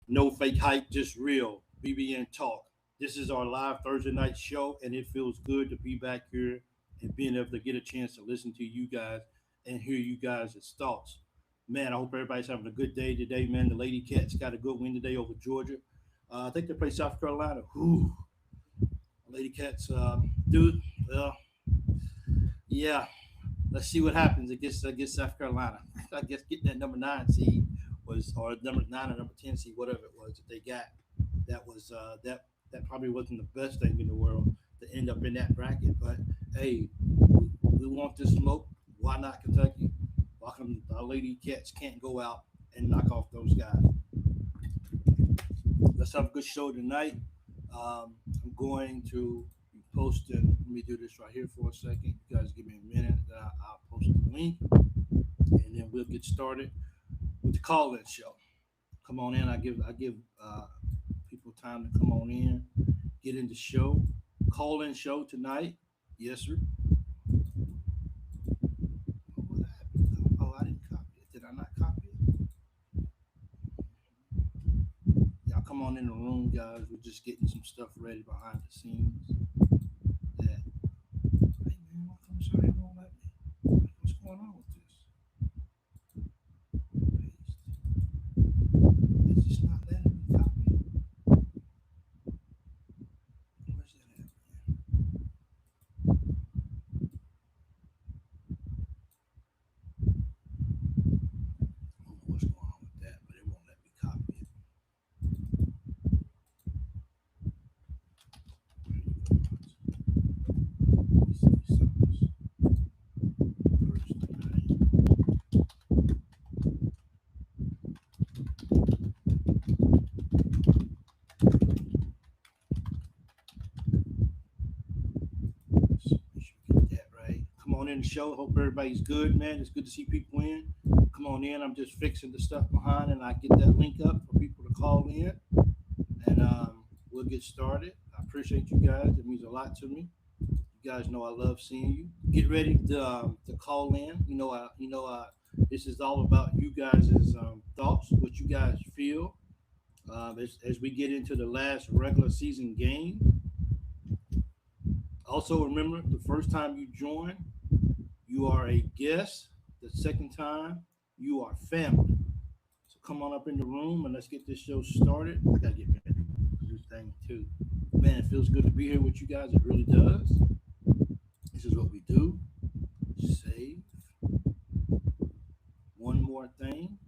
No fake hype, just real BBN talk. This is our live Thursday night show, and it feels good to be back here and being able to get a chance to listen to you guys and hear you guys' thoughts. Man, I hope everybody's having a good day today, man. The Lady Cats got a good win today over Georgia. I think they play South Carolina. Whew. Lady Cats, dude, well, yeah, let's see what happens against South Carolina. I guess getting that number nine seed was, or number nine or number 10 seed, whatever it was that they got. That probably wasn't the best thing in the world to end up in that bracket. But hey, we want this smoke. Why not Kentucky? Why come our Lady Cats can't go out and knock off those guys? Let's have a good show tonight. I'm going to be posting. Let me do this right here for a second. You guys give me a minute. I'll post the link, and then we'll get started with the call-in show. Come on in. I give people time to come on in, get in the show. Call-in show tonight. Yes, sir. What happened? Oh, I didn't copy it. Did I not copy it? Y'all come on in the room, guys. We're just getting some stuff ready behind the scenes. That hey man, why come sorry it won't let me? What's going on with this? Paste. It's just not letting me copy it. Where's that at, man? I don't know what's going on with that, but it won't let me copy it. Where you go, let me see something. Thursday night. Let's make sure we get that right. Come on in the show. Hope everybody's good, man. It's good to see people in. Come on in. I'm just fixing the stuff behind, and I get that link up for people to call in, and we'll get started. I appreciate you guys. It means a lot to me. You guys know I love seeing you. Get ready to call in. This is all about you guys' thoughts, what you guys feel. As we get into the last regular season game. Also, remember the first time you join, you are a guest. The second time, you are family. So come on up in the room and let's get this show started. I gotta get ready to do this thing too. Man, it feels good to be here with you guys. It really does. This is what we do. Save. One more thing.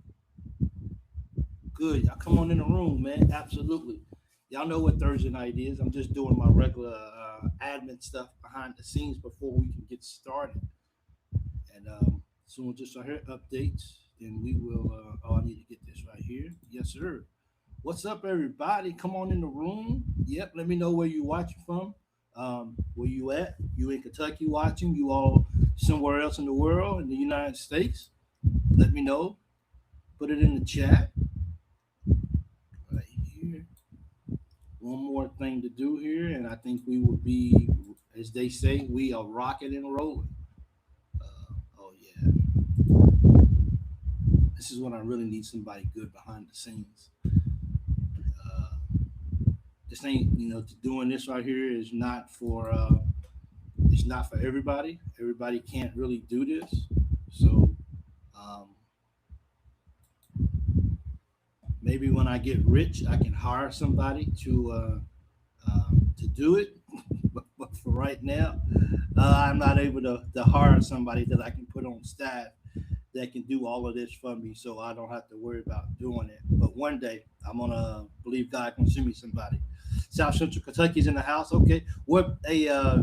Good. Y'all come on in the room, man. Absolutely. Y'all know what Thursday night is. I'm just doing my regular admin stuff behind the scenes before we can get started. And soon just I hear updates, then we will. Oh, I need to get this right here. Yes, sir. What's up, everybody? Come on in the room. Yep. Let me know where you watching from. Where you at? You in Kentucky watching? You all somewhere else in the world, in the United States? Let me know. Put it in the chat right here. One more thing to do here, and I think we will be, as they say, we are rocking and rolling. Oh yeah, this is when I really need somebody good behind the scenes. Uh, this ain't, doing this right here is not for. It's not for everybody. Everybody can't really do this. So um, maybe when I get rich, I can hire somebody to do it. But for right now, I'm not able to hire somebody that I can put on staff that can do all of this for me, so I don't have to worry about doing it. But one day, I'm gonna believe God can send me somebody. South Central Kentucky's in the house. Okay, what a uh,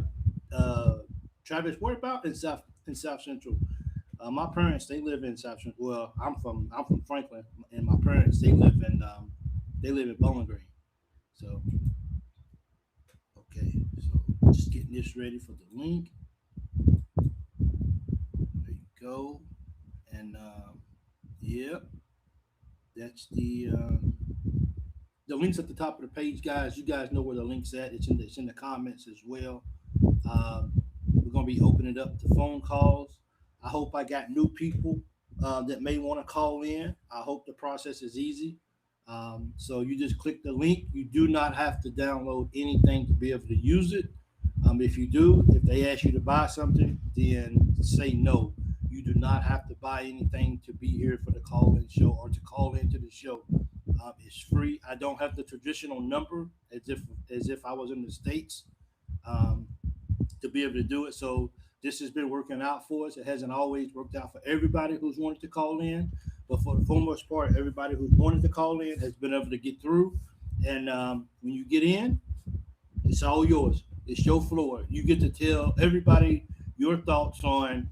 Travis? Where about in South Central? My parents they live in South Central. Well, I'm from Franklin, and my parents they live in Bowling Green. So okay, so just getting this ready for the link. There you go, and yep, that's the links at the top of the page, guys. You guys know where the links at. It's in the comments as well. We're gonna be opening it up to phone calls. I hope I got new people that may want to call in. I hope the process is easy. So you just click the link. You do not have to download anything to be able to use it. If you do, if they ask you to buy something, then say no. You do not have to buy anything to be here for the call-in show or to call into the show. It's free. I don't have the traditional number as if I was in the states. Um, to be able to do it. So this has been working out for us. It hasn't always worked out for everybody who's wanted to call in, but for the most part, everybody who's wanted to call in has been able to get through. And when you get in, it's all yours. It's your floor. You get to tell everybody your thoughts on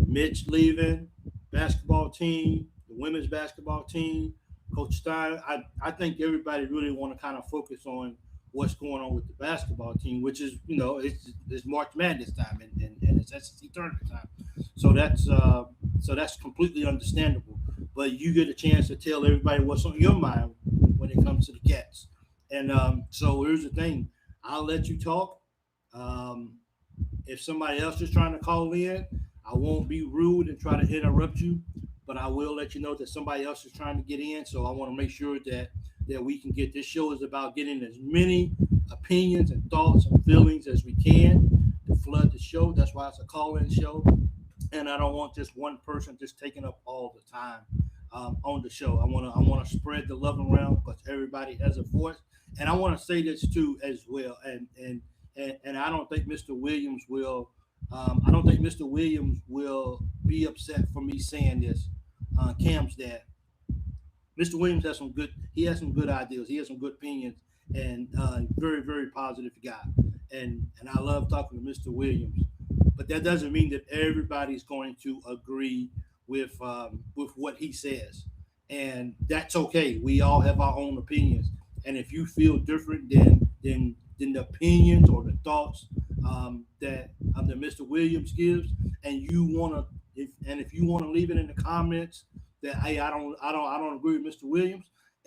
Mitch leaving, basketball team, the women's basketball team, Coach Stein. I think everybody really want to kind of focus on what's going on with the basketball team, which is, it's March Madness time and it's SEC tournament time. So that's completely understandable. But you get a chance to tell everybody what's on your mind when it comes to the Cats. And so here's the thing: I'll let you talk. Um, if somebody else is trying to call in, I won't be rude and try to interrupt you, but I will let you know that somebody else is trying to get in. So I want to make sure that we can get this show is about getting as many opinions and thoughts and feelings as we can to flood the show. That's why it's a call-in show, and I don't want just one person just taking up all the time on the show. I want to spread the love around because everybody has a voice, and I want to say this too as well. And I don't think Mr. Williams will. I don't think Mr. Williams will be upset for me saying this. Cam's dad, Mr. Williams has some good. He has some good ideas. He has some good opinions, and very very positive guy. And I love talking to Mr. Williams, but that doesn't mean that everybody's going to agree with what he says, and that's okay. We all have our own opinions, and if you feel different than the opinions or the thoughts that Mr. Williams gives, and you want to if you want to leave it in the comments that hey I don't agree with Mr. Williams,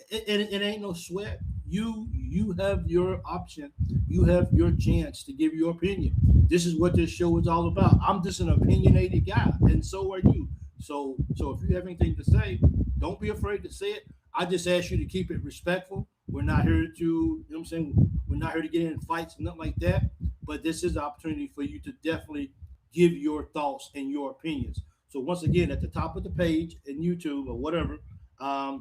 it ain't no sweat. You have your option. You have your chance to give your opinion. This is what this show is all about. I'm just an opinionated guy, and so are you. So if you have anything to say, don't be afraid to say it. I just ask you to keep it respectful. We're not here to, what I'm saying, we're not here to get in fights and nothing like that. But this is an opportunity for you to definitely give your thoughts and your opinions. So once again, at the top of the page in YouTube or whatever, I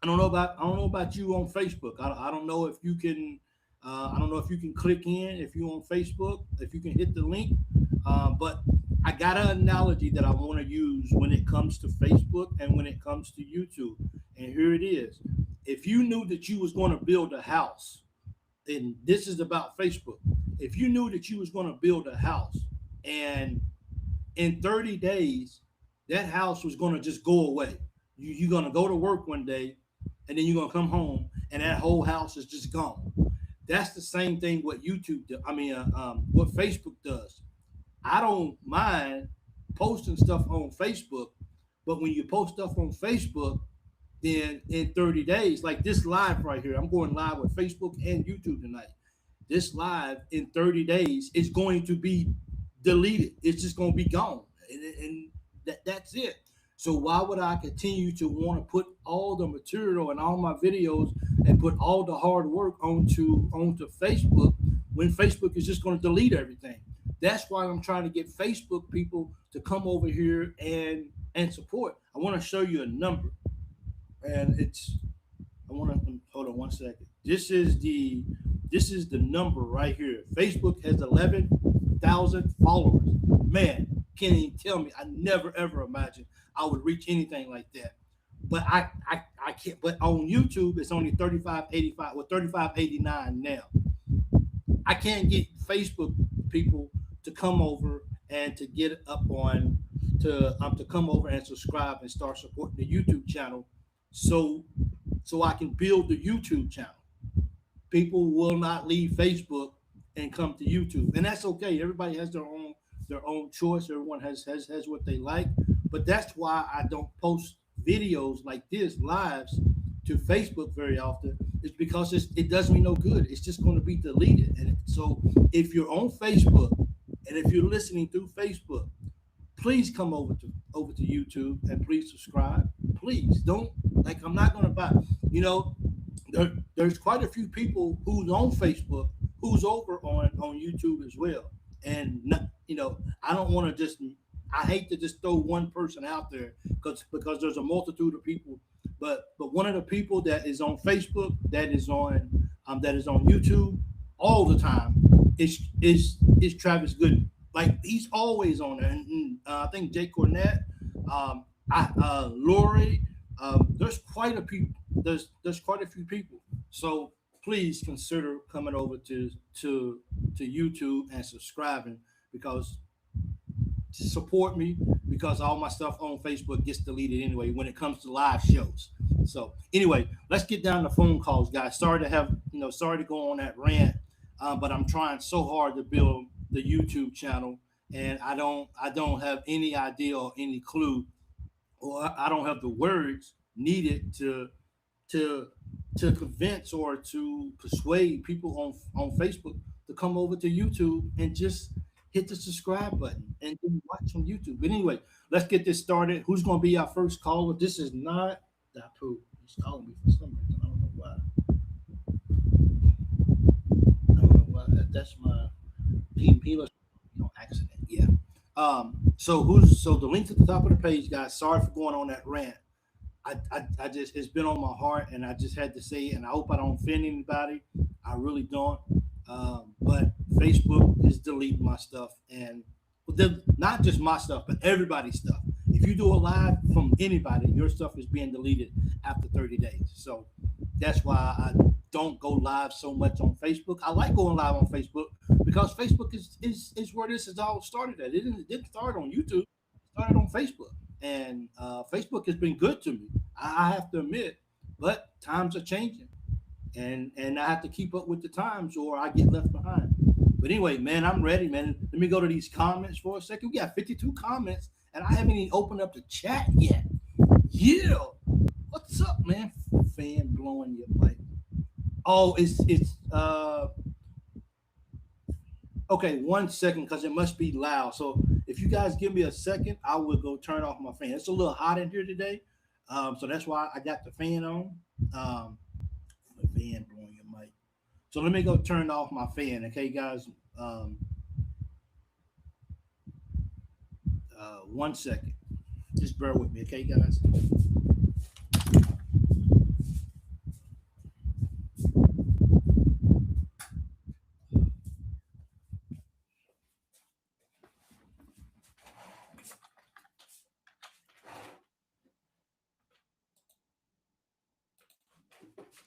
don't know about you on Facebook. I don't know if you can. I don't know if you can click in if you on Facebook, if you can hit the link. But I got an analogy that I want to use when it comes to Facebook and when it comes to YouTube. And here it is. If you knew that you was going to build a house, and this is about Facebook. If you knew that you was going to build a house, and in 30 days, that house was going to just go away. You're going to go to work one day, and then you're going to come home, and that whole house is just gone. That's the same thing what YouTube do. What Facebook does. I don't mind posting stuff on Facebook, but when you post stuff on Facebook, then in 30 days, like this live right here, I'm going live with Facebook and YouTube tonight. This live in 30 days is going to be deleted. It's just going to be gone. And that's it. So why would I continue to want to put all the material and all my videos and put all the hard work onto Facebook when Facebook is just going to delete everything? That's why I'm trying to get Facebook people to come over here and support. I want to show you a number, and I want to hold on one second. This is the number right here. Facebook has 11,000 followers. Man, can't even tell me. I never ever imagined I would reach anything like that. But I can't. But on YouTube, it's only 3585 or 3589 now. I can't get Facebook people to come over and to get up on to come over and subscribe and start supporting the YouTube channel, so I can build the YouTube channel. People will not leave Facebook and come to YouTube, and that's okay. Everybody has their own choice. Everyone has what they like, but that's why I don't post videos like this lives to Facebook very often. Is because it does me no good. It's just going to be deleted. And so if you're on Facebook and if you're listening through Facebook, please come over to YouTube and please subscribe. Please don't, like, I'm not going to buy. You know, there's quite a few people who's on Facebook who's over on YouTube as well. And not, I don't want to just I hate to just throw one person out there because there's a multitude of people. But one of the people that is on Facebook, that is on YouTube all the time is Travis Gooden. Like he's always on there. And I think 𝐀𝐫𝐭𝐒𝐜𝐢𝐞𝐳𝐜𝐞𝐖𝐞𝐞𝐤𝐥𝐲. Lori. There's quite a people. There's quite a few people. So please consider coming over to YouTube and subscribing because to support me because all my stuff on Facebook gets deleted anyway when it comes to live shows. So anyway, let's get down to phone calls, guys. Sorry to go on that rant, but I'm trying so hard to build the YouTube channel, and I don't have any idea or any clue, or I don't have the words needed to to convince or to persuade people on Facebook to come over to YouTube and just hit the subscribe button and then watch on YouTube. But anyway, let's get this started. Who's going to be our first caller? This is not Dapu. He's calling me for some reason. I don't know why. I don't know why. That's my P was accident. Yeah. So the link at the top of the page, guys. Sorry for going on that rant. I just it's been on my heart and I just had to say it and I hope I don't offend anybody. I really don't. But Facebook is deleting my stuff and not just my stuff, but everybody's stuff. If you do a live from anybody, your stuff is being deleted after 30 days. So that's why I don't go live so much on Facebook. I like going live on Facebook because Facebook is where this has all started at. It didn't start on YouTube. It started on Facebook. And Facebook has been good to me. I have to admit, but times are changing, and I have to keep up with the times, or I get left behind. But anyway, man, I'm ready, man. Let me go to these comments for a second. We got 52 comments, and I haven't even opened up the chat yet. Yeah, what's up, man? Fan blowing your mic. Oh, it's okay, 1 second, because it must be loud. So if you guys give me a second, I will go turn off my fan. It's a little hot in here today, so that's why I got the fan on. The fan blowing your mic. So let me go turn off my fan, okay, guys. 1 second. Just bear with me, okay, guys.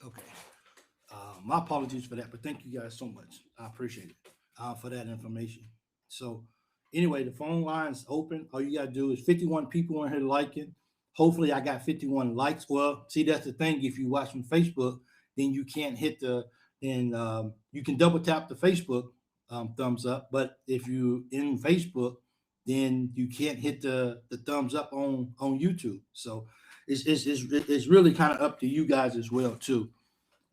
Okay. My apologies for that, but thank you guys so much. I appreciate it for that information. So, anyway, the phone line's open. All you got to do is 51 people in here liking. Hopefully, I got 51 likes. Well, see, that's the thing. If you watch from Facebook, then you can't hit then you can double tap the Facebook thumbs up. But if you in Facebook, then you can't hit the thumbs up on YouTube. So, it's really kind of up to you guys as well, too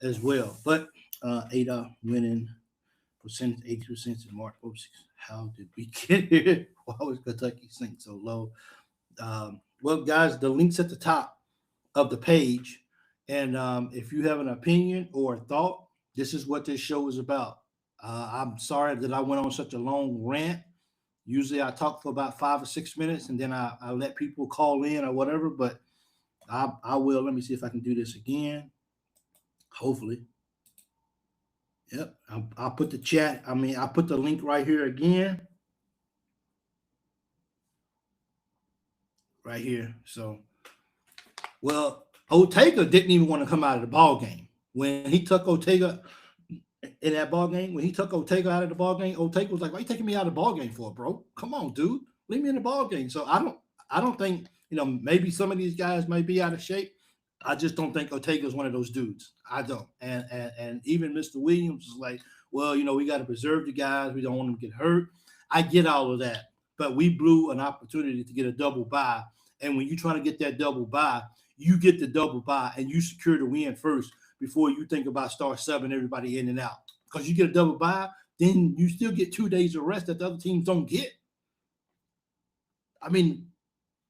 as well. But Ada winning percentage 82% in March 06. How did we get here? Why was Kentucky sink so low? Well, guys, the link's at the top of the page. And if you have an opinion or a thought, this is what this show is about. I'm sorry that I went on such a long rant. Usually I talk for about 5 or 6 minutes and then I let people call in or whatever, but I will. Let me see if I can do this again. Hopefully. Yep. I'll put the chat. I put the link right here again. Right here. So, well, Ortega didn't even want to come out of the ball game. When he took Ortega in that ball game, when he took Ortega out of the ball game, Ortega was like, "Why are you taking me out of the ball game for, bro? Come on, dude. Leave me in the ball game." So I don't think, maybe some of these guys might be out of shape. I just don't think Ortega is one of those dudes. I don't. And even Mr. Williams is like, well, we got to preserve the guys. We don't want them to get hurt. I get all of that. But we blew an opportunity to get a double bye. And when you're trying to get that double bye, you get the double bye and you secure the win first before you think about start subbing everybody in and out. Because you get a double bye, then you still get 2 days of rest that the other teams don't get.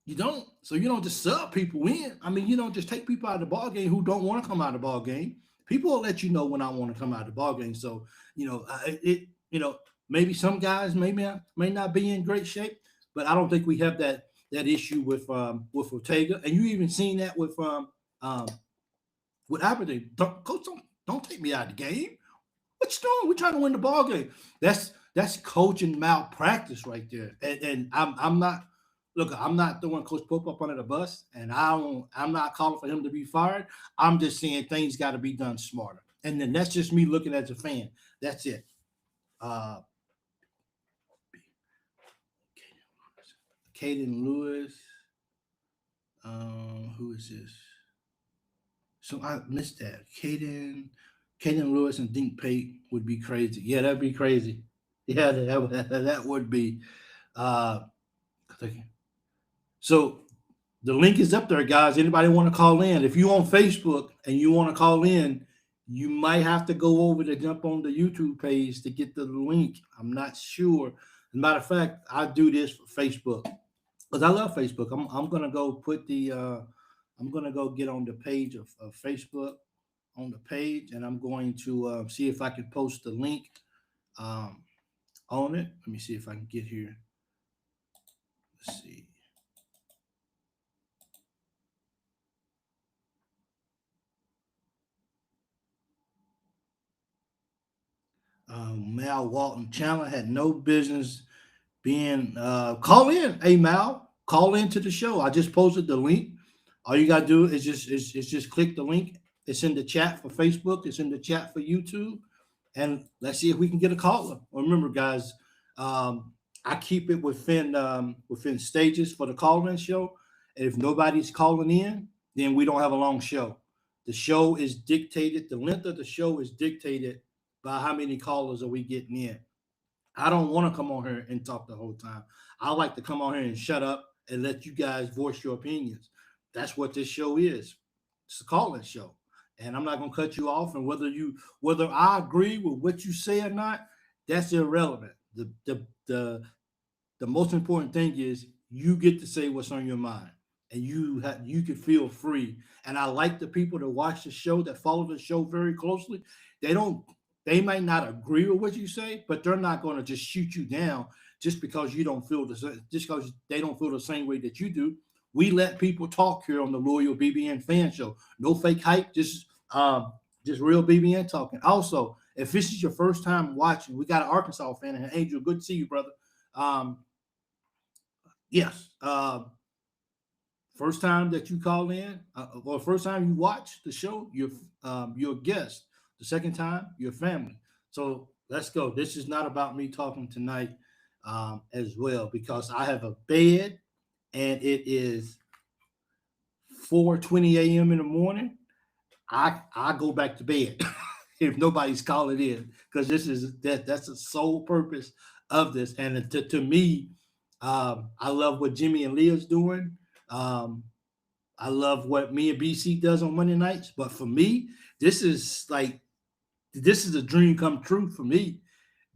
You don't. So you don't just sub people in. You don't just take people out of the ball game who don't want to come out of the ball game. People will let you know when I want to come out of the ball game. So, maybe some guys may not be in great shape, but I don't think we have that issue with Ortega. And you even seen that um with Aberdeen. Coach, don't take me out of the game. What you doing? We're trying to win the ball game. That's coaching malpractice right there. And I'm not look. I'm not throwing Coach Pope up under the bus, and I'm not calling for him to be fired. I'm just saying things got to be done smarter. And then that's just me looking as a fan. That's it. Uh, Caden Lewis. Who is this? So I missed that. Caden Lewis and Dink Pate would be crazy. Yeah, that'd be crazy. Yeah, that would be. Uh, so the link is up there, guys. Anybody want to call in? If you on Facebook and you want to call in, you might have to go over to jump on the YouTube page to get the link. I'm not sure. As a matter of fact, I do this for Facebook because I love Facebook. I'm gonna go put the I'm gonna go get on the page of Facebook on the page, and I'm going to see if I can post the link um, on it. Let me see if I can get here. Let's see. Mal Walton Chandler had no business being call in. Hey Mal, call into the show. I just posted the link. All you gotta do is just click the link. It's in the chat for Facebook. It's in the chat for YouTube. And let's see if we can get a caller. Remember, guys, I keep it within stages for the call-in show. And if nobody's calling in, then we don't have a long show. The show is dictated. The length of the show is dictated by how many callers are we getting in. I don't want to come on here and talk the whole time. I like to come on here and shut up and let you guys voice your opinions. That's what this show is. It's a call-in show. And I'm not gonna cut you off. And whether I agree with what you say or not, that's irrelevant. The most important thing is you get to say what's on your mind, and you can feel free. And I like the people that watch the show, that follow the show very closely. They might not agree with what you say, but they're not going to just shoot you down just because you don't feel just because they don't feel the same way that you do. We let people talk here on the Loyal BBN Fan Show. No fake hype, just real BBN talking. Also, if this is your first time watching, we got an Arkansas fan and Angel. Good to see you, brother. Yes. First time that you call in, or first time you watch the show, you're a guest. The second time, you're family. So let's go. This is not about me talking tonight as well, because I have a bed and it is 4:20 a.m. in the morning. I go back to bed if nobody's calling in, because that's the sole purpose of this. And to me, I love what Jimmy and Leah's doing. I love what me and BC does on Monday nights. But for me, this is a dream come true for me.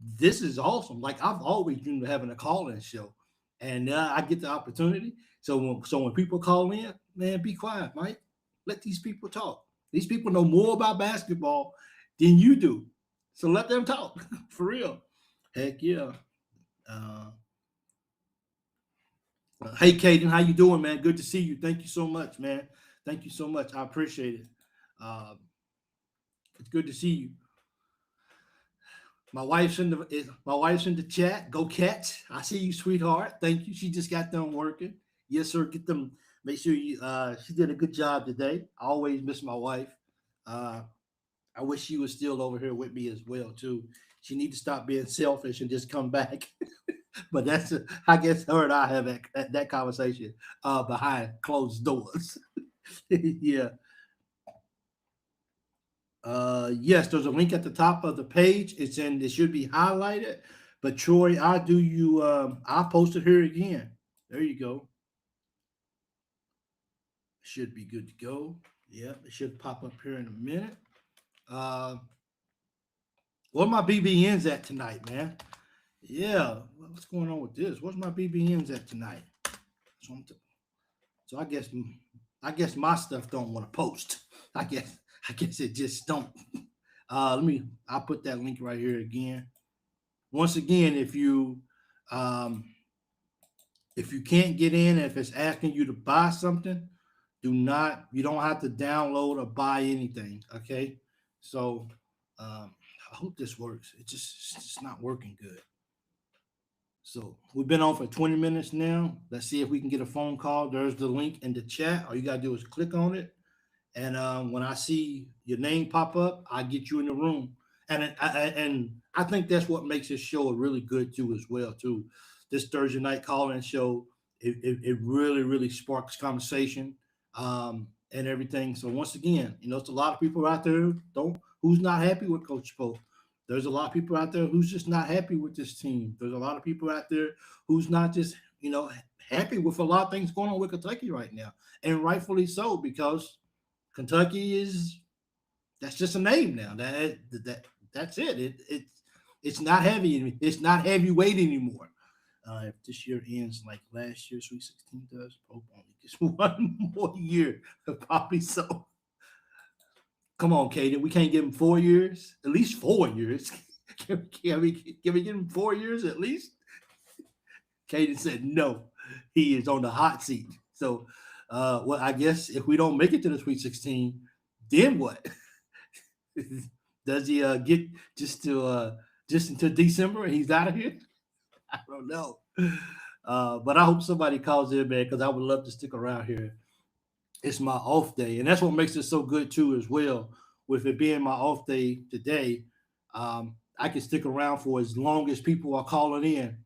This is awesome. Like, I've always dreamed of having a call-in show, and I get the opportunity. So when people call in, man, be quiet, Mike. Let these people talk. These people know more about basketball than you do. So let them talk. For real. Heck yeah. Hey, Caden, how you doing, man? Good to see you. Thank you so much, man. Thank you so much. I appreciate it. It's good to see you. My wife's in the chat. Go Cats. I see you, sweetheart. Thank you. She just got done working. Yes, sir. Get them. Make sure you. She did a good job today. I always miss my wife. I wish she was still over here with me as well too. She needs to stop being selfish and just come back. But I guess her and I have that conversation behind closed doors. Yeah. Yes, there's a link at the top of the page. It should be highlighted. But Troy, I'll post it here again. There you go. Should be good to go. Yeah, it should pop up here in a minute. Where my BBNs at tonight, man? Yeah, what's going on with this? Where's my BBNs at tonight? So I guess my stuff don't want to post. I I guess it just don't. I'll put that link right here again. Once again, um, if you can't get in, if it's asking you to buy something, you don't have to download or buy anything. Okay. So I hope this works. It's just not working good. So we've been on for 20 minutes now. Let's see if we can get a phone call. There's the link in the chat. All you gotta do is click on it. And when I see your name pop up, I get you in the room. And I think that's what makes this show really good too, as well too. This Thursday night call-in show, it really really sparks conversation and everything. So once again, it's a lot of people out there don't who's not happy with Coach Pope. There's a lot of people out there who's just not happy with this team. There's a lot of people out there who's not just happy with a lot of things going on with Kentucky right now, and rightfully so, because Kentucky is that's just a name now. That's it. It's not heavy. It's not heavyweight anymore. If this year ends like last year's Sweet 16 does, Pope only gets one more year, probably so. Come on, Katie. We can't give him 4 years. At least 4 years. Can we give him 4 years at least? Katie said no. He is on the hot seat. So, well, I guess if we don't make it to the Sweet 16, then what? Does he get just until December and he's out of here? I don't know. But I hope somebody calls in, man, because I would love to stick around here. It's my off day, and that's what makes it so good too, as well. With it being my off day today, I can stick around for as long as people are calling in.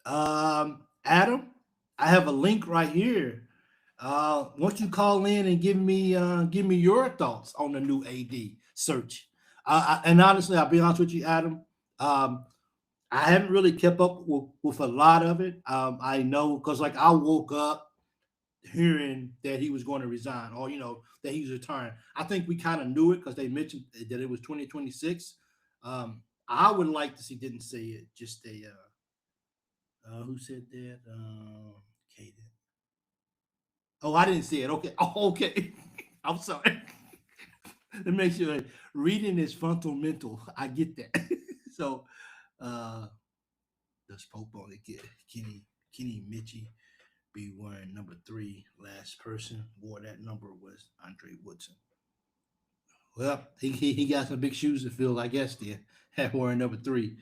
Adam, I have a link right here. Once you call in and give me your thoughts on the new AD search. And honestly, I'll be honest with you, Adam. I haven't really kept up with a lot of it. I know because like I woke up hearing that he was going to resign, or that he's retiring. I think we kind of knew it because they mentioned that it was 2026. I would like to see didn't say it, just a who said that? Okay. Oh, I didn't see it. Okay. Oh, okay. I'm sorry. It makes you like, reading is fundamental. I get that. So, does Pope only get Kenny Mitchie be wearing number 3? Last person wore that number was Andre Woodson. Well, he got some big shoes to fill, I guess. Then had wearing number 3.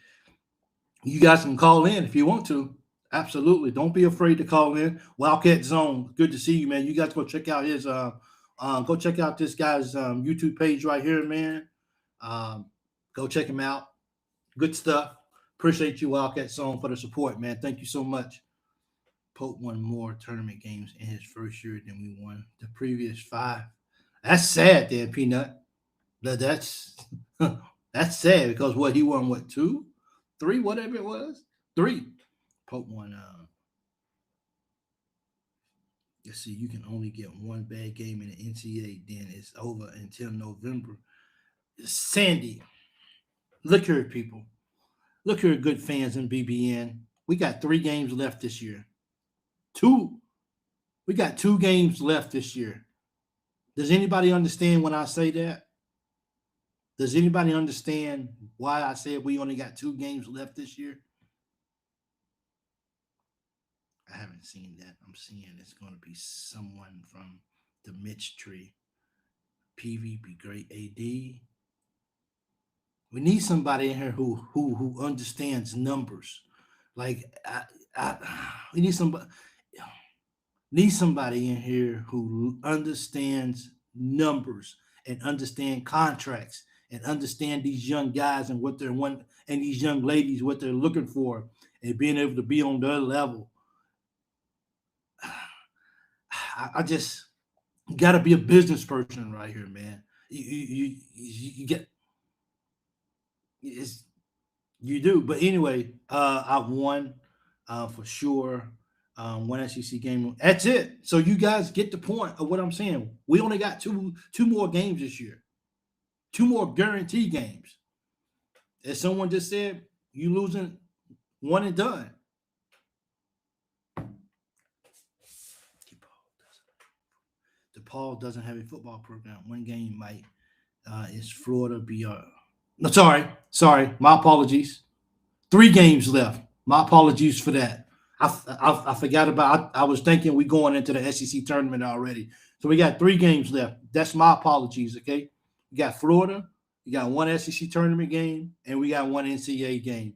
You guys can call in if you want to. Absolutely. Don't be afraid to call in. Wildcat Zone. Good to see you, man. You guys go check out his go check out this guy's YouTube page right here, man. Go check him out. Good stuff. Appreciate you, Wildcat Zone, for the support, man. Thank you so much. Pope won more tournament games in his first year than we won the previous 5. That's sad, there, Peanut. That's that's sad because he won 2, 3, whatever it was, 3. Pope won. Let's see, you can only get one bad game in the NCAA, then it's over until November. Sandy, look here, people. Look here, good fans in BBN. We got 3 games left this year. 2. We got 2 games left this year. Does anybody understand when I say that? Does anybody understand why I said we only got 2 games left this year? I haven't seen that. I'm seeing it's going to be someone from the Mitch tree. PVP great AD. We need somebody in here who understands numbers. Like we need somebody in here who understands numbers and understand contracts and understand these young guys and what they're wanting, and these young ladies what they're looking for, and being able to be on their level. I just got to be a business person right here, man. You get it's you do, but anyway, I won for sure. One SEC game. That's it. So you guys get the point of what I'm saying. We only got two more games this year. 2 more guaranteed games. As someone just said, you losing one and done. The DePaul doesn't have a football program. One game might is Florida BR. No, sorry. My apologies. 3 games left. My apologies for that. I forgot about. I was thinking we going into the SEC tournament already. So we got 3 games left. That's my apologies. Okay, we got Florida. We got one SEC tournament game, and we got one NCAA game.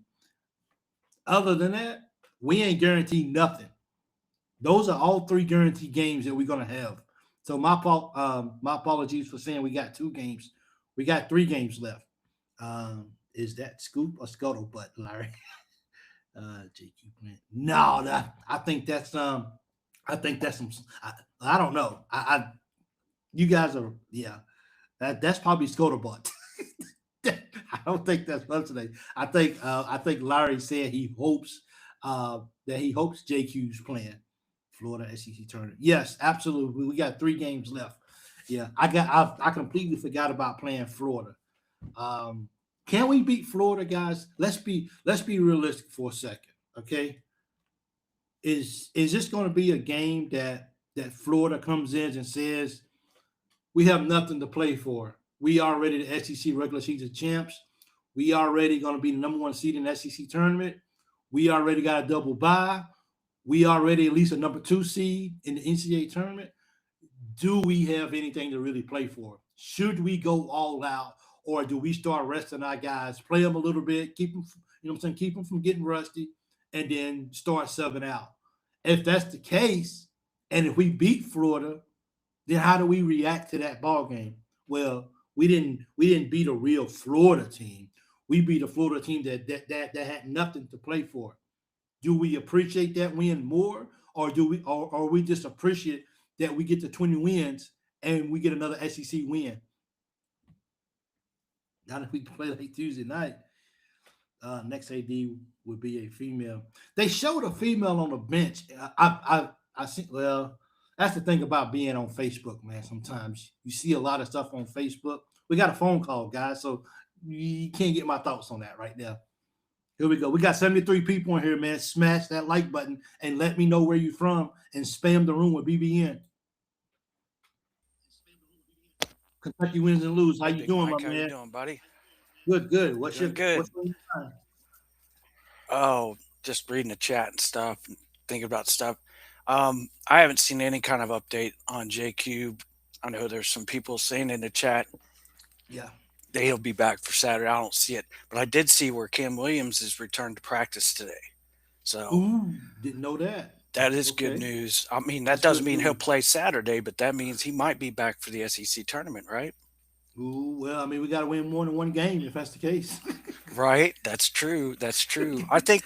Other than that, we ain't guaranteed nothing. Those are all 3 guaranteed games that we're gonna have. So my apologies for saying we got 2 games. We got 3 games left. Is that scoop or scuttlebutt, Larry? JQ Plant. No, I think that's some. I don't know. You guys are that's probably scuttlebutt. I don't think that's what's today. I think Larry said he hopes JQ's playing Florida SEC tournament. Yes, absolutely. We got 3 games left. Yeah, I completely forgot about playing Florida. Um, can we beat Florida, guys? Let's be realistic for a second, okay? Is this going to be a game that Florida comes in and says we have nothing to play for? We already the SEC regular season champs. We already going to be the number 1 seed in the SEC tournament. We already got a double bye. We already at least a number 2 seed in the NCAA tournament. Do we have anything to really play for? Should we go all out, or do we start resting our guys, play them a little bit, keep them, keep them from getting rusty, and then start subbing out? If that's the case, and if we beat Florida, then how do we react to that ball game? Well, we didn't beat a real Florida team. We beat a Florida team that had nothing to play for. Do we appreciate that win more, or or we just appreciate that we get to 20 wins and we get another SEC win? Now that we play like Tuesday night, next AD would be a female. They showed a female on the bench. I think. Well, that's the thing about being on Facebook, man. Sometimes you see a lot of stuff on Facebook. We got a phone call, guys, so you can't get my thoughts on that right now. Here we go. We got 73 people in here, man. Smash that like button and let me know where you're from and spam the room with BBN. Kentucky wins and lose. How Hey, you Big doing, my Mike, how you man? doing, buddy? Good, good. Doing good. What's on your mind? Oh, just reading the chat and stuff, and thinking about stuff. I haven't seen any kind of update on J Cube. I know there's some people saying in the chat Yeah. that he'll be back for Saturday. I don't see it, but I did see where Cam Williams is returned to practice today. So Ooh, didn't know that. that is good Okay, news. I mean, that that's doesn't good mean he'll news. play Saturday, but that means he might be back for the SEC tournament, right? Ooh, well, I mean, we got to win more than one game if that's the case. Right. That's true. That's true. I think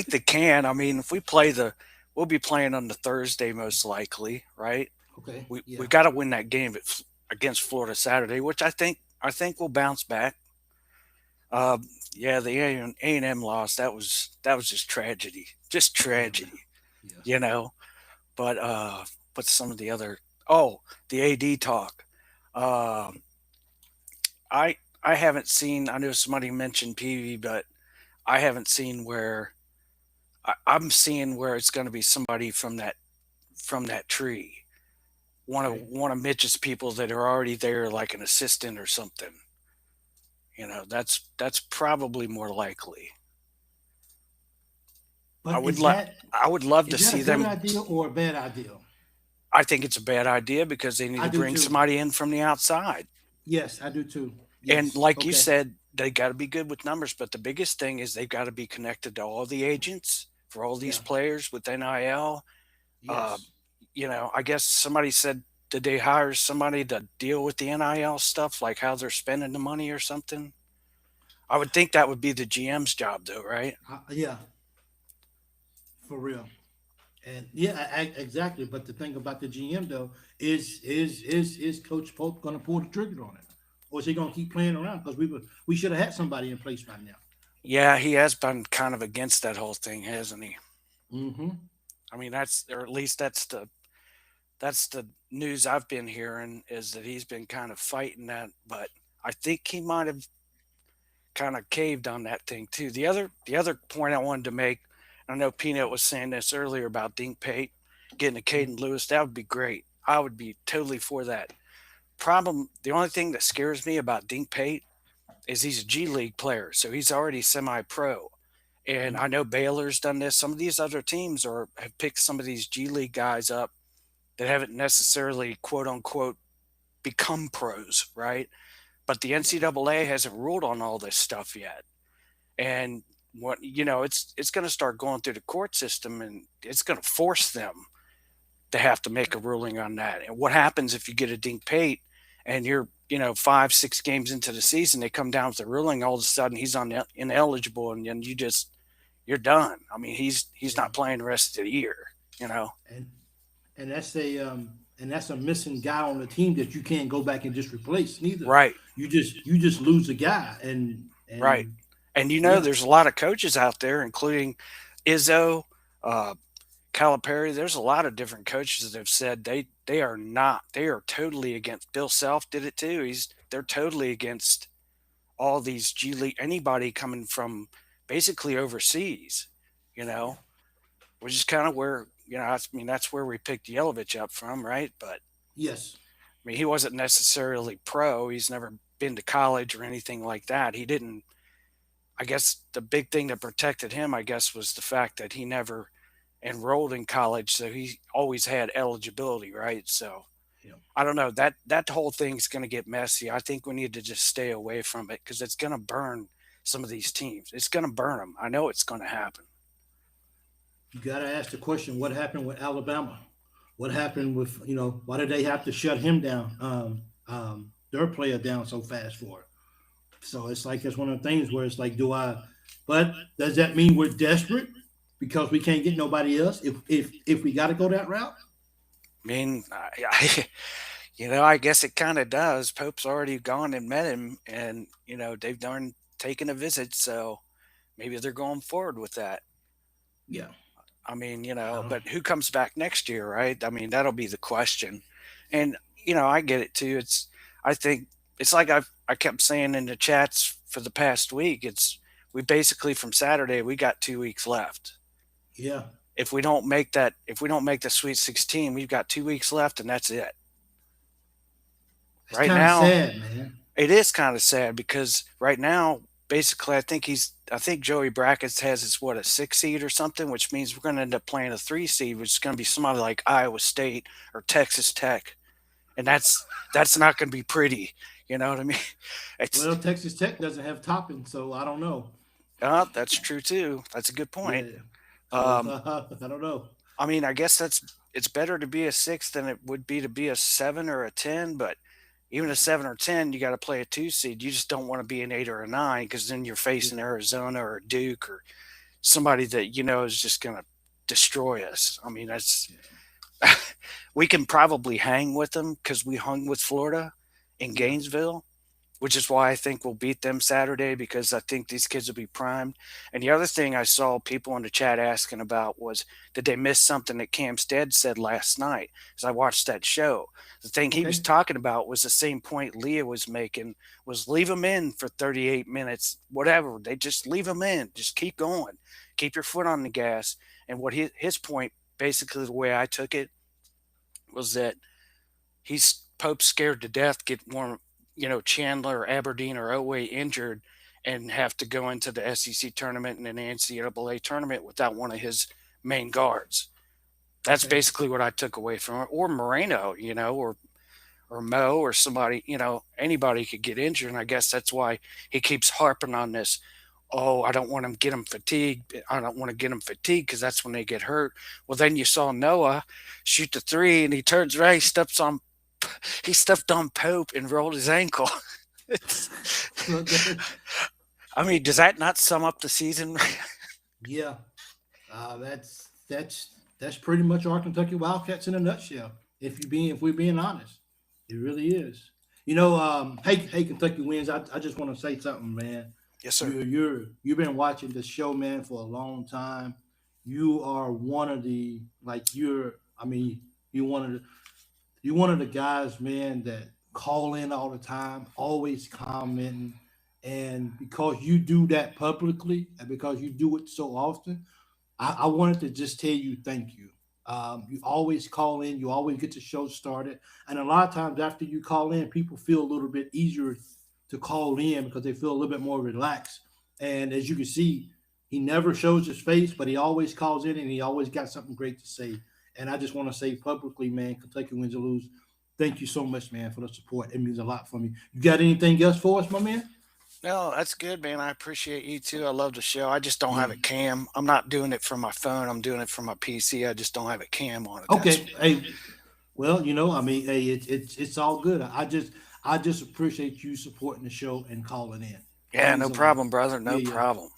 they can. I mean, if we play we'll be playing on the Thursday most likely, right? Okay, We yeah, got to win that game against Florida Saturday, which I think we'll bounce back. Yeah, the A&M loss, that was just tragedy, just yeah, man, tragedy, yeah. you know. But some of the other oh the AD talk, um, I haven't seen. I know somebody mentioned PV, but I haven't seen where I'm seeing where it's going to be somebody from that tree. Okay, One of Mitch's people that are already there, like an assistant or something. That's probably more likely. I but would is lo- that I would love to is that a see good them. idea or a bad idea? I think it's a bad idea because they need I to do bring too. somebody in from the outside. Yes, I do too. And Yes. like you Okay. said, they got to be good with numbers, but the biggest thing is they've got to be connected to all the agents for all these Yeah. players with NIL. Uh, Yes. I guess somebody said, did they hire somebody to deal with the NIL stuff, like how they're spending the money or something? I would think that would be the GM's job, though, right? Yeah. For real. And yeah, exactly. But the thing about the GM though is Coach Pope going to pull the trigger on it, or is he going to keep playing around? Because we should have had somebody in place by now. Yeah, he has been kind of against that whole thing, hasn't he? Mm-hmm. I mean, or at least that's the news I've been hearing is that he's been kind of fighting that, but I think he might have kind of caved on that thing too. The other point I wanted to make, I know Peanut was saying this earlier about Dink Pate getting a Caden Lewis. That would be great. I would be totally for that. The only thing that scares me about Dink Pate is he's a G League player, so he's already semi-pro. And I know Baylor's done this. Some of these other teams have picked some of these G League guys up that haven't necessarily quote unquote become pros, right? But the NCAA hasn't ruled on all this stuff yet. And it's going to start going through the court system, and it's going to force them to have to make a ruling on that. And what happens if you get a Dink Pate and you're 5-6 games into the season, they come down with the ruling, all of a sudden he's ineligible, and then you're done. I mean, he's Yeah. not playing the rest of the year. And and that's a missing guy on the team that you can't go back and just replace neither. Right, You just lose a guy right. and And yeah, there's a lot of coaches out there, including Izzo, uh, Calipari. There's a lot of different coaches that have said they are not. They are totally against. Bill Self did it too. They're totally against all these G League, anybody coming from basically overseas. You yeah, know, which is kind of where I mean that's where we picked Yelovich up from, right? But yes, I mean he wasn't necessarily pro. He's never been to college or anything like that. He didn't. I guess the big thing that protected him, I guess, was the fact that he never enrolled in college, so he always had eligibility, right? So yeah. I don't know, that whole thing's going to get messy. I think we need to just stay away from it because it's going to burn some of these teams. It's going to burn them. I know it's going to happen. You got to ask the question: what happened with Alabama? What happened with why did they have to shut him down? Their player down so fast for it. So it's like it's one of the things where it's like, do I? But does that mean we're desperate because we can't get nobody else? If we got to go that route? I mean, I guess it kind of does. Pope's already gone and met him, and they've done taken a visit, so maybe they're going forward with that. Yeah, I mean, I don't. but who comes back next year, right? I mean, that'll be the question. And I get it too. I think it's like I kept saying in the chats for the past week. We basically from Saturday we got 2 weeks left. Yeah, If we don't make the Sweet 16, we've got 2 weeks left, and that's it. it's Right kind of now, sad, man. it is kind of sad because right now, basically, I think Joey Brackets has his what a 6 seed or something, which means we're going to end up playing a 3 seed, which is going to be somebody like Iowa State or Texas Tech, and that's not going to be pretty. You know what I mean? It's Well, Texas Tech doesn't have topping, so I don't know. that's true too. That's a good point. Yeah, so Um, I don't know. I mean, I guess it's better to be a 6 than it would be to be a 7 or a 10, but even a 7 or 10, you got to play a 2 seed. You just don't want to be an 8 or a 9 because then you're Yeah, facing Arizona or Duke or somebody that is just going to destroy us. I mean, that's yeah, we can probably hang with them because we hung with Florida in yeah. Gainesville, which is why I think we'll beat them Saturday because I think these kids will be primed. And the other thing I saw people in the chat asking about was did they miss something that Cam Stead said last night? As I watched that show, the thing he was Okay. talking about was the same point Leah was making: was leave them in for 38 minutes, whatever. They just leave them in, just keep going, keep your foot on the gas. And what his point, basically, the way I took it, was that he's Pope's scared to death get more, Chandler or Aberdeen or Otway injured and have to go into the SEC tournament and an NCAA tournament without one of his main guards. That's Okay. basically what I took away from it. Or Moreno, or Mo or somebody, anybody could get injured. And I guess that's why he keeps harping on this. Oh, I don't want to get him fatigued. I don't want to get him fatigued because that's when they get hurt. Well, then you saw Noah shoot the three and he turns right, he stepped on Pope and rolled his ankle. Well, I mean, does that not sum up the season? yeah, that's pretty much our Kentucky Wildcats in a nutshell. If we're being honest, it really is. Hey, Kentucky wins. I just want to say something, man. Yes, sir. You've been watching this show, man, for a long time. You are one of the like you're. I mean, you're one of the you're one of the guys, man, that call in all the time, always commenting. And because you do that publicly and because you do it so often, I wanted to just tell you thank you. You always call in. You always get the show started. And a lot of times after you call in, people feel a little bit easier to call in because they feel a little bit more relaxed. And as you can see, he never shows his face, but he always calls in and he always got something great to say. And I just want to say publicly, man, Kentucky wins or lose. Thank you so much, man, for the support. It means a lot for me. You got anything else for us, my man? No, that's good, man. I appreciate you too. I love the show. I just don't Yeah. have it cam. I'm not doing it from my phone. I'm doing it from my PC. I just don't have it cam on it. Okay. Hey, well, I mean, hey, it's all good. I just appreciate you supporting the show and calling in. It Yeah, means no a lot. problem, brother. No Yeah, yeah, problem.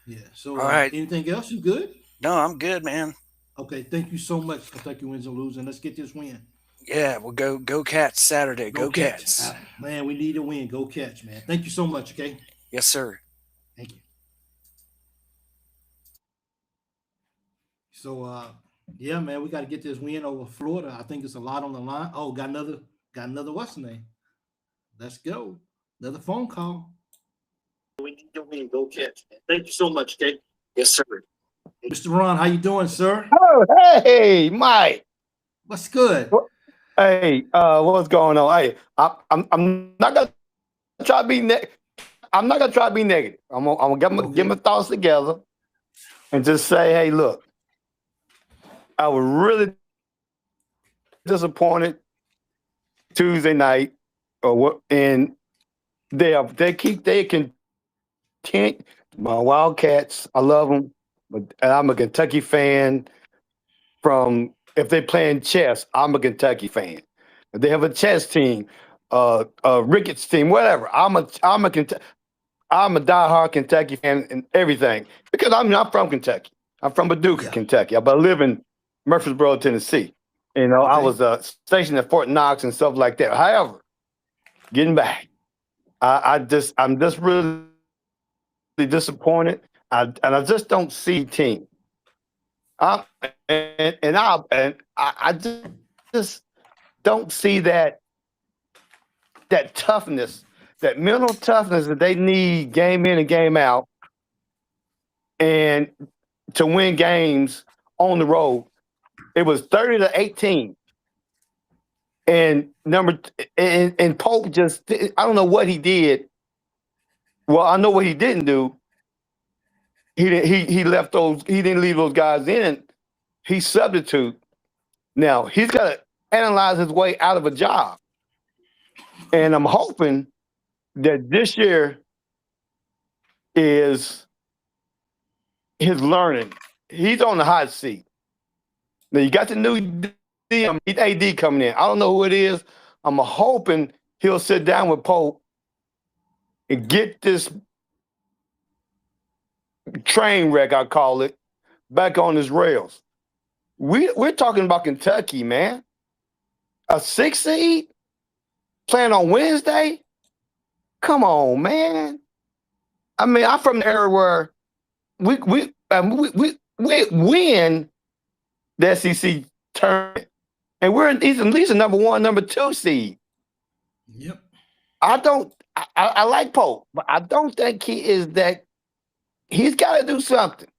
yeah. So, All right. anything else? You good? No, I'm good, man. Okay. Thank you so much. Kentucky wins or lose, and let's get this win. Yeah, we'll go Cats Saturday. Go Go catch, Cats. man. We need a win. Go catch, man. Thank you so much. Okay. Yes, sir. Thank you. So, yeah, man, we got to get this win over Florida. I think it's a lot on the line. Oh, got another what's the name? Let's go. Another phone call. We need to win. Go catch, man. Thank you so much, okay? Yes, sir. Mr. Ron, how you doing, sir? Oh, hey, Mike. What's good? Hey, what's going on? Hey, I'm not gonna try to be I'm not gonna try to be negative. I'm gonna get my thoughts together and just say, hey, look, I was really disappointed Tuesday night, or what? And they continue. My Wildcats, I love them, but I'm a Kentucky fan. From if they're playing chess, I'm a Kentucky fan. If they have a chess team, Ricketts team, whatever, I'm a diehard Kentucky fan and everything because I'm from Kentucky. I'm from Paducah, Kentucky, but I live in Murfreesboro, Tennessee. I was stationed at Fort Knox and stuff like that. However, getting back, I'm just really disappointed. I just don't see team. I just don't see that toughness, that mental toughness that they need game in and game out, and to win games on the road. It was 30-18, and Pope just I don't know what he did. Well, I know what he didn't do. He left those. He didn't leave those guys in. He substitute. Now he's got to analyze his way out of a job, and I'm hoping that this year is his learning. He's on the hot seat. Now you got the new AD coming in. I don't know who it is. I'm hoping he'll sit down with Pope and get this train wreck, I call it, back on his rails. We're talking about Kentucky, man. A 6 seed playing on Wednesday? Come on, man. I mean, I'm from the era where we win the SEC tournament, and he's at least a number 1, number 2 seed. Yep. I like Pope, but I don't think he is that. He's got to do something.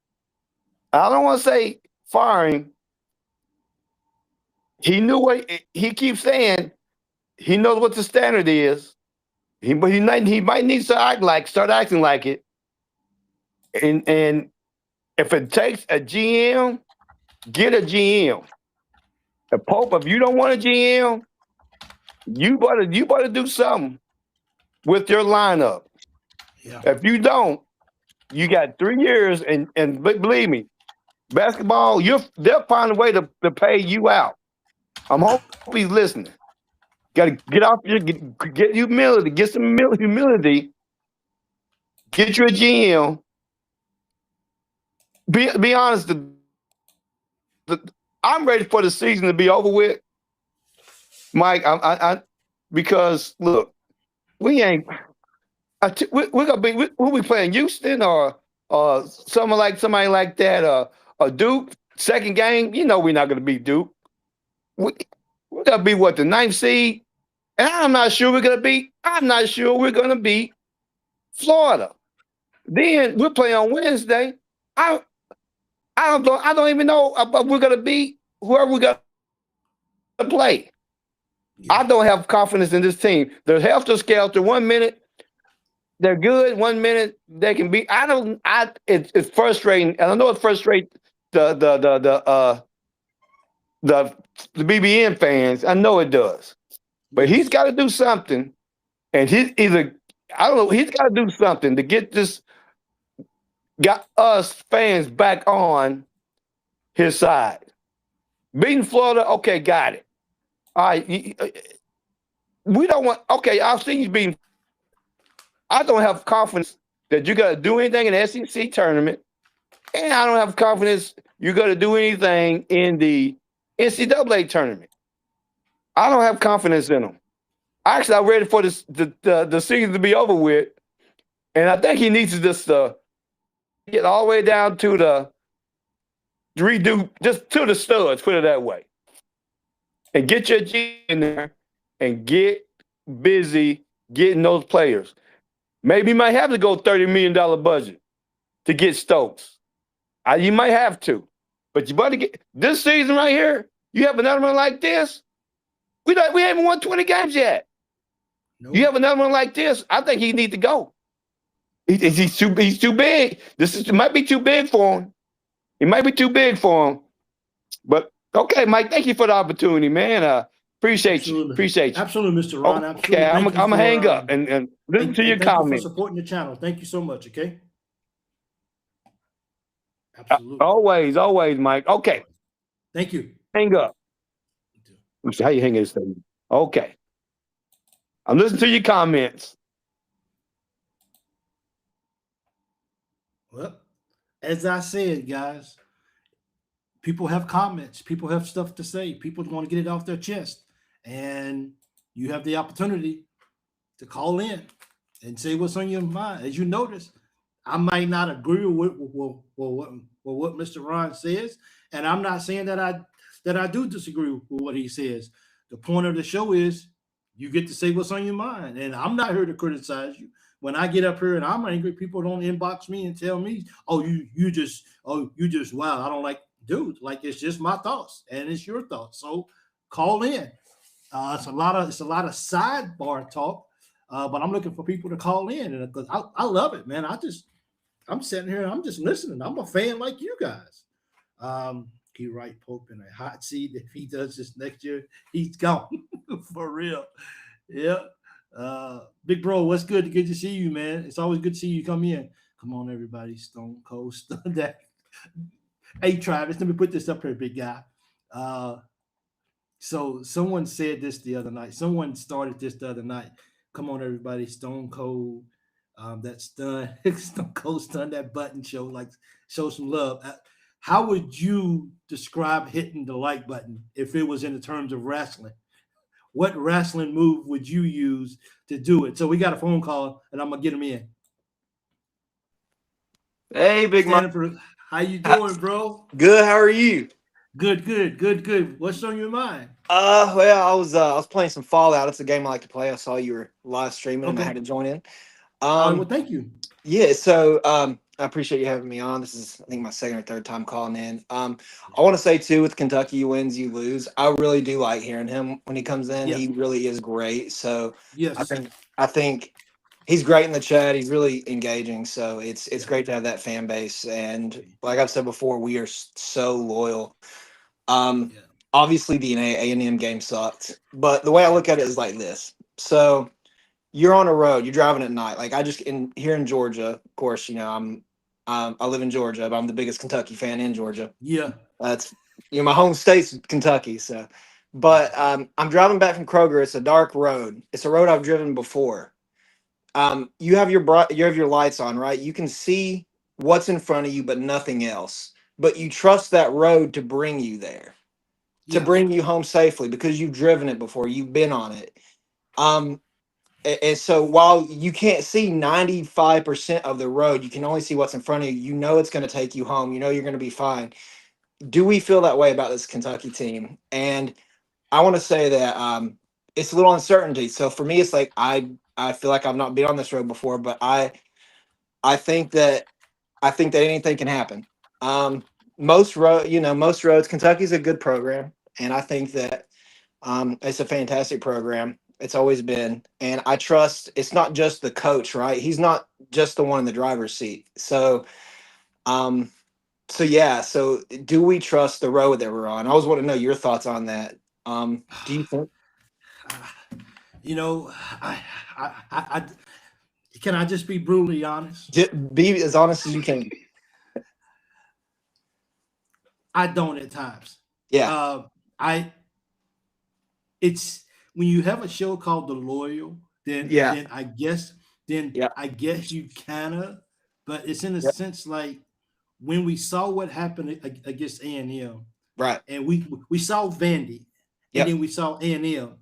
I don't want to say firing. He knew what he keeps saying. He knows what the standard is. He might need to start acting like it. And if it takes a GM, get a GM. The Pope, if you don't want a GM, you better do something with your lineup. Yeah. If you don't, you got 3 years, and believe me, basketball, they'll find a way to pay you out. I'm hoping he's listening. Got to get off get humility, get some humility. Get you a GM. Be honest. I'm ready for the season to be over with, Mike. Because look, we ain't. We're gonna be. Who we playing? Houston or somebody like that? Or Duke. Second game, we're not gonna beat Duke. We're gonna be what, the 9th seed, and I'm not sure we're gonna beat Florida. Then we're playing on Wednesday. I don't even know if we're gonna beat whoever we got to play. Yeah. I don't have confidence in this team. They're helter skelter. 1 minute they're good. 1 minute they can be. I don't. It's frustrating, and I know it frustrates the the the the uh the the BBN fans. I know it does. But he's Yes. got to do something, and he's either I don't know. He's got to do something to get this got us fans back on his side. Beating Florida, okay, got it. All right, we don't want. Okay, I've seen you beating. I don't have confidence that you're gonna do anything in the SEC tournament, and I don't have confidence you're gonna do anything in the NCAA tournament. I don't have confidence in them. Actually, I'm ready for the season to be over with, and I think he needs to just get all the way down to the redo, just to the studs, put it that way, and get your G in there and get busy getting those players. Maybe you might have to go $30 million budget to get Stokes. You might have to, but you better get this season right here. You have another one like this. We haven't won 20 games yet. Nope. You have another one like this. I think he needs to go. He's too big. It might be too big for him. It might be too big for him. But okay, Mike, thank you for the opportunity, man. Appreciate you. Appreciate you. Absolutely, Mr. Ron. Absolutely. Okay, I'm gonna hang up and listen to your comments. Thank you for supporting the channel. Thank you so much. Okay. Absolutely. Always, Mike. Okay. Thank you. Hang up. Let me see how you hang this thing. Okay. I'm listening to your comments. Well, as I said, guys, people have comments. People have stuff to say. People want to get it off their chest. And you have the opportunity to call in and say what's on your mind. As you notice, I might not agree with what Mr. Ron says, and I'm not saying that I do disagree with what he says. The point of the show is you get to say what's on your mind, and I'm not here to criticize you. When I get up here and I'm angry, people don't inbox me and tell me, "Oh, you just wow, I don't like." Dude, like, it's just my thoughts and it's your thoughts. So call in. It's a lot of sidebar talk, but I'm looking for people to call in, and because I love it, man. I'm sitting here and I'm just listening. I'm a fan like you guys. He right Pope in a hot seat. If he does this next year, he's gone for real. Yeah. Big bro, what's good? Good to see you, man. It's always good to see you come in. Come on, everybody. Stone Cold Stun that. Hey, Travis, let me put this up here, big guy. So someone said this the other night. Someone started this the other night. Come on, everybody. Stone Cold. That stun. Stone Cold Stun that button. Show some love. How would you describe hitting the like button if it was in the terms of wrestling? What wrestling move would you use to do it? So we got a phone call, and I'm gonna get him in. Hey, Big Mike. How you doing, bro? Good. How are you? Good. What's on your mind? Well, I was playing some Fallout. It's a game I like to play. I saw you were live streaming, and I had to join in. Well, thank you. Yeah. So, I appreciate you having me on. This is, I think, my second or third time calling in. I want to say too, with Kentucky, you wins, you lose. I really do like hearing him when he comes in. Yes. He really is great. So, yes, I think he's great in the chat. He's really engaging. So it's great to have that fan base. And like I've said before, we are so loyal. Obviously the A&M game sucked, but the way I look at it is like this. So you're on a road, you're driving at night. Like here in Georgia, of course, you know, I live in Georgia, but I'm the biggest Kentucky fan in Georgia. Yeah. That's, you know, my home state's Kentucky. So, but I'm driving back from Kroger. It's a dark road. It's a road I've driven before. You have your lights on, right? You can see what's in front of you, but nothing else. But you trust that road to bring you there, to bring you home safely because you've driven it before, you've been on it. And so while you can't see 95% of the road, you can only see what's in front of you. You know it's going to take you home. You know you're going to be fine. Do we feel that way about this Kentucky team? And I want to say that it's a little uncertainty. So for me, it's like I feel like I've not been on this road before, but I think that anything can happen. most roads. Kentucky's a good program, and I think that it's a fantastic program. It's always been, and I trust. It's not just the coach, right? He's not just the one in the driver's seat. Um, so yeah. So do we trust the road that we're on? I always want to know your thoughts on that. Do you think? You know, I, I can I just be brutally honest? Be as honest as you can. I don't at times. Yeah. I it's when you have a show called The Loyal, Yeah. then Yeah. I guess you kinda, but it's in a Yeah. sense like when we saw what happened against A&M, Right. and we saw Vandy, and Yep. then we saw A&M.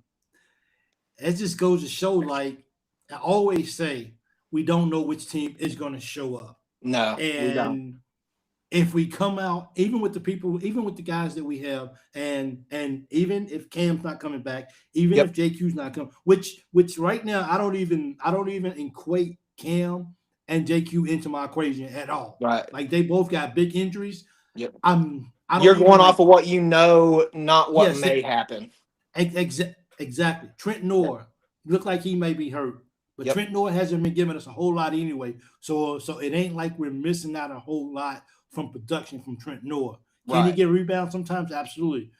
It just goes to show, like I always say, we don't know which team is going to show up, No, we don't. and if we come out, even with the people, even with the guys that we have, and even if Cam's not coming back, even Yep. if JQ's not coming, which right now I don't even equate Cam and JQ into my equation at all. Right. Like they both got big injuries. Yep. I You're don't even going off like. of what you know, not what Yes, may happen. exactly. Trent Noor looked like he may be hurt, but Yep. Trent Noor hasn't been giving us a whole lot anyway. So it ain't like we're missing out a whole lot from production from Trent Noor. Can he Right. get rebounds sometimes? Absolutely.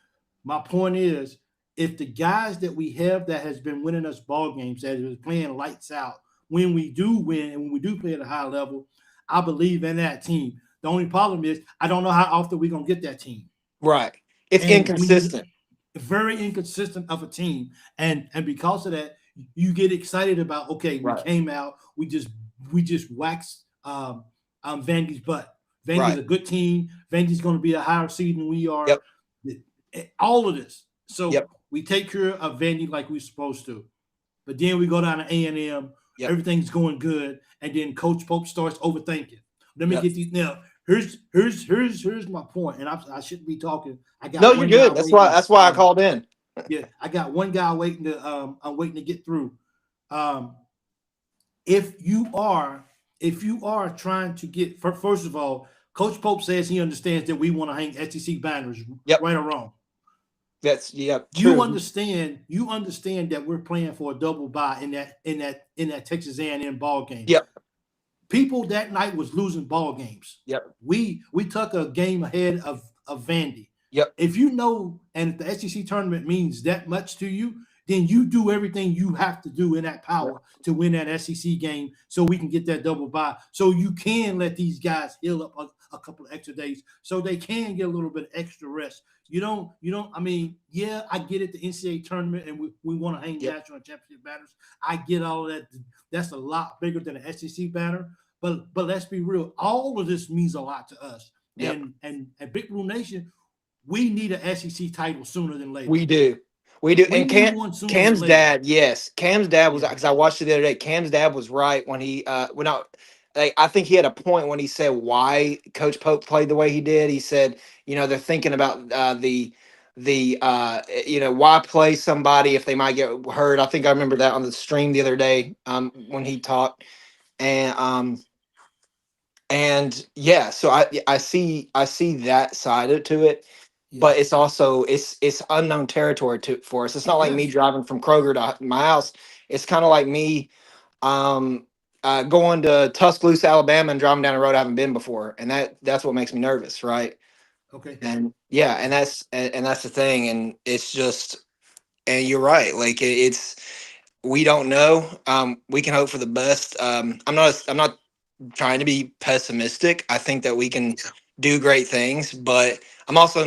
My point is, if the guys that we have that has been winning us ball games, that is playing lights out, when we do win and when we do play at a high level, I believe in that team. The only problem is I don't know how often we're gonna get that team. Right. It's And when you inconsistent. very inconsistent of a team, and because of that, you get excited about okay, we Right. came out, we just waxed Vandy's butt. Vandy's Right. a good team. Vandy's going to be a higher seed than we are. Yep. All of this, so Yep. we take care of Vandy like we're supposed to, but then we go down to A&M. Yep. Everything's going good, and then Coach Pope starts overthinking. Let me Yep. get these now. Here's my point, and I shouldn't be talking. I got No, you're one guy good. That's waiting. why I called in. Yeah, I got one guy waiting to I'm waiting to get through. Um, if you are trying to get first of all, Coach Pope says he understands that we want to hang SEC banners, Yep. right or wrong. That's You true. understand that we're playing for a double bye in that Texas A&M ball game. Yep. People that night was losing ball games. Yep. We took a game ahead of Vandy. Yep. If you know, and if the SEC tournament means that much to you, then you do everything you have to do in that power to win that SEC game so we can get that double bye. So you can let these guys heal up a couple of extra days so they can get a little bit of extra rest. You don't, I mean, yeah, I get it, the NCAA tournament, and we want to hang national championship banners. I get all of that. That's a lot bigger than an SEC banner. But let's be real, all of this means a lot to us. Yep. And Big Blue Nation, we need an SEC title sooner than later. We do. We do. We And need one sooner than Cam's later. dad, yes. Cam's dad was, Yeah. because I watched it the other day. Cam's dad was right when he I think he had a point when he said why Coach Pope played the way he did. He said, they're thinking about why play somebody if they might get hurt. I think I remember that on the stream the other day when he talked. And yeah, so I see that side to it. But it's also it's unknown territory for us. It's not like me driving from Kroger to my house. It's kind of like me going to Tuscaloosa, Alabama, and driving down a road I haven't been before, and that's what makes me nervous, right? Okay. And yeah, and that's the thing, and it's just, and you're right. Like it's we don't know. We can hope for the best. I'm not trying to be pessimistic. I think that we can do great things, but I'm also,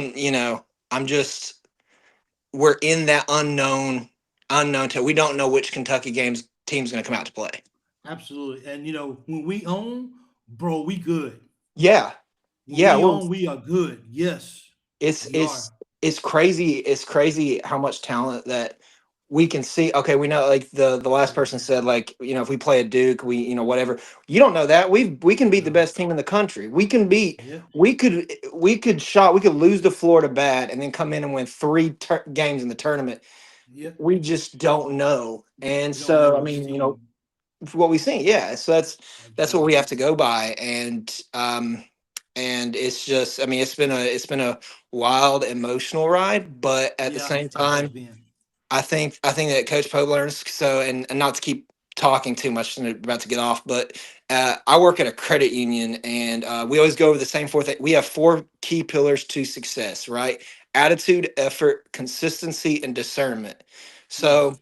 we're in that unknown we don't know which Kentucky team's going to come out to play. Absolutely. And when we own, bro, we good. Yeah. When we are good. Yes. It's crazy. It's crazy how much talent that we can see. Okay, we know, like the last person said, like, if we play a Duke, we whatever. You don't know that. We can beat the best team in the country. We can beat. Yeah. We could lose to Florida bad and then come in and win 3 games in the tournament. Yeah. We just don't know. And so, I mean, what we see, yeah. So that's what we have to go by. And and it's just, I mean, it's been a wild emotional ride, but at the Yeah, same it has time, been. I think that Coach Pope learns. So, and not to keep talking too much, and I'm about to get off, but I work at a credit union, and we always go over the same four things. We have four key pillars to success, right? Attitude, effort, consistency, and discernment. Yes. So,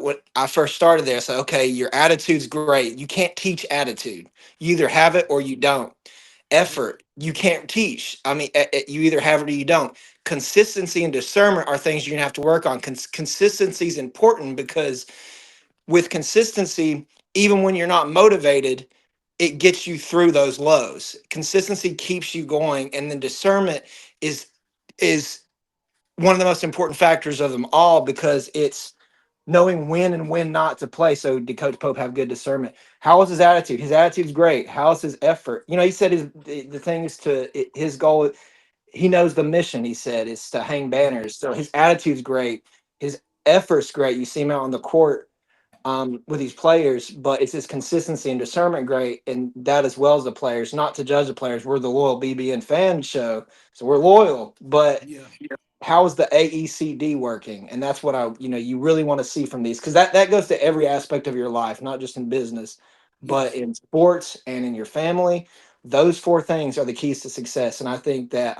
when I first started there, I said, okay, your attitude's great. You can't teach attitude. You either have it or you don't. Yep. Effort, you can't teach. I mean, you either have it or you don't. Consistency and discernment are things you're gonna have to work on. Consistency is important because with consistency, even when you're not motivated, it gets you through those lows. Consistency keeps you going, and then discernment is one of the most important factors of them all because it's knowing when and when not to play. So did Coach Pope have good discernment? How was his attitude? His attitude's great. How's his effort? He said the thing is his goal. He knows the mission. He said is to hang Yep. banners. So his attitude's great. His effort's great. You see him out on the court with these players, but it's his consistency and discernment great, and that as well as the players. Not to judge the players. We're the loyal BBN fan show, so we're loyal. But Yeah. how is the AECD working? And that's what you really want to see from these, because that goes to every aspect of your life, not just in business, but Yes. in sports and in your family. Those four things are the keys to success. And I think that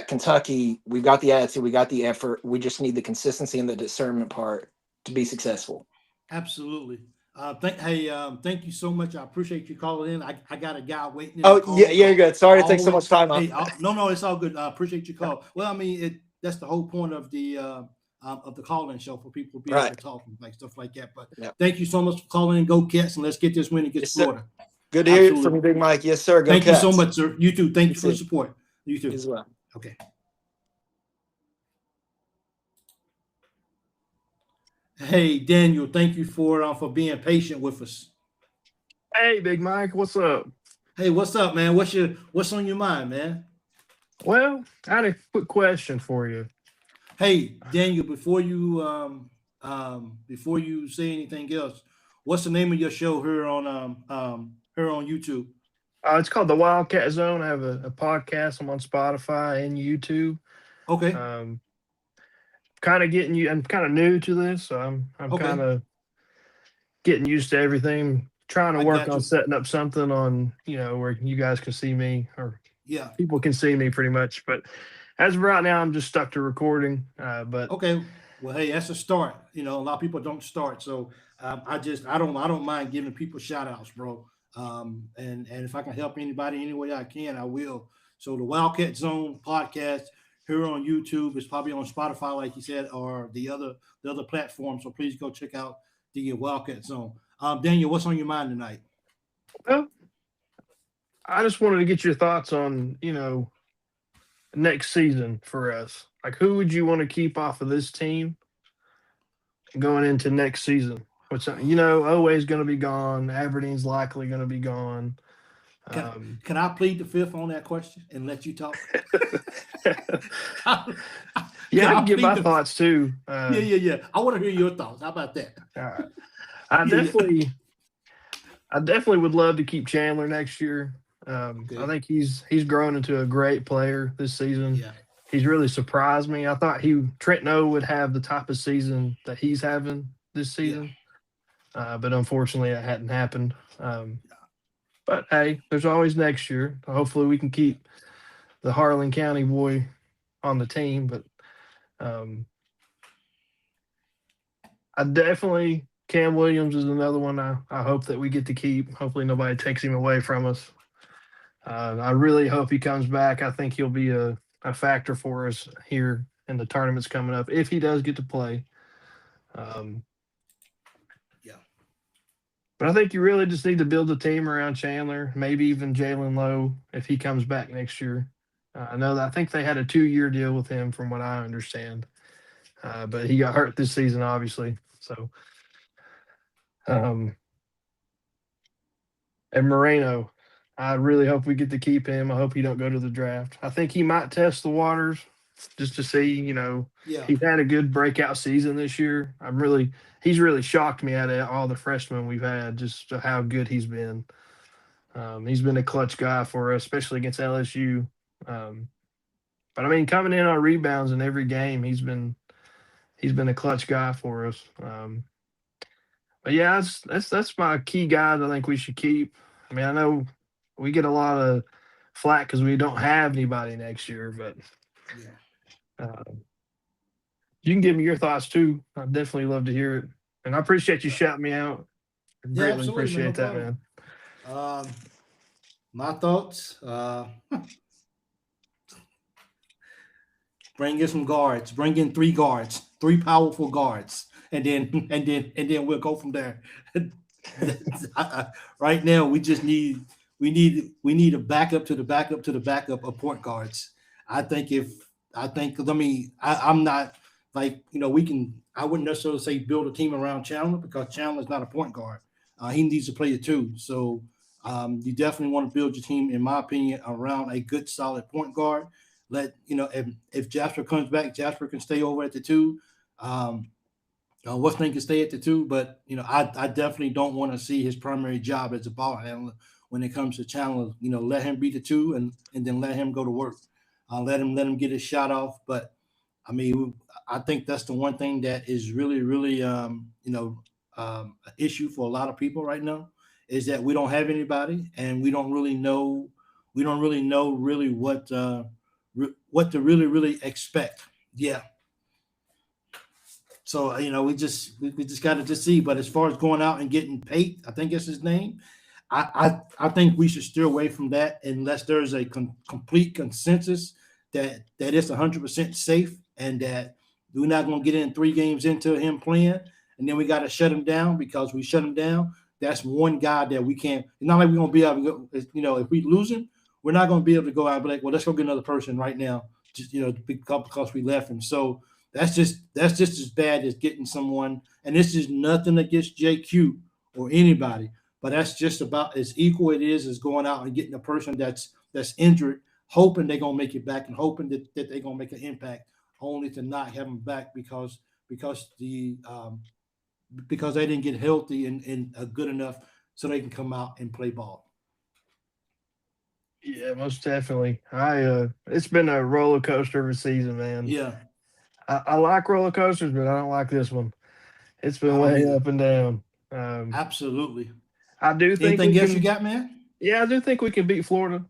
Kentucky, we've got the attitude, we got the effort, we just need the consistency and the discernment part to be successful. Absolutely. Thank you so much. I appreciate you calling in. I got a guy waiting in the Oh yeah, call. yeah, you're good. Sorry to take so Always. much time up. Hey, no, no, it's all good. I appreciate your call. Well, I mean, that's the whole point of the call-in show for people to be able Right. to talk and like stuff like that. But Yeah. thank you so much for calling in. Go Cats, and let's get this win against Yes, sir. Florida. Good to hear it Absolutely. from you, Big Mike. Yes, sir. Go Thank you so Cats. much, sir. You too. Thank You you for the too. support. You You too. as well. Okay. Hey, Daniel, thank you for being patient with us. Hey, Big Mike, what's up? Hey, what's up, man? What's on your mind, man? Well, I had a quick question for you. Hey, Daniel, before you say anything else, what's the name of your show here on YouTube? It's called the Wildcat Zone. I have a podcast. I'm on Spotify and YouTube. Okay, Um, kind of getting you. I'm kind of new to this, so I'm kind okay, of getting used to everything. Trying to I work got on you. setting up something on where you guys can see me or Yeah, people can see me pretty much. But as of right now, I'm just stuck to recording. But okay. Well, hey, that's a start. A lot of people don't start, so I don't mind giving people shout outs, bro. And if I can help anybody any way I can, I will. So the Wildcat Zone podcast here on YouTube is probably on Spotify, like you said, or the other platforms. So please go check out the Wildcat Zone. Daniel, what's on your mind tonight? well, I just wanted to get your thoughts on next season for us. Like, who would you want to keep off of this team going into next season? Oway's going to be gone. Aberdeen's likely going to be gone. Can Um, can I plead the fifth on that question and let you talk? Can yeah, I I can get plead my the thoughts too. yeah. I want to hear your thoughts. How about that? Uh, I Yeah, yeah. definitely would love to keep Chandler next year. I Okay. think he's grown into a great player this season. Yeah. He's really surprised me. I thought Trent would have the type of season that he's having this Yeah. season, but unfortunately, it hadn't happened. But hey, there's always next year. Hopefully, we can keep the Harlan County boy on the team. But um, I definitely Cam Williams is another one. I hope that we get to keep. Hopefully, nobody takes him away from us. I really hope he comes back. I think he'll be a factor for us here in the tournaments coming up if he does get to play. Um, Yeah. but I think you really just need to build a team around Chandler, maybe even Jalen Lowe if he comes back next year. I think they had a 2-year deal with him, from what I understand. But he got hurt this season, obviously. So, um, and Moreno, I really hope we get to keep him. I hope he don't go to the draft. I think he might test the waters just to see. Yeah. He's had a good breakout season this year. He's really shocked me out of all the freshmen we've had, just how good he's been. He's been a clutch guy for us, especially against LSU. But I mean, coming in on rebounds in every game, he's been a clutch guy for us. But yeah, that's my key guys I think we should keep. I mean, I know we get a lot of flack because we don't have anybody next year, but you can give me your thoughts too. I'd definitely love to hear it. And I appreciate you shouting me out. I Yeah, greatly absolutely, man. No appreciate that, problem. man. My thoughts. Bring in some guards. Bring in 3 guards, 3 powerful guards, and then we'll go from there. Right now, we just need a backup to the backup to the backup of point guards. I'm not like, we can. I wouldn't necessarily say build a team around Chandler because Chandler's not a point guard. He needs to play it too. So you definitely want to build your team, in my opinion, around a good, solid point guard. If Jasper comes back, Jasper can stay over at the 2. What's name can stay at the 2, but I definitely don't want to see his primary job as a ball handler when it comes to Chandler. Let him be the 2 and then let him go to work. Let him get his shot off. But I mean, I think that's the one thing that is really, really an issue for a lot of people right now, is that we don't have anybody and we don't really know really what to really expect. Yeah. So we just got to just see. But as far as going out and getting paid, I think that's his name. I think we should steer away from that unless there's a complete consensus that it's 100% safe and that we're not going to get in 3 games into him playing and then we got to shut him down because we shut him down. That's one guy that we can't. It's not like we're going to be able to go. If we lose him, we're not going to be able to go out and be like, well, let's go get another person right now, just because we left him. So that's just as bad as getting someone. And this is nothing against JQ or anybody, but that's just about as equal it is as going out and getting a person that's injured, hoping they're gonna make it back and hoping that they're gonna make an impact, only to not have them back because they didn't get healthy and good enough so they can come out and play ball. Yeah, most definitely. It's been a roller coaster of a season, man. Yeah, I like roller coasters, but I don't like this one. It's I been don't way either. up and down. Absolutely. I do think we Anything else you can. got, man? Yeah, I do think we can beat Florida.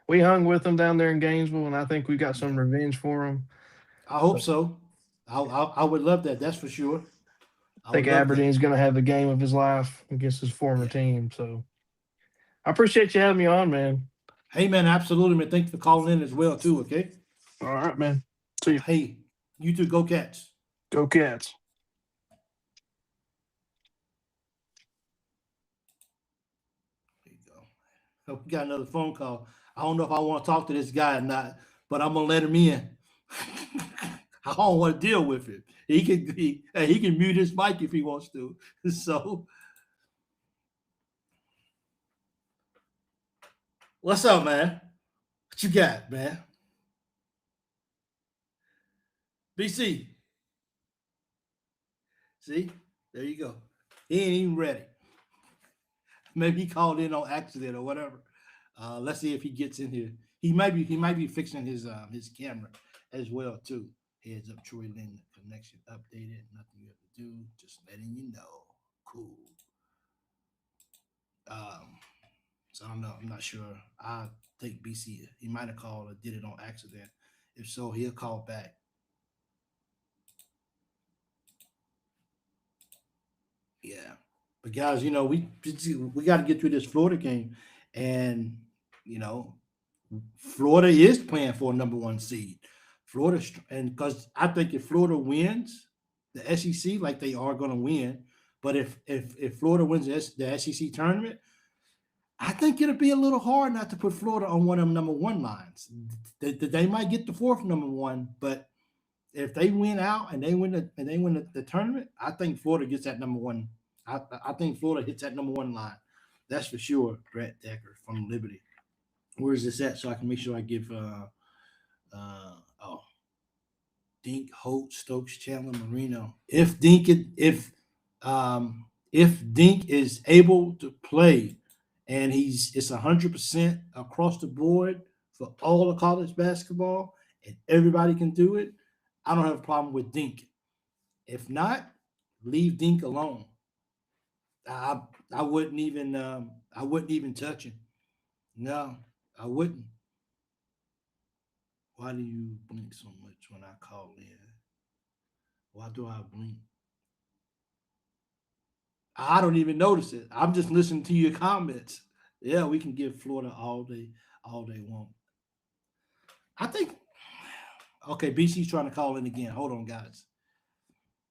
We hung with them down there in Gainesville, and I think we got some Yeah, revenge for them. I hope so. I would love that. That's for sure. I I think would love that. Aberdeen's going to have the game of his life against his former Yeah. team. So I appreciate you having me on, man. Hey, man, absolutely, man. Thanks for calling in as well, too. Okay. All right, man. See you. Hey, you too. Go Cats. Go Cats. There you go. Oh, we got another phone call. I don't know if I want to talk to this guy or not, but I'm gonna let him in. I don't want to deal with it. He can mute his mic if he wants to. So, what's up, man? What you got, man? BC. See, there you go. He ain't even ready. Maybe he called in on accident or whatever. Let's see if he gets in here. He might be fixing his camera as well too. Heads up, Troy Lynn, connection updated. Nothing you have to do. Just letting you know. Cool. So I don't know. I'm not sure. I think BC, he might have called or did it on accident. If so, he'll call back. Yeah. But guys, we got to get through this Florida game, and Florida is playing for a number 1 seed. Florida, and because I think if Florida wins the SEC, like they are going to win, but if Florida wins the SEC tournament, I think it'll be a little hard not to put Florida on one of them number 1 lines. They might get the 4th number 1, but if they win out and they win the tournament, I think Florida gets that number 1. I think Florida hits that number 1 line. That's for sure. Brett Decker from Liberty. Where is this at? So I can make sure I give Dink, Holt, Stokes, Chandler, Moreno. If Dink is able to play and it's 100% across the board for all of college basketball, and everybody can do it, I don't have a problem with Dink. If not, leave Dink alone. I I wouldn't even touch him. No, I wouldn't. Why do you blink so much when I call in? Why do I blink? I don't even notice it. I'm just listening to your comments. Yeah, we can give Florida all they want. I think okay, BC's trying to call in again. Hold on, guys.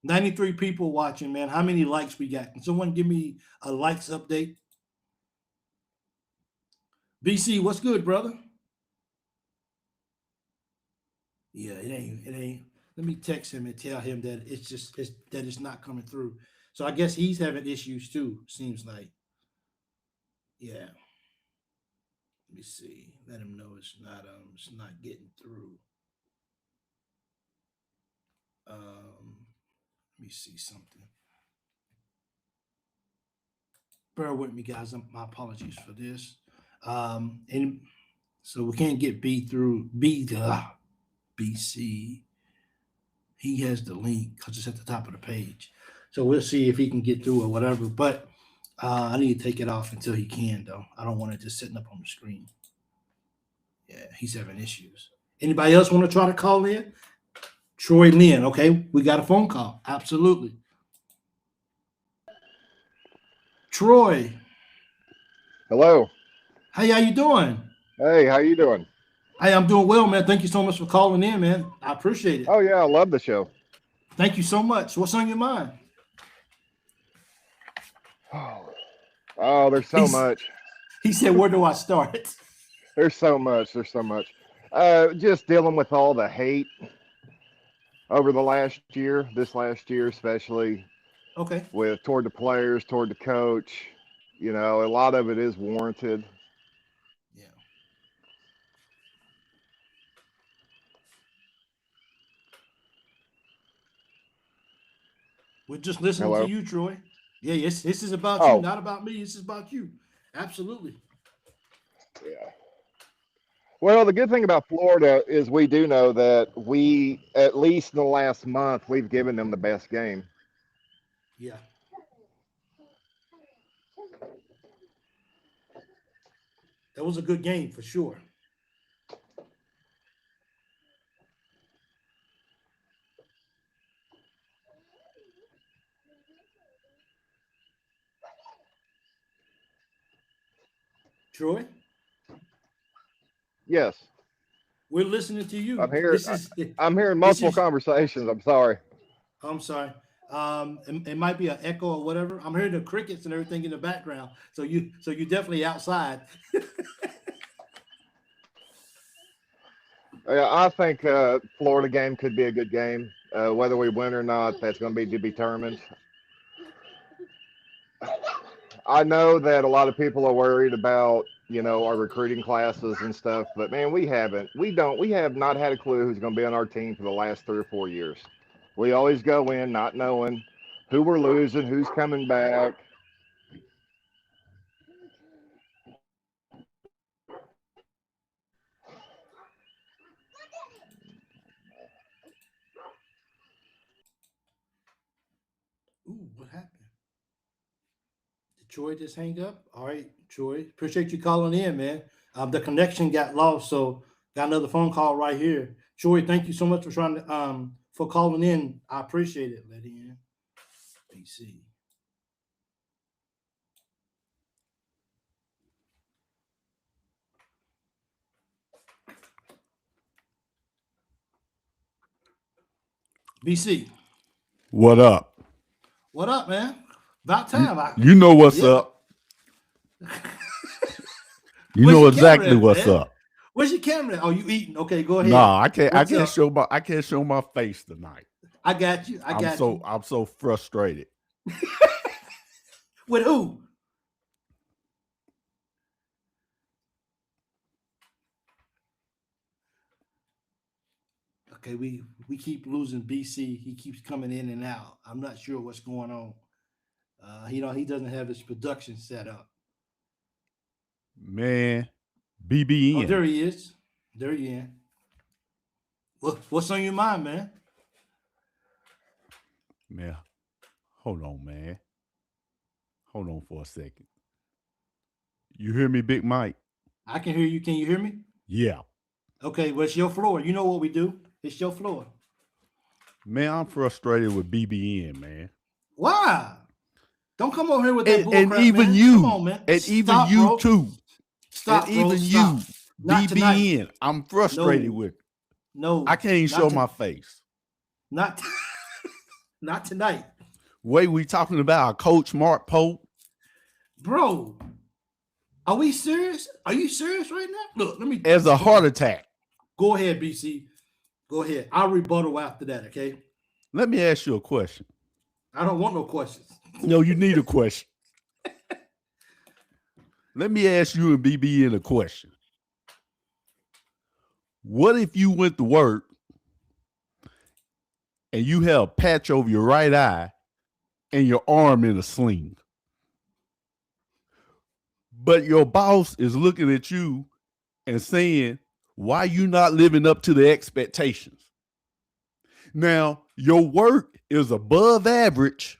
93 people watching, man. How many likes we got? Can someone give me a likes update? BC, what's good, brother? Yeah, it ain't. Let me text him and tell him that it's not coming through. So I guess he's having issues too, seems like. Yeah. Let me see. Let him know it's not getting through. Let me see something. Bear with me, guys. My apologies for this. And so we can't get BC. He has the link because it's at the top of the page. So we'll see if he can get through or whatever. But I need to take it off until he can, though. I don't want it just sitting up on the screen. Yeah, he's having issues. Anybody else want to try to call in? Troy Lynn, okay, we got a phone call. Absolutely. Troy. Hello. Hey, how you doing? Hey, how you doing? Hey, I'm doing well, man. Thank you so much for calling in, man. I appreciate it. Oh yeah, I love the show. Thank you so much. What's on your mind? Oh, there's so much. He said, where do I start? There's so much. There's so much. Just dealing with all the hate over the this last year especially, Okay. with toward the players, toward the coach. You know, a lot of it is warranted. Yeah. We're just listening to Hello. you, Troy. Yeah, yes, this is about you, Oh, not about me. This is about you. Absolutely. yeah. Well, the good thing about Florida is we do know that we, at least in the last month, we've given them the best game. Yeah. That was a good game for sure. Troy, Yes, we're listening to you. I'm here. This is I'm hearing this multiple is conversations. I'm sorry. I'm sorry. It might be an echo or whatever. I'm hearing the crickets and everything in the background. So you definitely outside. Yeah, I think Florida game could be a good game. Whether we win or not, that's going to be determined. I know that a lot of people are worried about, you know, our recruiting classes and stuff, but man, we haven't. We have not had a clue who's going to be on our team for the last 3 or 4 years. We always go in not knowing who we're losing, who's coming back. Ooh, what happened? Did Troy just hang up? All right, Troy. Appreciate you calling in, man. The connection got lost, so got another phone call right here. Troy, thank you so much for trying to for calling in. I appreciate it. Let in. BC. BC. What up? What up, man? About time. You know what's Yeah. up. You Where's know your camera exactly at, what's man? up. Where's your camera at? Oh, you eating? Okay, go ahead. Nah, I can't. What's up? I can't show my face tonight. I got you. I'm so frustrated. With who? Okay, we keep losing BC. He keeps coming in and out. I'm not sure what's going on. He doesn't have his production set up. Man, Oh, BBN. there he is. There he is. What's on your mind, man? Man, hold on, man. Hold on for a second. You hear me, Big Mike? I can hear you. Can you hear me? Yeah. Okay, well, it's your floor. You know what we do. It's your floor. Man, I'm frustrated with BBN, man. Why? Don't come over here with that And bullcrap, even man. you, Come on, man. and even Stop, you bro. too, Stop, and bro. even Stop. you, Not tonight. BBN. I'm frustrated No. with. No. I can't even not show to- my face. Not, not tonight, Way we talking about our coach Mark Pope. bro. Are we serious? Are you serious right now? Look, let me. As a heart attack. Go ahead, BC. Go ahead. I'll rebuttal after that. Okay. Let me ask you a question. I don't want no questions. No, you need a question. Let me ask you and BBN a question. What if you went to work and you have a patch over your right eye and your arm in a sling? But your boss is looking at you and saying, why you not living up to the expectations? Now, your work is above average,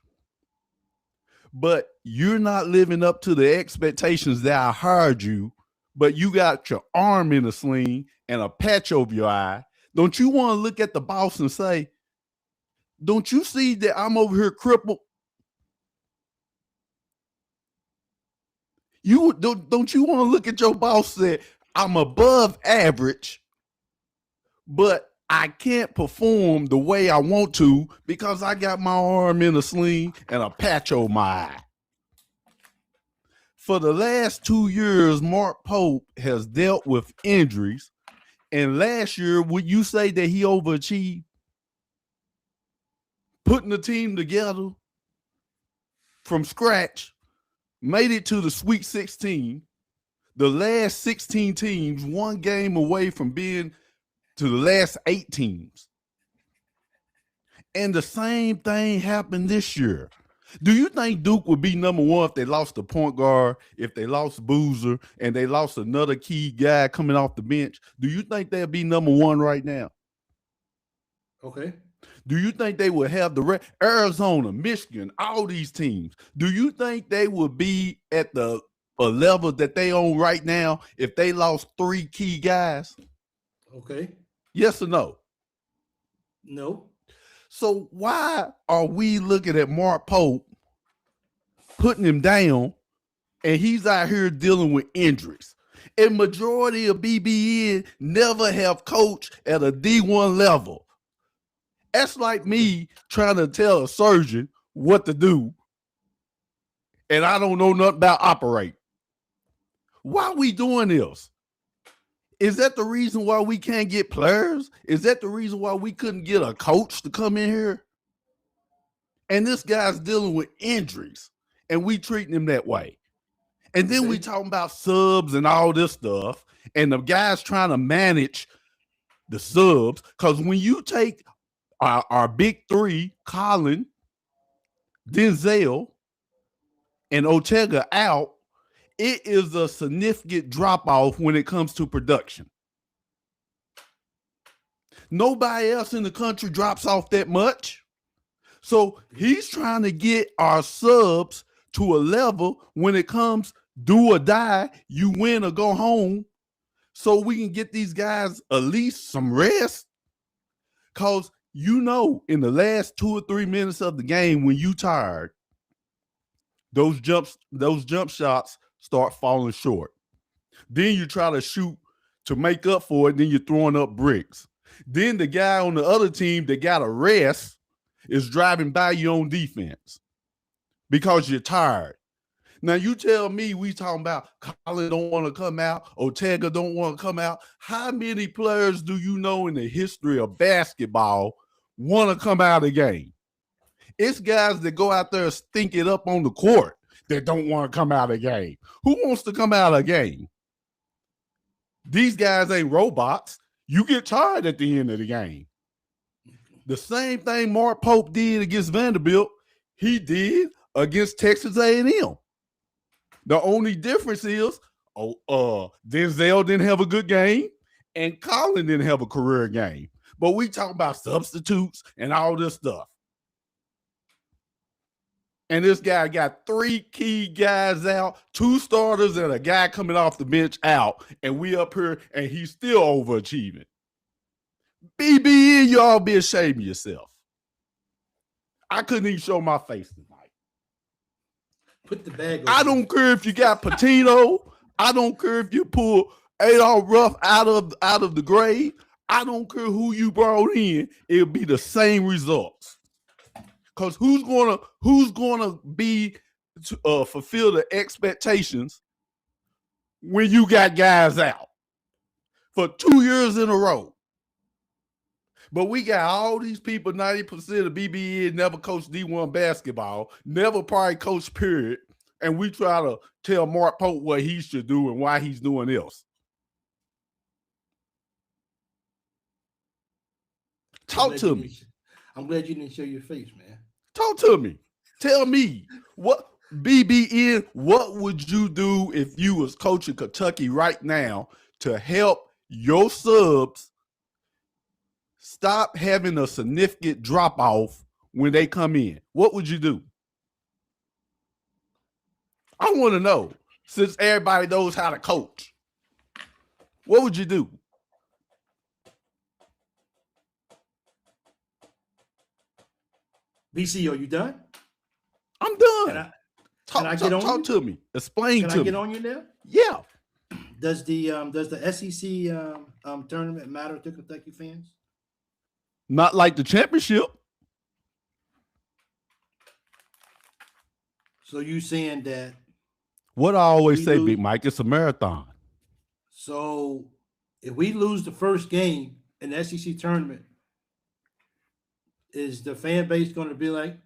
but you're not living up to the expectations that I hired you, but you got your arm in a sling and a patch over your eye. Don't you want to look at the boss and say, don't you see that I'm over here crippled? You don't you want to look at your boss and say, I'm above average, but I can't perform the way I want to because I got my arm in a sling and a patch over my eye. For the last 2 years, Mark Pope has dealt with injuries. And last year, would you say that he overachieved? Putting the team together from scratch, made it to the Sweet 16. The last 16 teams, one game away from being to the last 8 teams. And the same thing happened this year. Do you think Duke would be number one if they lost the point guard, if they lost Boozer, and they lost another key guy coming off the bench? Do you think they'll be number one right now? Okay. Do you think they would have the Arizona, Michigan, all these teams? Do you think they would be at a level that they on right now if they lost 3 key guys? Okay. Yes or no? No. So why are we looking at Mark Pope, putting him down, and he's out here dealing with injuries? And majority of BBN never have coached at a D1 level. That's like me trying to tell a surgeon what to do, and I don't know nothing about operate. Why are we doing this? Is that the reason why we can't get players? Is that the reason why we couldn't get a coach to come in here? And this guy's dealing with injuries, and we treating him that way. And then we talking about subs and all this stuff, and the guy's trying to manage the subs, because when you take our big 3, Colin, Denzel, and Ortega out, it is a significant drop-off when it comes to production. Nobody else in the country drops off that much. So he's trying to get our subs to a level when it comes do or die, you win or go home, so we can get these guys at least some rest. Because you know, in the last 2 or 3 minutes of the game, when you tired, those jump shots start falling short. Then you try to shoot to make up for it, then you're throwing up bricks. Then the guy on the other team that got a rest is driving by you on defense because you're tired. Now you tell me we talking about Colin don't want to come out, Ortega don't want to come out. How many players do you know in the history of basketball want to come out of the game? It's guys that go out there and stink it up on the court that don't want to come out of the game. Who wants to come out of the game? These guys ain't robots. You get tired at the end of the game. The same thing Mark Pope did against Vanderbilt, he did against Texas A&M. The only difference is Denzel didn't have a good game, and Colin didn't have a career game. But we talk about substitutes and all this stuff. And this guy got 3 key guys out, 2 starters, and a guy coming off the bench out. And we up here, and he's still overachieving. BBN, y'all be ashamed of yourself. I couldn't even show my face tonight. Put the bag. I don't care if you got Patino. I don't care if you pull Adolph Ruff out of the grave. I don't care who you brought in. It'll be the same results. Because who's gonna be fulfill the expectations when you got guys out for 2 years in a row? But we got all these people, 90% of BBN never coached D1 basketball, never probably coached period, and we try to tell Mark Pope what he should do and why he's doing else. Talk to me. I'm glad you didn't show your face, man. Talk to me. Tell me, what BBN, what would you do if you was coaching Kentucky right now to help your subs stop having a significant drop-off when they come in? What would you do? I want to know, since everybody knows how to coach. What would you do? BC, are you done? I'm done. Can I get on talk you? to me. Explain Can to I get me. on you now? Yeah. Does the SEC tournament matter to Kentucky fans? Not like the championship. So you saying that? What I always We say, lose- Big Mike, it's a marathon. So if we lose the first game in the SEC tournament, is the fan base going to be like,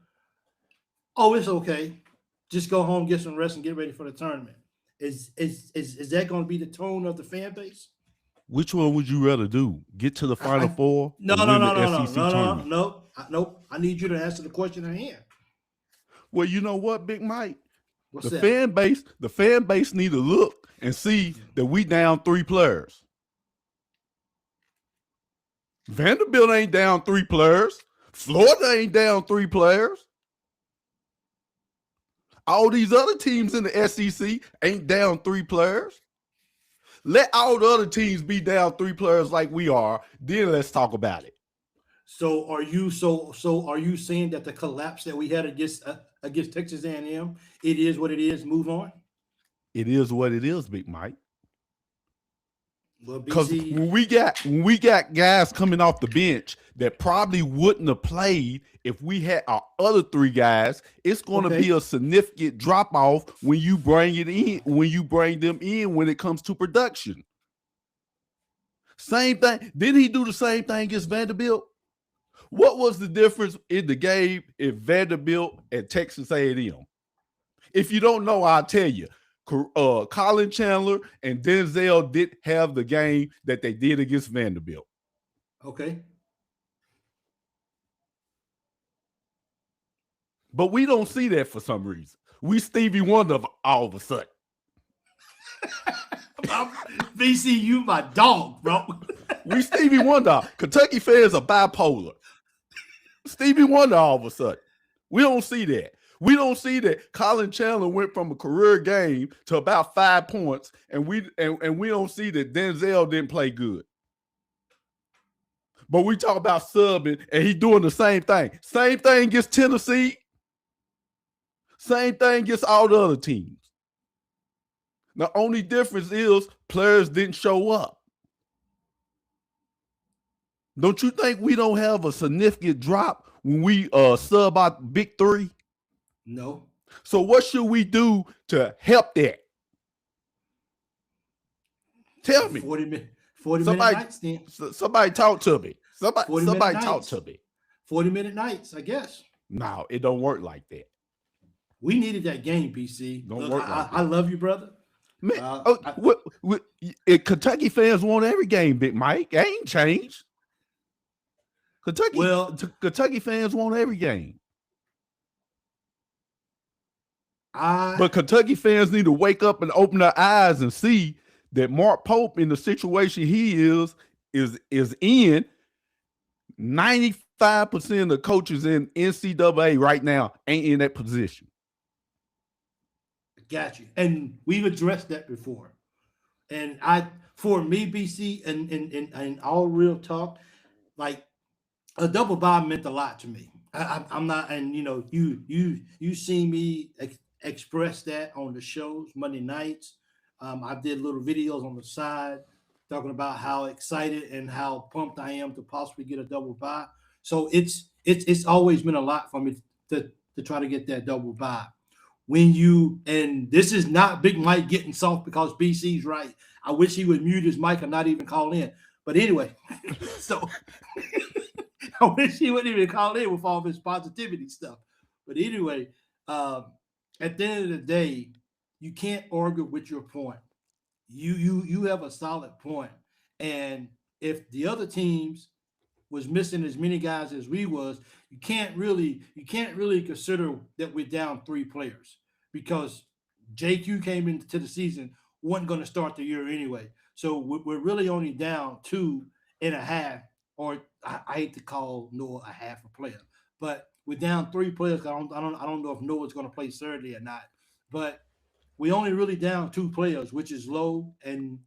"Oh, it's okay, just go home, get some rest, and get ready for the tournament"? Is that going to be the tone of the fan base? Which one would you rather do? Get to the Final Four? No, or no, win no, the no, no, SEC no, no, tournament? nope. I need you to answer the question at hand. Well, you know what, Big Mike? What's The that? fan base need to look and see that we down 3 players. Vanderbilt ain't down 3 players. Florida ain't down 3 players. All these other teams in the SEC ain't down 3 players. Let all the other teams be down 3 players like we are. Then let's talk about it. So are you saying that the collapse that we had against Texas A&M, it is what it is, move on? It is what it is, Big Mike. Well, Because BC, when we got guys coming off the bench that probably wouldn't have played if we had our other 3 guys, it's going to be a significant drop off when you bring them in when it comes to production. Same thing. Didn't he do the same thing against Vanderbilt? What was the difference in the game in Vanderbilt and Texas A&M? If you don't know, I'll tell you. Colin Chandler and Denzel didn't have the game that they did against Vanderbilt. okay. But we don't see that for some reason. We Stevie Wonder all of a sudden. BC, you my dog, bro. We Stevie Wonder. Kentucky fans are bipolar. Stevie Wonder all of a sudden. We don't see that. We don't see that Colin Chandler went from a career game to about 5 points, and we don't see that Denzel didn't play good. But we talk about subbing, and he's doing the same thing. Same thing against Tennessee. Same thing against all the other teams. The only difference is players didn't show up. Don't you think we don't have a significant drop when we sub out big 3? No. So what should we do to help that? Tell me. 40 minute Somebody- nights then. Somebody talk to me. 40 Somebody minute talk nights. to me. 40-minute nights, I guess. No, it don't work like that. We needed that game, BC. Don't Look, work like I love you, brother. Man, I- Kentucky fans want every game, Big Mike. It ain't changed. Kentucky fans want every game. But Kentucky fans need to wake up and open their eyes and see that Mark Pope, in the situation he is in, 95% of the coaches in NCAA right now ain't in that position. Got you. And we've addressed that before. And for me, BC, and all real talk, like a double bye meant a lot to me. I'm not, and you see me express that on the shows Monday nights. I did little videos on the side talking about how excited and how pumped I am to possibly get a double bye. So it's always been a lot for me to try to get that double bye. And this is not Big Mike getting soft because BC's right. I wish he would mute his mic and not even call in. But anyway, so I wish he wouldn't even call in with all this positivity stuff. But anyway, at the end of the day, you can't argue with your point. You have a solid point. And if the other teams was missing as many guys as we was, you can't really consider that we're down 3 players, because JQ came into the season, wasn't going to start the year anyway. So we're really only down 2.5, or I hate to call Noah a half a player, but we're down 3 players. I don't know if Noah's going to play Saturday or not, but we only really down 2 players, which is Lowe and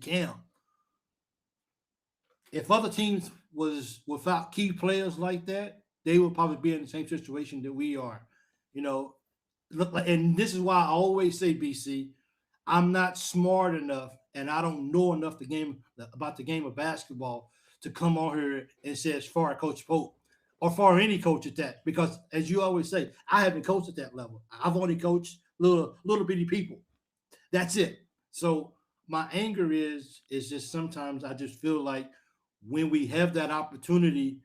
Cam. If other teams was without key players like that, they would probably be in the same situation that we are. And this is why I always say, BC, I'm not smart enough and I don't know enough about the game of basketball to come on here and say it's for Coach Pope or for any coach at that. Because as you always say, I haven't coached at that level. I've only coached little bitty people. That's it. So my anger is just sometimes I just feel like when we have that opportunity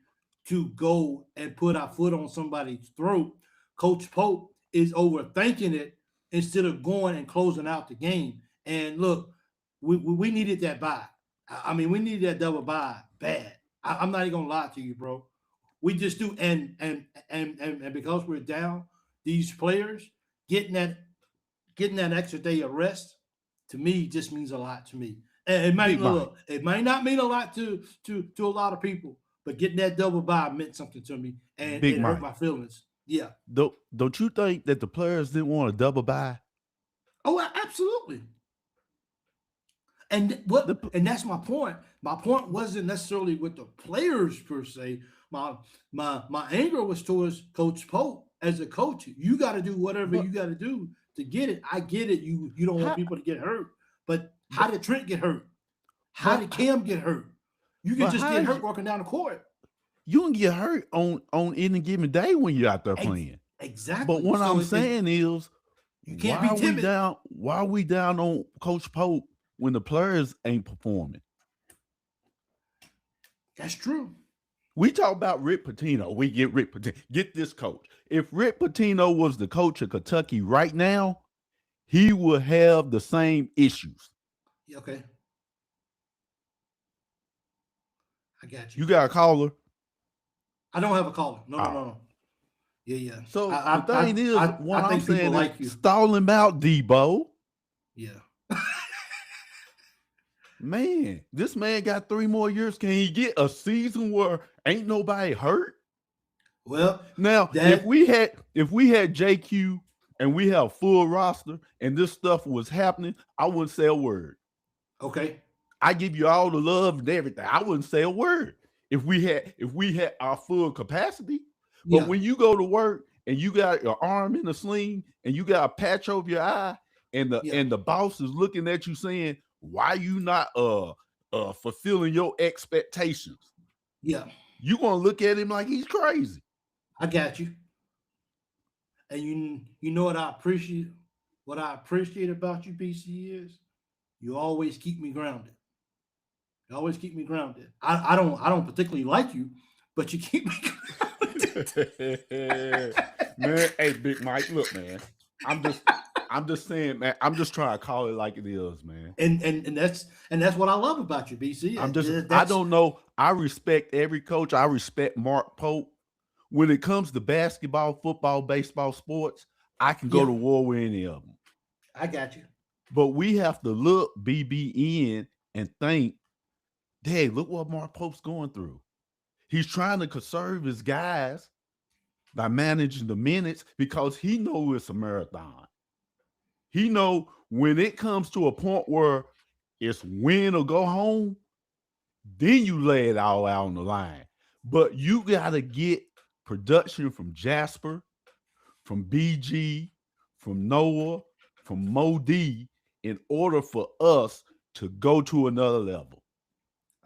to go and put our foot on somebody's throat, Coach Pope is overthinking it instead of going and closing out the game. And look, we needed that bye. I mean, we needed that double bye bad. I'm not even gonna lie to you, bro. We just do, and because we're down, these players getting that extra day of rest to me just means a lot to me. And it might not mean a lot to a lot of people, but getting that double bye meant something to me, and it hurt my feelings. Yeah. Don't you think that the players didn't want a double bye? Oh, absolutely. And that's my point. My point wasn't necessarily with the players per se. My anger was towards Coach Pope as a coach. You got to do whatever you got to do to get it. I get it. You don't want people to get hurt, but how did Trent get hurt? How did Cam get hurt? You can just get hurt walking down the court. You can get hurt on any given day when you're out there playing. Exactly. But what I'm saying is, you can't be timid. Why are we down on Coach Pope when the players ain't performing? That's true. We talk about Rick Pitino. We get Rick Pitino. Get this coach. If Rick Pitino was the coach of Kentucky right now, he would have the same issues. Okay. I got you. You got a caller? I don't have a caller. No. Yeah. So the thing is, what I'm saying like is stalling out Debo. Yeah. Man, this man got 3 more years. Can he get a season where ain't nobody hurt? Well, now if we had JQ and we have full roster and this stuff was happening, I wouldn't say a word. Okay. I give you all the love and everything. I wouldn't say a word if we had our full capacity. But when you go to work and you got your arm in a sling and you got a patch over your eye and the boss is looking at you saying, why you not fulfilling your expectations? Yeah. You're gonna look at him like he's crazy. I got you. And you know what I appreciate? What I appreciate about you, BC, is you always keep me grounded. You always keep me grounded. I don't particularly like you, but you keep me grounded. Man, hey, Big Mike, look, man. I'm just saying, man. I'm just trying to call it like it is, man. And that's what I love about you, BC. I don't know. I respect every coach. I respect Mark Pope. when it comes to basketball, football, baseball, sports, I can go to war with any of them. I got you. But we have to look BB in and think, hey, look what Mark Pope's going through. He's trying to conserve his guys by managing the minutes because he knows it's a marathon. He know when it comes to a point where it's win or go home, then you lay it all out on the line. But you got to get production from Jasper, from BG, from Noah, from Mo D in order for us to go to another level.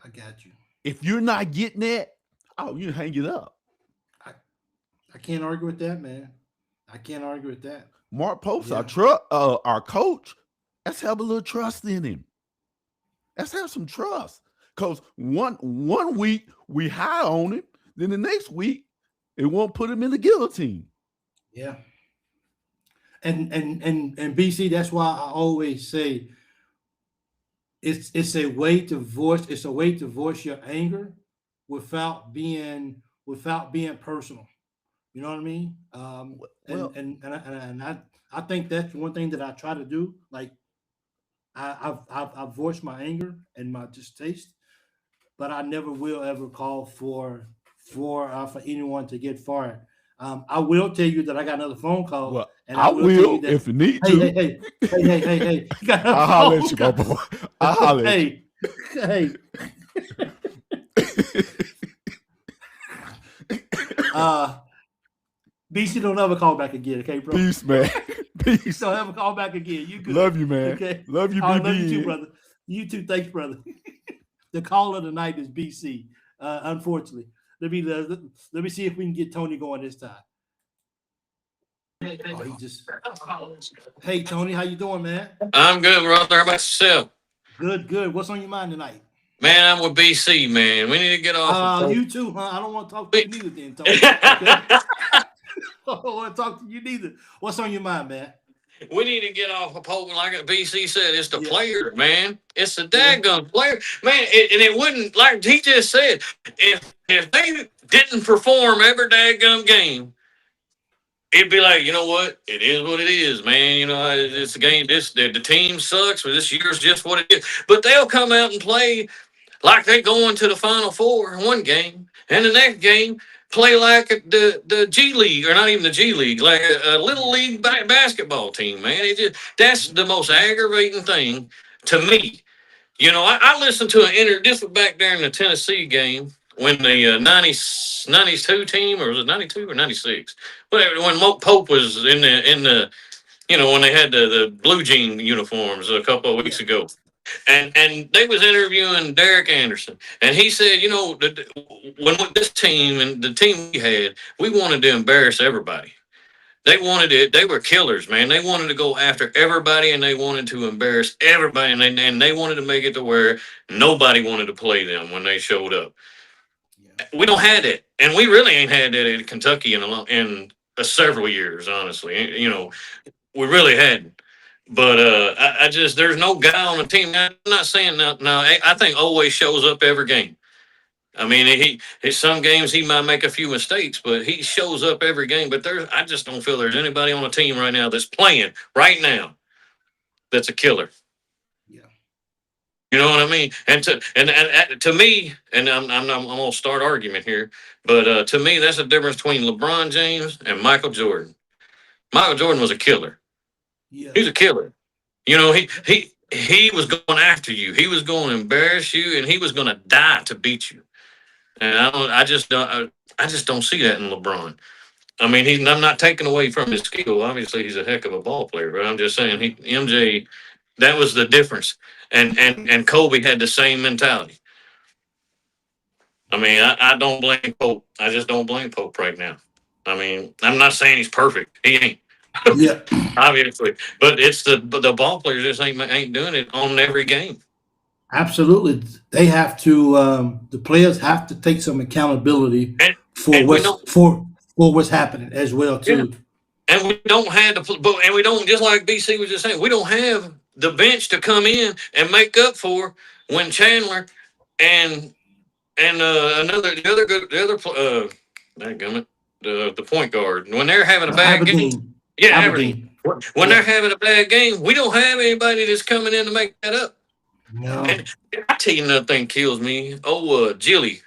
I got you. If you're not getting that, you hang it up. I can't argue with that, man. I can't argue with that. Mark Pope's our coach. Let's have a little trust in him. Let's have some trust. Because one week we high on him, then the next week it won't put him in the guillotine. Yeah. And BC, that's why I always say it's a way to voice your anger without being personal. You know what I mean? I think that's one thing that I try to do. Like I've voiced my anger and my distaste, but I never will ever call for anyone to get fired. I will tell you that I got another phone call. Well, and I will that, if you need hey, to. Hey. You got I'll holler at you, my boy. I'll holler at you. Hey. BC, don't ever call back again, okay, bro? Peace, man. Peace. Don't ever call back again. You good? Love you, man. Okay. Love you, I BB. love you too, brother. You too. Thanks, brother. The call of the night is BC. Unfortunately, let me see if we can get Tony going this time. Oh, he just. Hey, Tony, how you doing, man? I'm good, brother. How about yourself? Good. What's on your mind tonight? Man, I'm with BC, man. We need to get off. You too, huh? I don't want to talk to you neither, then, Tony. Okay? I don't want to talk to you neither. What's on your mind, man? We need to get off of Pope. Like BC said, it's the player, man. It's the daggone player, man. And it wouldn't, like he just said, if they didn't perform every daggone game, it'd be like, you know what? It is what it is, man. You know, it's a game. The team sucks, but this year's just what it is. But they'll come out and play like they go into the Final Four in one game, and the next game play like the G League, or not even the G League, like a little league basketball team, man. That's the most aggravating thing to me. You know, I listened to this was back there in the Tennessee game when the 92 team, or was it 92 or 96? Whatever, when Pope was in the you know, when they had the blue jean uniforms a couple of weeks ago. And they was interviewing Derek Anderson, and he said, you know, when this team and the team we had, we wanted to embarrass everybody. They wanted it. They were killers, man. They wanted to go after everybody, and they wanted to embarrass everybody, and they wanted to make it to where nobody wanted to play them when they showed up. Yeah. We don't have it, and we really ain't had that in Kentucky in several years, honestly. You know, we really hadn't. But I just, there's no guy on the team. I'm not saying that. No, I think always shows up every game. I mean, some games he might make a few mistakes, but he shows up every game. But I just don't feel there's anybody on the team right now that's playing right now that's a killer. Yeah. You know what I mean? And to me, and I'm gonna start argument here, but to me, that's the difference between LeBron James and Michael Jordan. Michael Jordan was a killer. Yeah. He's a killer. You know, he was going after you. He was going to embarrass you, and he was going to die to beat you. And I just don't see that in LeBron. I mean, I'm not taking away from his skill. Obviously, he's a heck of a ball player, but I'm just saying MJ, that was the difference. And Kobe had the same mentality. I mean, I don't blame Pope. I just don't blame Pope right now. I mean, I'm not saying he's perfect. He ain't. Yeah, obviously, but it's the ball players just ain't doing it on every game. Absolutely, they have to. The players have to take some accountability for what's happening as well too. Yeah. And we don't have and we don't, just like BC was just saying, we don't have the bench to come in and make up for when Chandler and the other the point guard. When they're having a bad game, Aberdeen. yeah, Aberdeen. When Yeah. they're having a bad game, we don't have anybody that's coming in to make that up. No. And I tell you, another thing kills me. Jelly.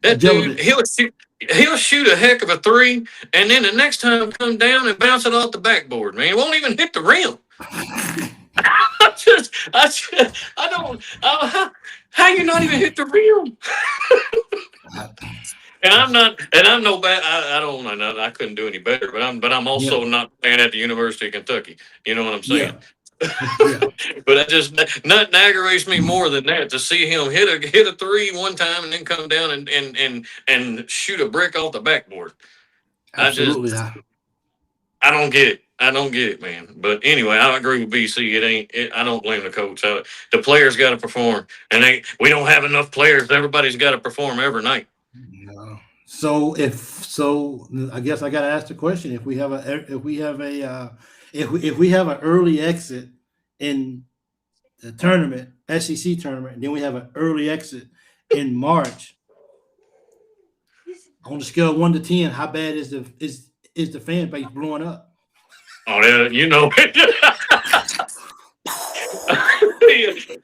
That dude, Jellovich. he'll shoot a heck of a three, and then the next time come down and bounce it off the backboard. Man, he won't even hit the rim. I don't. How you not even hit the rim? And I'm no bad. I don't know. I couldn't do any better. But I'm also not playing at the University of Kentucky. You know what I'm saying? Yeah. But nothing aggravates me more than that, to see him hit a three one time and then come down and shoot a brick off the backboard. Absolutely. I don't get it. I don't get it, man. But anyway, I agree with BC. I don't blame the coach. The players got to perform, and we don't have enough players. Everybody's got to perform every night. No. So I guess I got to ask the question: if we have an early exit in the tournament, SEC tournament, and then we have an early exit in March, on the scale of 1 to 10, how bad is the fan base blowing up? Oh, yeah, you know.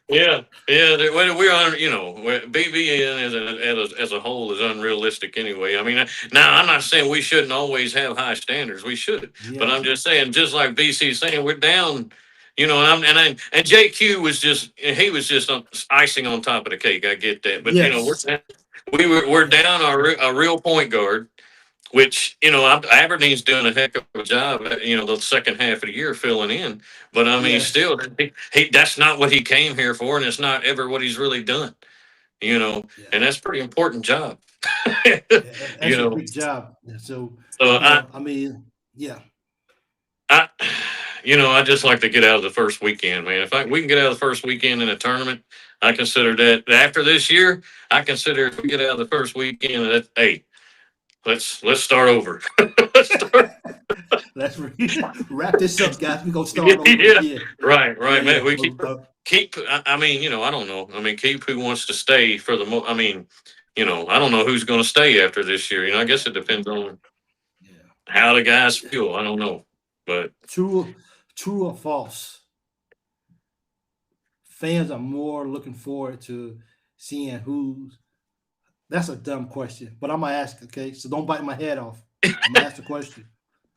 yeah. We're BBN as a whole is unrealistic anyway. I mean, now I'm not saying we shouldn't always have high standards. We should, but I'm just saying, just like BC saying, we're down. You know, and JQ was just icing on top of the cake. I get that, but we're down a real point guard. Which, Aberdeen's doing a heck of a job, the second half of the year filling in. But, I mean, still, that's not what he came here for, and it's not ever what he's really done, and that's a pretty important job. That's a big job. I just like to get out of the first weekend, man. If we can get out of the first weekend in a tournament, I consider that. After this year, I consider if we get out of the first weekend, that, hey, let's start over. Let's wrap this up, guys. We're gonna start over again. Right, man. We keep. I mean, I don't know. I mean, keep who wants to stay for the. I mean, I don't know who's going to stay after this year. I guess it depends on how the guys feel. I don't know, but true or false? Fans are more looking forward to seeing who's. That's a dumb question, but I'm gonna ask. Okay, so don't bite my head off. I'm gonna ask the question.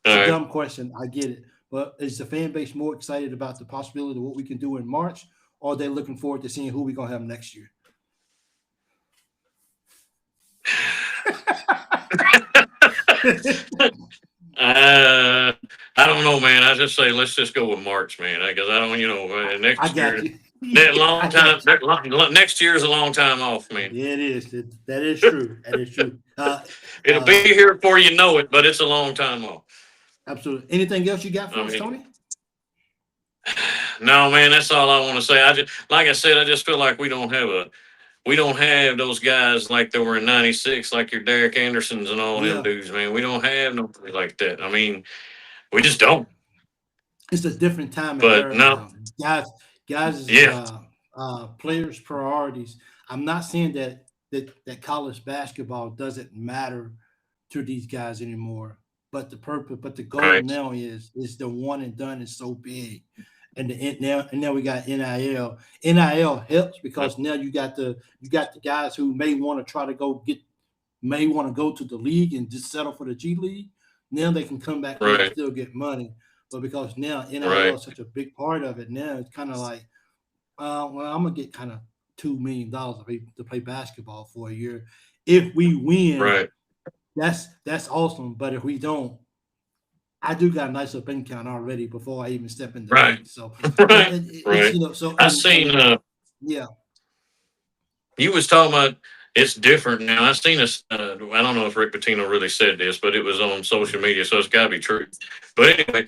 It's a dumb question. I get it, but is the fan base more excited about the possibility of what we can do in March, or are they looking forward to seeing who we're gonna have next year? I don't know, man. I just say let's just go with March, man. Because I don't, next year. Next year is a long time off, man. Yeah, it is. That is true. That is true. It'll be here before you know it, but it's a long time off. Absolutely. Anything else you got for us, Tony? No, man. That's all I want to say. Like I said, I just feel like we don't have those guys like they were in '96, like your Derek Andersons and all them dudes, man. We don't have nobody like that. I mean, we just don't. It's a different time. But no, guys, players' priorities. I'm not saying that college basketball doesn't matter to these guys anymore, but the goal now is the one and done is so big, and now we got NIL. NIL helps because now you got the guys who may want to go to the league and just settle for the G League. Now they can come back and still get money, but because now NIL is such a big part of it, now it's kind of like, I'm gonna get kind of $2 million to play basketball for a year. If we win, that's awesome. But if we don't, I do got a nice little bank account already before I even step in the league. So, I seen. You was talking about it's different now. I seen I don't know if Rick Pitino really said this, but it was on social media, so it's got to be true. But anyway,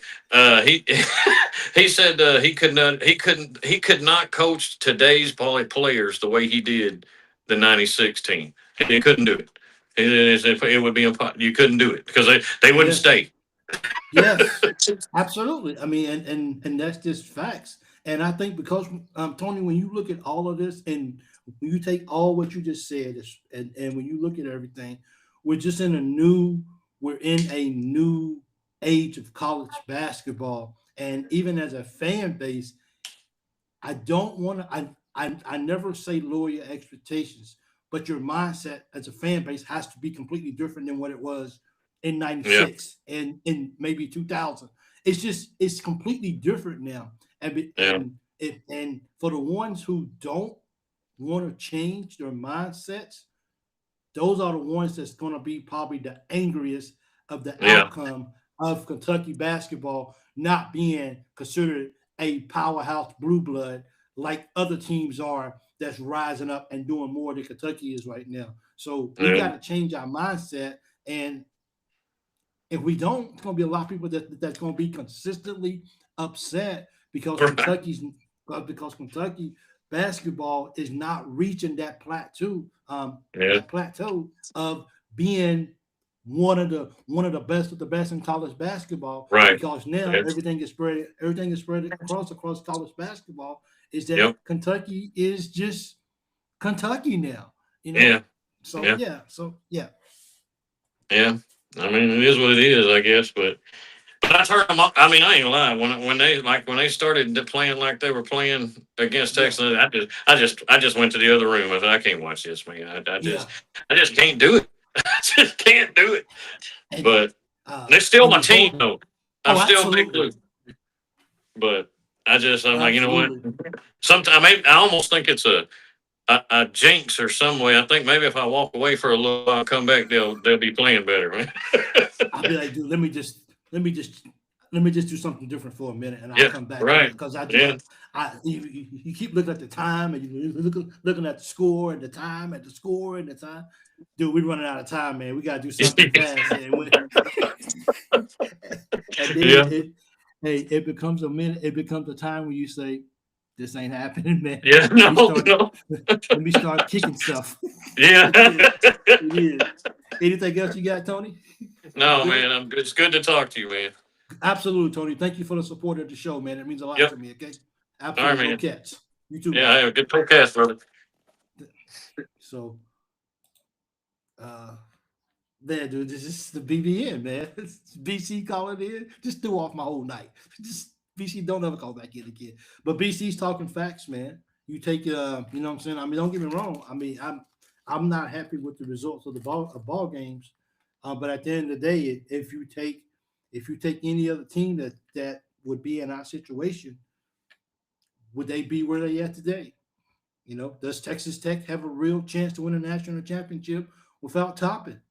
he said he could not coach today's players the way he did the '96 team. He couldn't do it. It would be impossible. You couldn't do it because they wouldn't stay. Yes, absolutely. I mean, and that's just facts. And I think because Tony, when you look at all of this and when you take all what you just said and when you look at everything, we're in a new age of college basketball. And even as a fan base, I don't want to. I never say lower your expectations, but your mindset as a fan base has to be completely different than what it was in '96 and in maybe 2000. It's completely different now, and for the ones who don't want to change their mindsets, those are the ones that's going to be probably the angriest of the outcome of Kentucky basketball not being considered a powerhouse blue blood like other teams are that's rising up and doing more than Kentucky is right now. So we got to change our mindset. And if we don't, it's going to be a lot of people that's going to be consistently upset because Kentucky basketball is not reaching that plateau of being one of the best of the best in college basketball. Right. Because now everything is spread across college basketball. Is that Kentucky is just Kentucky now? You know. Yeah. Yeah. Yeah. I mean, it is what it is, I guess. But I turned them off. I mean, I ain't gonna lie. When they started playing like they were playing against Texas, I just went to the other room. I said, I can't watch this, man. I just can't do it. I just can't do it. But they're still my team, though. I'm still big blue. But I'm like, you know what? Sometimes I almost think it's a jinx or some way. I think maybe if I walk away for a little while, come back, they'll be playing better, man. I'll be like, dude, let me just do something different for a minute, and I'll come back. Right. Because you keep looking at the time, and you looking at the score and the time and the score and the time. Dude, we're running out of time, man. We gotta do something fast. And then it becomes a minute. It becomes a time when you say, "This ain't happening, man." Yeah, no. Let me start kicking stuff. Yeah. It is. Anything else you got, Tony? No, man. I'm good. It's good to talk to you, man. Absolutely, Tony. Thank you for the support of the show, man. It means a lot to me. Okay. Absolutely. All right, man. Go Cats. You too. Yeah, I have a good podcast, brother. So, man, dude, this is the BBN, man. It's BC calling in. Just threw off my whole night. Just BC, don't ever call back in again. But BC's talking facts, man. You take, you know what I'm saying? I mean, don't get me wrong. I mean, I'm not happy with the results of the ball games. But at the end of the day, if you take any other team that would be in our situation, would they be where they at today? You know, does Texas Tech have a real chance to win a national championship without Toppin?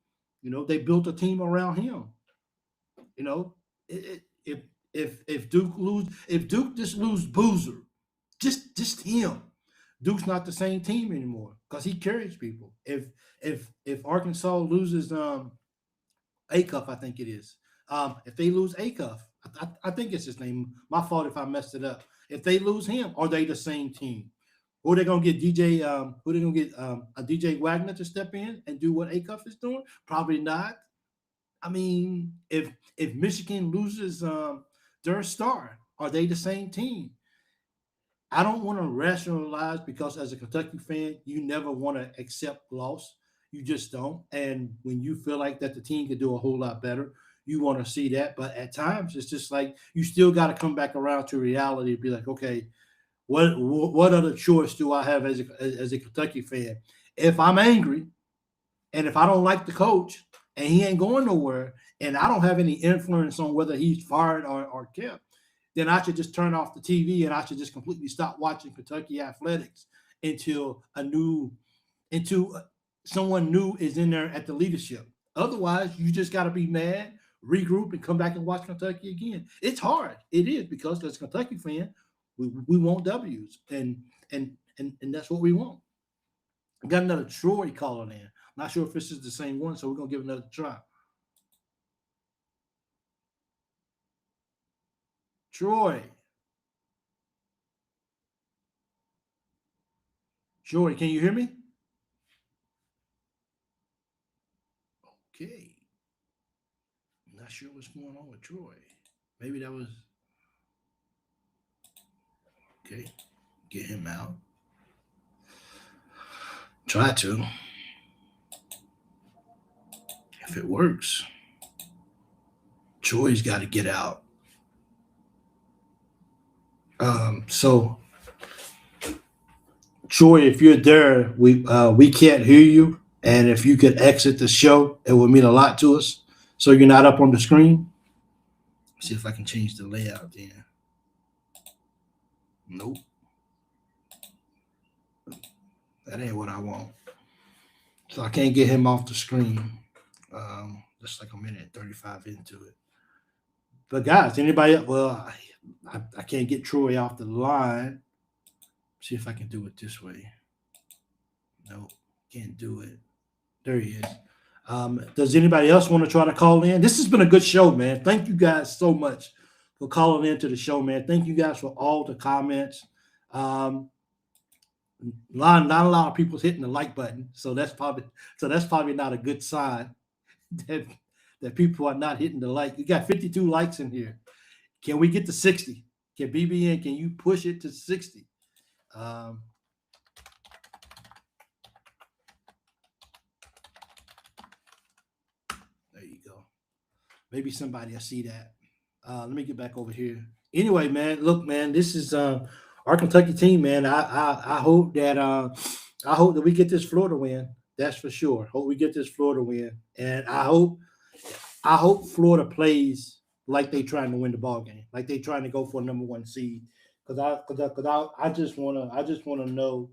You know, they built a team around him. You know, if Duke just lose Boozer, just him, Duke's not the same team anymore because he carries people. If Arkansas loses Acuff, I think it is. If they lose Acuff, I think it's his name. My fault if I messed it up. If they lose him, are they the same team? Or they gonna get DJ? Who they gonna get? A DJ Wagner to step in and do what Acuff is doing? Probably not. I mean, if Michigan loses their star, are they the same team? I don't want to rationalize because as a Kentucky fan, you never want to accept loss. You just don't. And when you feel like that the team could do a whole lot better, you want to see that. But at times, it's just like you still got to come back around to reality and be like, okay, what other choice do I have as a Kentucky fan? If I'm angry and if I don't like the coach and he ain't going nowhere and I don't have any influence on whether he's fired or kept, then I should just turn off the TV and I should just completely stop watching Kentucky athletics until someone new is in there at the leadership. Otherwise, you just got to be mad, regroup, and come back and watch Kentucky again. It's hard. It is because as a Kentucky fan, we want W's, and that's what we want. We got another Troy calling in. I'm not sure if this is the same one, so we're gonna give another try. Troy, can you hear me? Okay. I'm not sure what's going on with Troy. Maybe that was okay. Get him out. Try to. If it works, Troy's got to get out. So Troy, if you're there, we can't hear you, and if you could exit the show, it would mean a lot to us. So you're not up on the screen. See if I can change the layout then. Nope. That ain't what I want. So I can't get him off the screen. Just like a minute 35 into it. But guys, anybody? Well, I can't get Troy off the line. See if I can do it this way. Nope, can't do it. There he is. Does anybody else want to try to call in? This has been a good show, man. Thank you guys so much for calling into the show, man. Thank you guys for all the comments. Not a lot of people's hitting the like button, so that's probably not a good sign that people are not hitting the like. You got 52 likes in here. Can we get to 60? Can BBN? Can you push it to 60? There you go. Maybe somebody will see that. Let me get back over here. Anyway, man, look, man, this is our Kentucky team, man. I hope that we get this Florida win. That's for sure. Hope we get this Florida win, and I hope Florida plays like they trying to win the ball game, like they trying to go for a number 1 seed. Because I just wanna know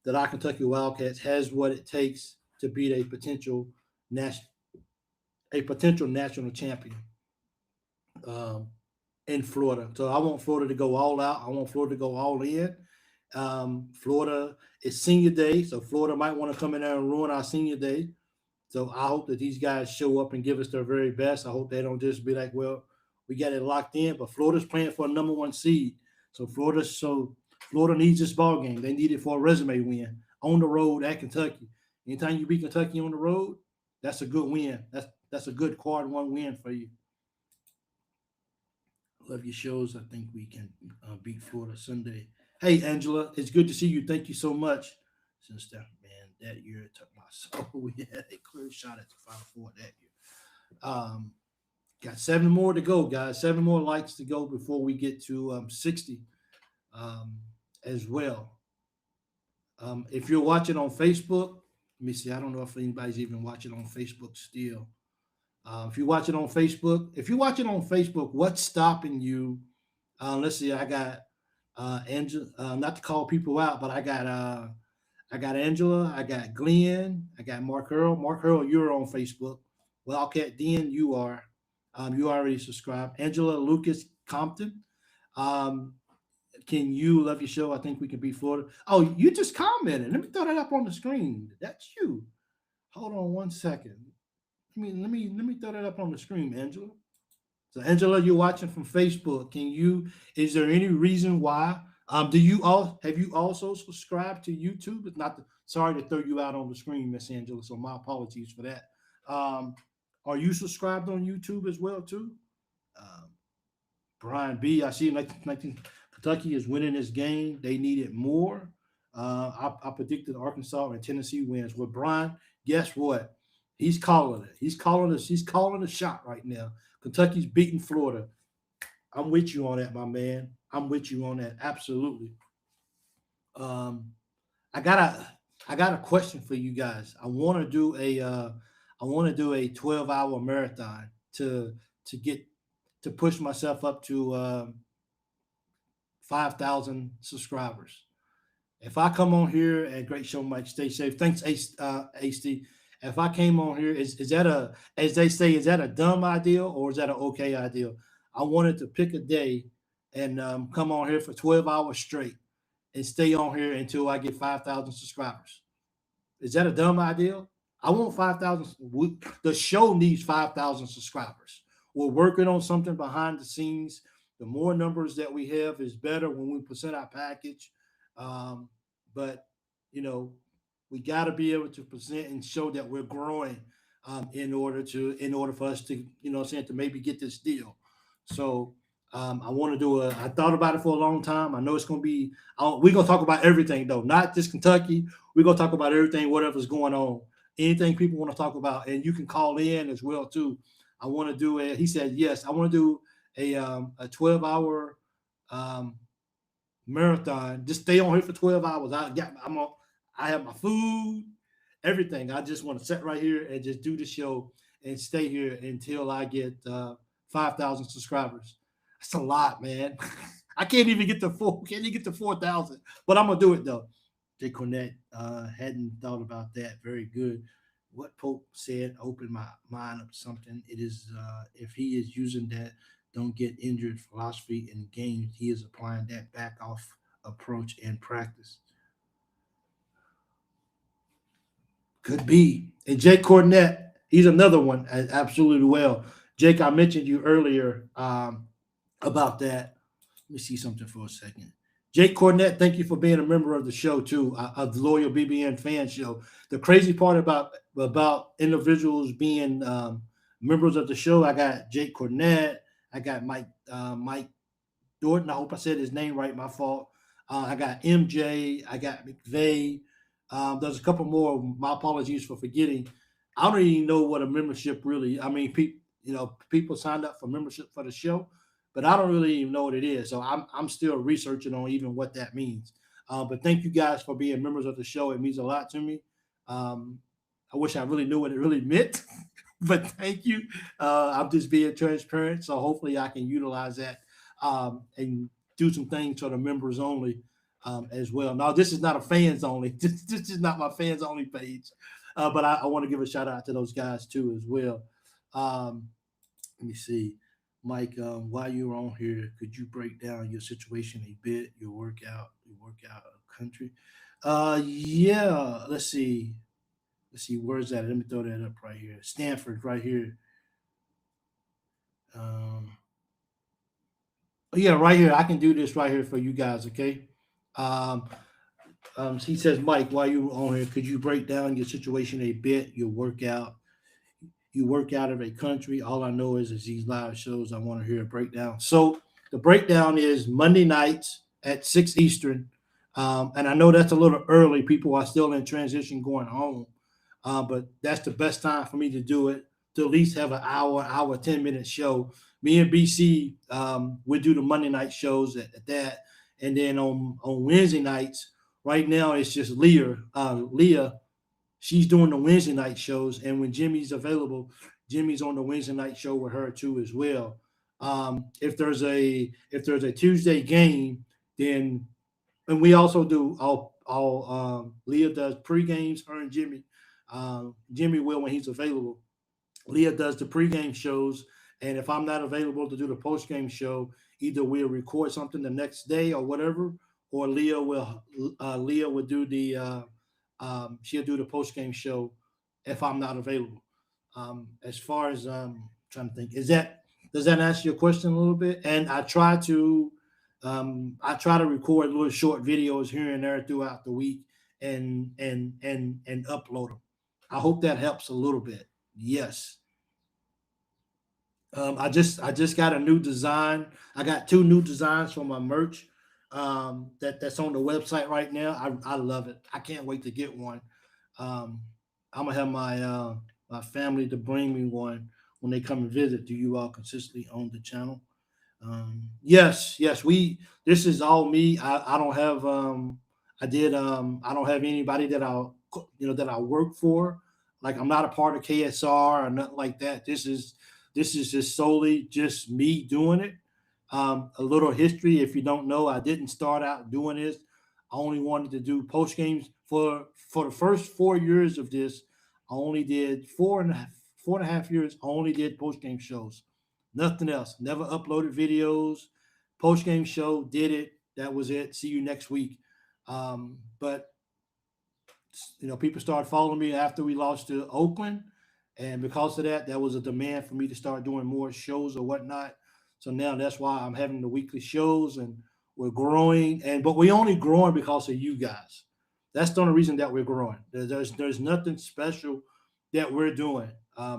that our Kentucky Wildcats has what it takes to beat a potential national champion in Florida. So I want Florida to go all out. I want Florida to go all in. Florida is senior day, so Florida might want to come in there and ruin our senior day. So I hope that these guys show up and give us their very best. I hope they don't just be like, well, we got it locked in, but Florida's playing for a number 1 seed. So Florida needs this ball game. They need it for a resume win on the road at Kentucky. Anytime you beat Kentucky on the road, that's a good win. That's a good quad 1 win for you. Love your shows. I think we can beat Florida Sunday. Hey, Angela, it's good to see you. Thank you so much. Since that year it took my soul. We had a clear shot at the Final Four that year. Got 7 more to go, guys. 7 more likes to go before we get to 60 as well. If you're watching on Facebook, let me see. I don't know if anybody's even watching on Facebook still. If you're watching on Facebook, what's stopping you? Let's see. I got Angela. Not to call people out, but I got Angela. I got Glenn. I got Mark Earl. Mark Earl, you're on Facebook. Wildcat Den, you are. You already subscribed. Angela Lucas Compton. Can you love your show? I think we can beat Florida. Oh, you just commented. Let me throw that up on the screen. That's you. Hold on 1 second. Let me throw that up on the screen, Angela. So Angela, you're watching from Facebook. Is there any reason why? Have you also subscribed to YouTube? It's not sorry to throw you out on the screen, Miss Angela. So my apologies for that. Are you subscribed on YouTube as well too? Brian B, I see Kentucky is winning this game. They needed more. I predicted Arkansas and Tennessee wins. Well, Brian, guess what? He's calling it. He's calling a shot right now. Kentucky's beating Florida. I'm with you on that, my man. I'm with you on that. Absolutely. I got a question for you guys. I want to do a 12-hour marathon to push myself up to 5,000 subscribers. If I come on here at Great Show Mike, stay safe. Thanks, AC. If I came on here, is that as they say, is that a dumb idea or is that an okay idea? I wanted to pick a day and come on here for 12 hours straight and stay on here until I get 5,000 subscribers. Is that a dumb idea? I want 5,000. The show needs 5,000 subscribers. We're working on something behind the scenes. The more numbers that we have is better when we present our package. But, we got to be able to present and show that we're growing in order for us to, to maybe get this deal. So I want to I thought about it for a long time. I know it's going to be, we're going to talk about everything though, not just Kentucky. We're going to talk about everything, whatever's going on anything people want to talk about, and you can call in as well too. I want to do it. He said yes. I want to do a 12-hour marathon. Just stay on here for 12 hours. I have my food, everything. I just want to sit right here and just do the show and stay here until I get 5,000 subscribers. That's a lot, man. I can't even get to 4,000, but I'm gonna do it though. 𝐀𝐫𝐭𝐒𝐜𝐢𝐞𝐳 hadn't thought about that. Very good. What Pope said opened my mind up to something. It is if he is using that don't get injured philosophy in games, he is applying that back off approach in practice. Could be. And 𝐀𝐫𝐭𝐒𝐜𝐢𝐞𝐳, he's another one absolutely well. Jake, I mentioned you earlier about that. Let me see something for a second. 𝐀𝐫𝐭𝐒𝐜𝐢𝐞𝐳, thank you for being a member of the show too, of the Loyal BBN Fan Show. The crazy part about individuals being members of the show, I got 𝐀𝐫𝐭𝐒𝐜𝐢𝐞𝐳, I got Mike Dorton. I hope I said his name right. My fault. I got MJ. I got McVeigh. There's a couple more. My apologies for forgetting. I don't even know what a membership really. I mean, people signed up for membership for the show, but I don't really even know what it is. So I'm still researching on even what that means. But thank you guys for being members of the show. It means a lot to me. I wish I really knew what it really meant, but thank you. I'm just being transparent. So hopefully I can utilize that and do some things for the members only as well. Now, this is not a fans only. This is not my fans only page. But I want to give a shout out to those guys too as well. Let me see. Mike, while you're on here, could you break down your situation a bit, your workout country? Yeah, let's see. Where's that? Let me throw that up right here. Stanford, right here. Yeah, right here. I can do this right here for you guys, okay? He says, Mike, while you on here, could you break down your situation a bit, your workout? You work out of a country. All I know is these live shows. I want to hear a breakdown. So the breakdown is Monday nights at 6 Eastern. And I know that's a little early. People are still in transition going home. But that's the best time for me to do it, to at least have an hour, 10-minute show. Me and BC, we do the Monday night shows at that. And then on Wednesday nights, right now it's just Leah, she's doing the Wednesday night shows. And when Jimmy's available, Jimmy's on the Wednesday night show with her too as well. If there's a Tuesday game, then, and we also do all Leah does pre-games, her and Jimmy. Jimmy will when he's available. Leah does the pre-game shows, and if I'm not available to do the post-game show, either we'll record something the next day or whatever, or Leah will do the she'll do the post-game show if I'm not available. As far as trying to think, does that answer your question a little bit? And I try to record little short videos here and there throughout the week and upload them. I hope that helps a little bit. Yes. I just got a new design. I got 2 new designs for my merch that's on the website right now. I love it. I can't wait to get one. I'm gonna have my family to bring me one when they come and visit. Do you all consistently own the channel? Yes. This is all me. I don't have I don't have anybody that I work for. Like, I'm not a part of KSR or nothing like that. This is just solely just me doing it. A little history, if you don't know, I didn't start out doing this. I only wanted to do post games for the first 4 years of this. I only did 4.5 years. I only did post game shows, nothing else. Never uploaded videos. Post game show, did it. That was it. See you next week. But people started following me after we lost to Oakland, and because of that, there was a demand for me to start doing more shows or whatnot. So now that's why I'm having the weekly shows, and we're growing. But we're only growing because of you guys. That's the only reason that we're growing. There's nothing special that we're doing.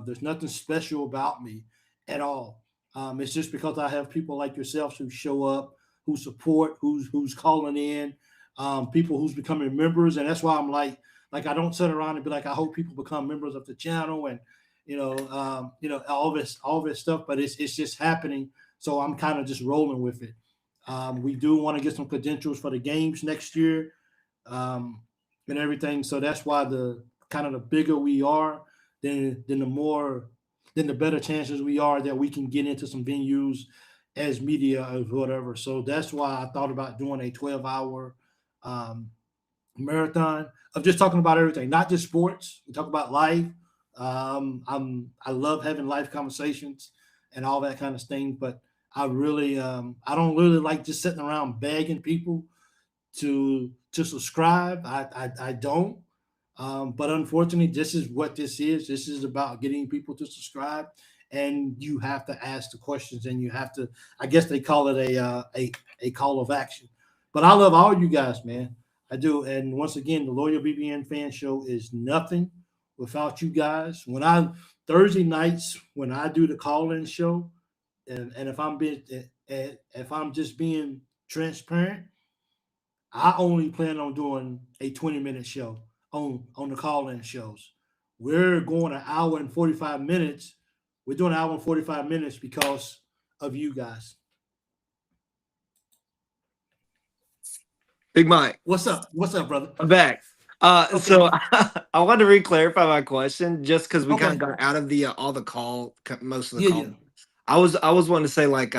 There's nothing special about me at all. It's just because I have people like yourselves who show up, who support, who's calling in, people who's becoming members, and that's why I'm like, like I don't sit around and be like, I hope people become members of the channel and all this stuff, but it's just happening. So I'm kind of just rolling with it. We do want to get some credentials for the games next year, and everything. So that's why the bigger we are, then the better chances we are that we can get into some venues as media or whatever. So that's why I thought about doing a 12-hour marathon of just talking about everything, not just sports. We talk about life. I love having life conversations and all that kind of thing, but I really I don't really like just sitting around begging people to subscribe. I don't. But unfortunately, this is what this is. This is about getting people to subscribe, and you have to ask the questions, and you have to. I guess they call it a call of action. But I love all you guys, man. I do. And once again, the Loyal BBN Fan Show is nothing without you guys. Thursday nights when I do the call-in show, and if I'm just being transparent, I only plan on doing a 20-minute show on the call-in shows. We're going an hour and 45 minutes. We're doing an hour and 45 minutes because of you guys. Big Mike. What's up? What's up, brother? I'm back. So I wanted to re-clarify my question just because we kind of got out of the all the call, most of the call. Yeah. I was wanting to say like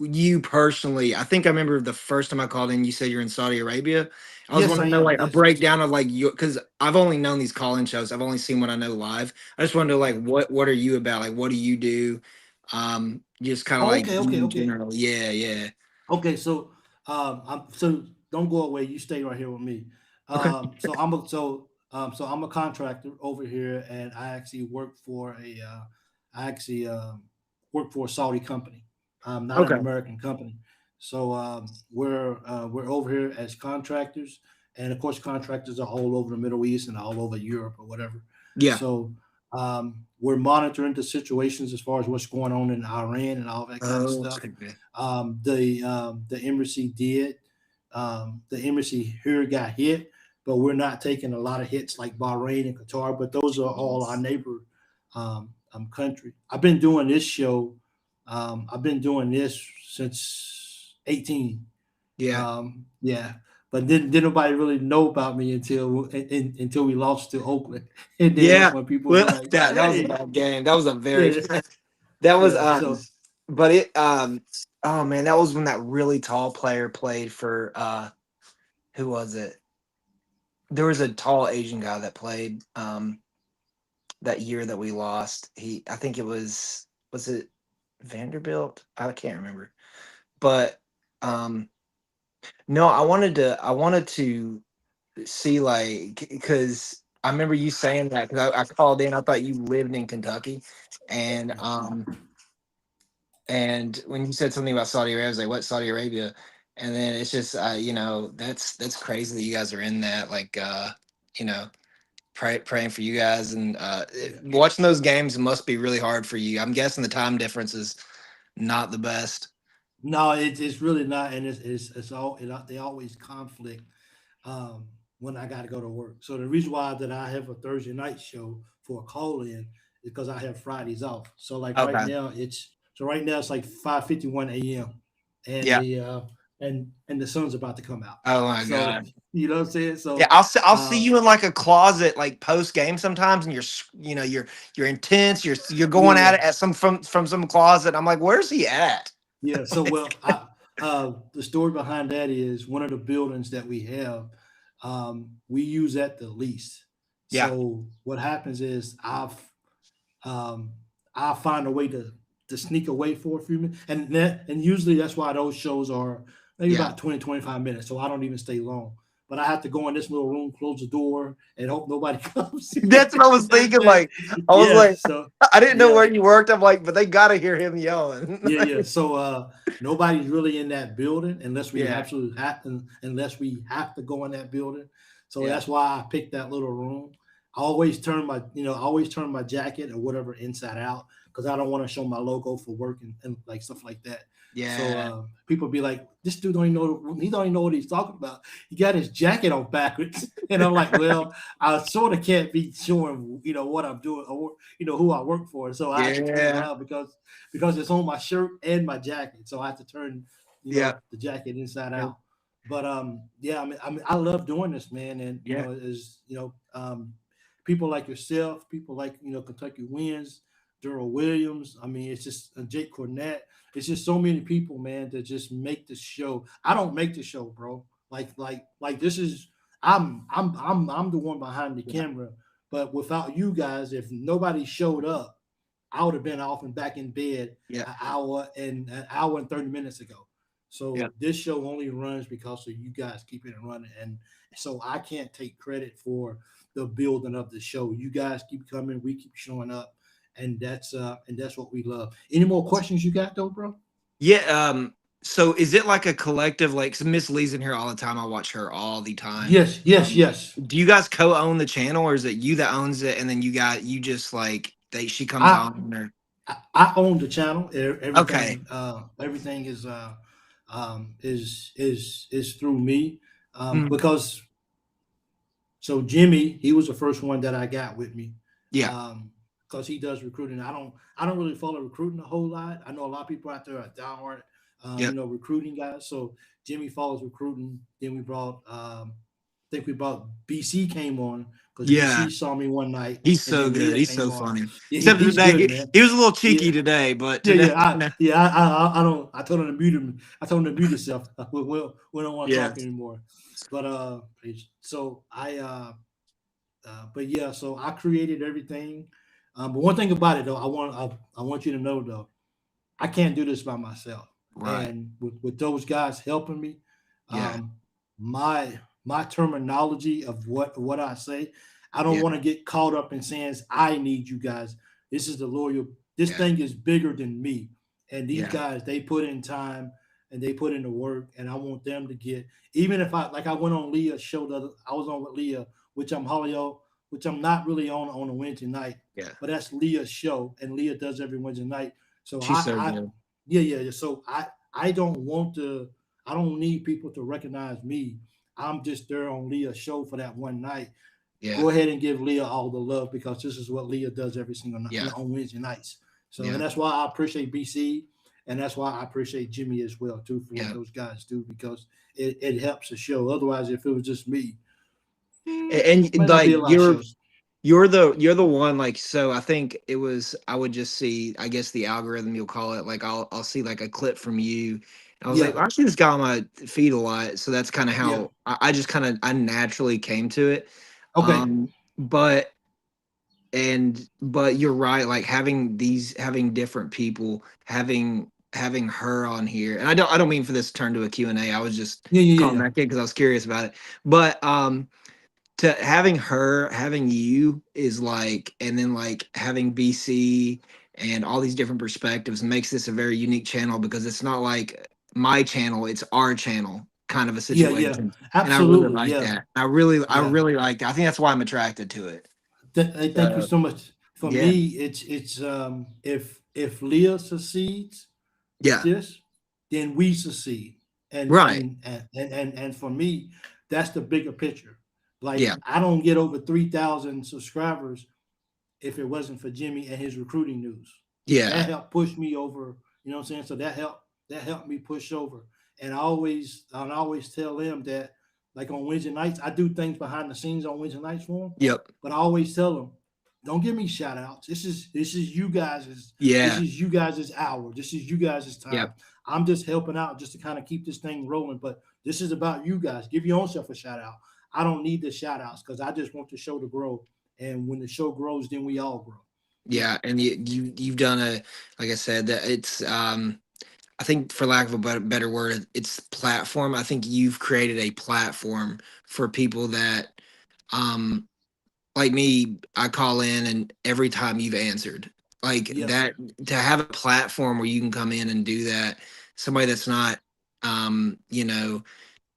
you personally, I think I remember the first time I called in, you said you're in Saudi Arabia. I was wanting to know like a breakdown of like you, because I've only known these call-in shows. I've only seen what I know live. I just wanted to know like what are you about? Like what do you do? Just kind of in general. Yeah. Okay, so so don't go away. You stay right here with me. So I'm a contractor over here, and I actually work for a Saudi company. Not an American company. So we're over here as contractors, and of course contractors are all over the Middle East and all over Europe or whatever. Yeah. So we're monitoring the situations as far as what's going on in Iran and all that kind of stuff. The embassy here got hit, but we're not taking a lot of hits like Bahrain and Qatar. But those are all our neighbor country. I've been doing this show. I've been doing this since 18. Yeah. But didn't nobody really know about me until we lost to Oakland. And then Yeah. when people were like, that was a bad game. That was a very that was but it oh man, that was when that really tall player played for who was it? There was a tall Asian guy that played that year that we lost. I think it was it Vanderbilt? I can't remember. But no, I wanted to see like because I remember you saying that because I called in. I thought you lived in Kentucky, and when you said something about Saudi Arabia, I was like, "What Saudi Arabia?" And then it's just that's crazy that you guys are in that praying for you guys and watching those games must be really hard for you. I'm guessing the time difference is not the best. No, it's really not, and they always conflict when I got to go to work. So the reason why that I have a Thursday night show for a call in is because I have Fridays off. So like right now it's like 5:51 a.m. and the sun's about to come out. Oh my god! You know what I'm saying? So yeah, I'll see you in like a closet like post game sometimes, and you're intense. You're going at it from some closet. I'm like, where's he at? Yeah. So the story behind that is one of the buildings that we have, we use at the least. Yeah. So what happens is I'll find a way to sneak away for a few minutes, and usually that's why those shows are maybe about 20-25 minutes. So I don't even stay long. But I have to go in this little room, close the door, and hope nobody comes. That's what I was thinking. Like I didn't know where you worked. I'm like, but they got to hear him yelling. Yeah. So nobody's really in that building unless we absolutely have to, unless we have to go in that building. So that's why I picked that little room. I always turn my jacket or whatever inside out because I don't want to show my logo for work and like stuff like that. So people be like, this dude don't even know what he's talking about. He got his jacket on backwards. And I'm like, well, I sort of can't be showing, what I'm doing or, who I work for. So I have to turn around because it's on my shirt and my jacket. So I have to turn, the jacket inside out. But I love doing this, man. And people like yourself, people like Kentucky Wins, Daryl Williams. I mean, it's just 𝐀𝐫𝐭𝐒𝐜𝐢𝐞𝐳𝐿. It's just so many people, man, that just make the show. I don't make the show, bro. Like this is I'm the one behind the camera. But without you guys, if nobody showed up, I would have been off and back in bed an hour and 30 minutes ago. So this show only runs because of you guys keeping it running. And so I can't take credit for the building of the show. You guys keep coming, we keep showing up, and that's what we love. Any more questions you got though, bro? Yeah. So is it like a collective, like, so Miss Lee's in here all the time. I watch her all the time. Yes. Do you guys co-own the channel, or is it you that owns it and then you just like she comes on? Or? I own the channel. Everything, okay. Everything is through me. Because so Jimmy, he was the first one that I got with me. Yeah. Because he does recruiting. I don't really follow recruiting a whole lot. I know a lot of people out there are downward, recruiting guys. So Jimmy follows recruiting. Then we brought, I think we brought BC came on because BC saw me one night. He's so good. He's so funny. Yeah, except today, he was a little cheeky today, but today, I told him to mute him. I told him to mute himself. We don't want to talk anymore. But so I created everything. But one thing about it though, I want you to know though, I can't do this by myself. Right. And with those guys helping me, my terminology of what I say, I don't want to get caught up in saying I need you guys. This is the loyal. This thing is bigger than me. And these guys, they put in time and they put in the work, and I want them to get. Even if I went on Leah's show, I was on with Leah, which I'm not really on a Wednesday night. Yeah. But that's Leah's show, and Leah does every Wednesday night. So she's so good. So I don't need people to recognize me. I'm just there on Leah's show for that one night. Yeah. Go ahead and give Leah all the love because this is what Leah does every single night on Wednesday nights. So and that's why I appreciate BC, and that's why I appreciate Jimmy as well too for what those guys do, because it helps the show. Otherwise, if it was just me, and like you're the one, like, so I think I would just see, I guess the algorithm you'll call it, like I'll see like a clip from you. And I was like, I see this guy on my feed a lot. So that's kind of how I naturally came to it. Okay. But you're right. Like having different people, having her on here, and I don't mean for this to turn to a Q&A. I was just calling that kid because I was curious about it. But to having you is like, and then like having BC and all these different perspectives makes this a very unique channel, because it's not like my channel, it's our channel kind of a situation. Absolutely. And I really like that. I really like that. I think that's why I'm attracted to it. Thank you so much. For me, it's if Leah succeeds with this, then we succeed. And and for me, that's the bigger picture. Like I don't get over 3,000 subscribers if it wasn't for Jimmy and his recruiting news. Yeah. That helped push me over, you know what I'm saying? So that helped me push over. And I always tell them that, like on Wednesday nights, I do things behind the scenes on Wednesday nights for them. Yep. But I always tell them, don't give me shout outs. This is you guys' this is you guys' hour. This is you guys' time. Yep. I'm just helping out just to kind of keep this thing rolling. But this is about you guys. Give your own self a shout out. I don't need the shout outs because I just want the show to grow. And when the show grows, then we all grow. Yeah. And you've done like I said, that it's I think, for lack of a better word, it's platform. I think you've created a platform for people that, like me, I call in and every time you've answered. Like that, to have a platform where you can come in and do that, somebody that's not,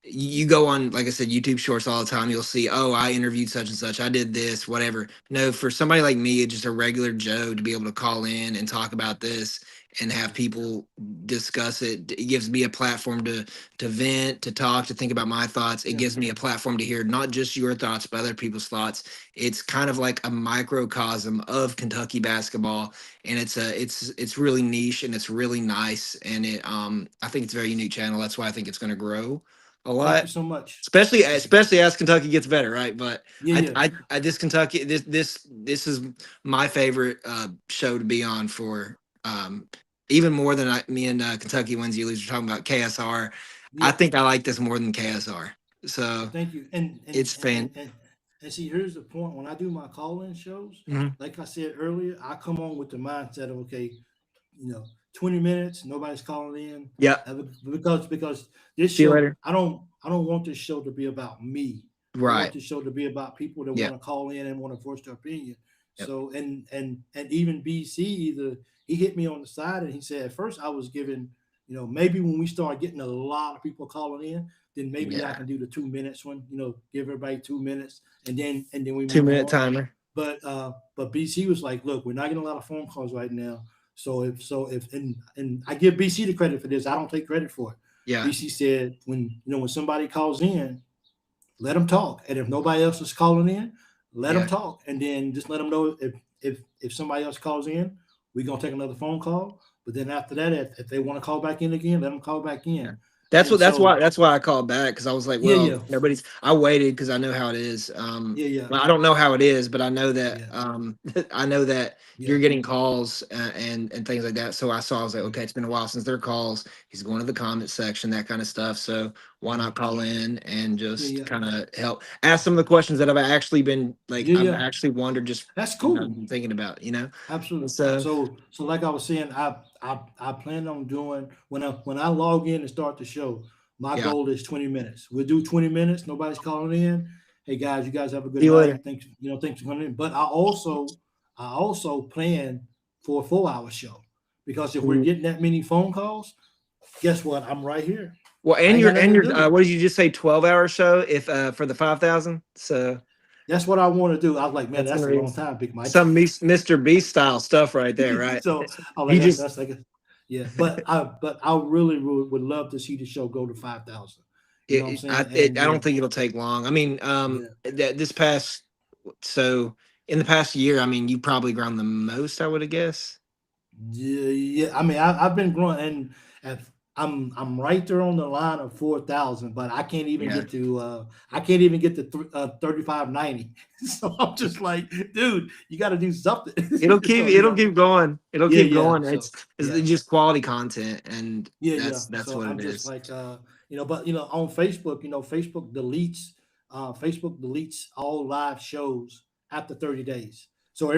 you go on, like I said, YouTube shorts all the time. You'll see, I interviewed such and such. I did this, whatever. No, for somebody like me, just a regular Joe, to be able to call in and talk about this and have people discuss it. It gives me a platform to vent, to talk, to think about my thoughts. It Yeah. gives me a platform to hear not just your thoughts, but other people's thoughts. It's kind of like a microcosm of Kentucky basketball, and it's really niche and it's really nice, and I think it's a very unique channel. That's why I think it's going to grow a Thank you lot, so much. especially as Kentucky gets better, right? But Yeah, yeah. I this Kentucky this is my favorite show to be on for even more than me and Kentucky Wins You Lose are talking about KSR. I Yeah. think I like this more than KSR. So Thank you. it's fan. And see, here's the point. When I do my call-in shows, Mhm. like I said earlier, I come on with the mindset of, okay, 20 minutes, nobody's calling in. Yeah. Because this See you show, later. I don't want this show to be about me. I Right. want this show to be about people that Yeah. want to call in and want to voice their opinion. Yep. So and even BC, he hit me on the side and he said, at first I was giving, maybe when we start getting a lot of people calling in, then maybe I Yeah. can do the 2 minutes one, give everybody 2 minutes and then we 2 move minute on. timer. But BC was like, look, we're not getting a lot of phone calls right now. So if and I give BC the credit for this, I don't take credit for it. Yeah. BC said when somebody calls in, let them talk, and if nobody else is calling in, let them talk, and then just let them know if somebody else calls in, we're gonna take another phone call. But then after that, if they want to call back in again, let them call back in. Yeah. That's why I called back, because I was like, well, Yeah. nobody's. I waited because I know how it is. Yeah. Well, I don't know how it is, but I know that Yeah. I know that Yeah. you're getting calls and things like that. So I was like, okay, it's been a while since their calls. He's going to the comment section, that kind of stuff. So why not call in and just Yeah. kind of help ask some of the questions that I've actually been like I've Yeah. actually wondered, just That's cool. been thinking about, Absolutely. So So like I was saying, I plan on doing when I log in and start the show. My Yeah. goal is 20 minutes. We'll do 20 minutes. Nobody's calling in. Hey guys, you guys have a good See you night. later. Thanks for coming in. But I also plan for a 4-hour show, because if we're Mhm. getting that many phone calls, guess what? I'm right here. Well, I and ain't your got nothing to do. what did you just say? 12-hour show if for the 5,000. So That's what I want to do. I was like, man, that's that's a gonna be long time, Big Mike. some Mr. Beast style stuff right there, right? So I'm He like, just that's like, yeah. But I really would love to see the show go to 5,000. You know what I'm saying? I don't think it'll take long. I mean, this past in the past year, I mean, you probably grown the most, I would have guessed. Yeah. I mean, I've been growing, and I'm right there on the line of 4,000, but I can't even get to 3590. So I'm just like, dude, you got to do something. It'll keep going. It'll keep going. So, It's just quality content, and that's so what I'm it just is. like, but on Facebook, Facebook deletes all live shows after 30 days. So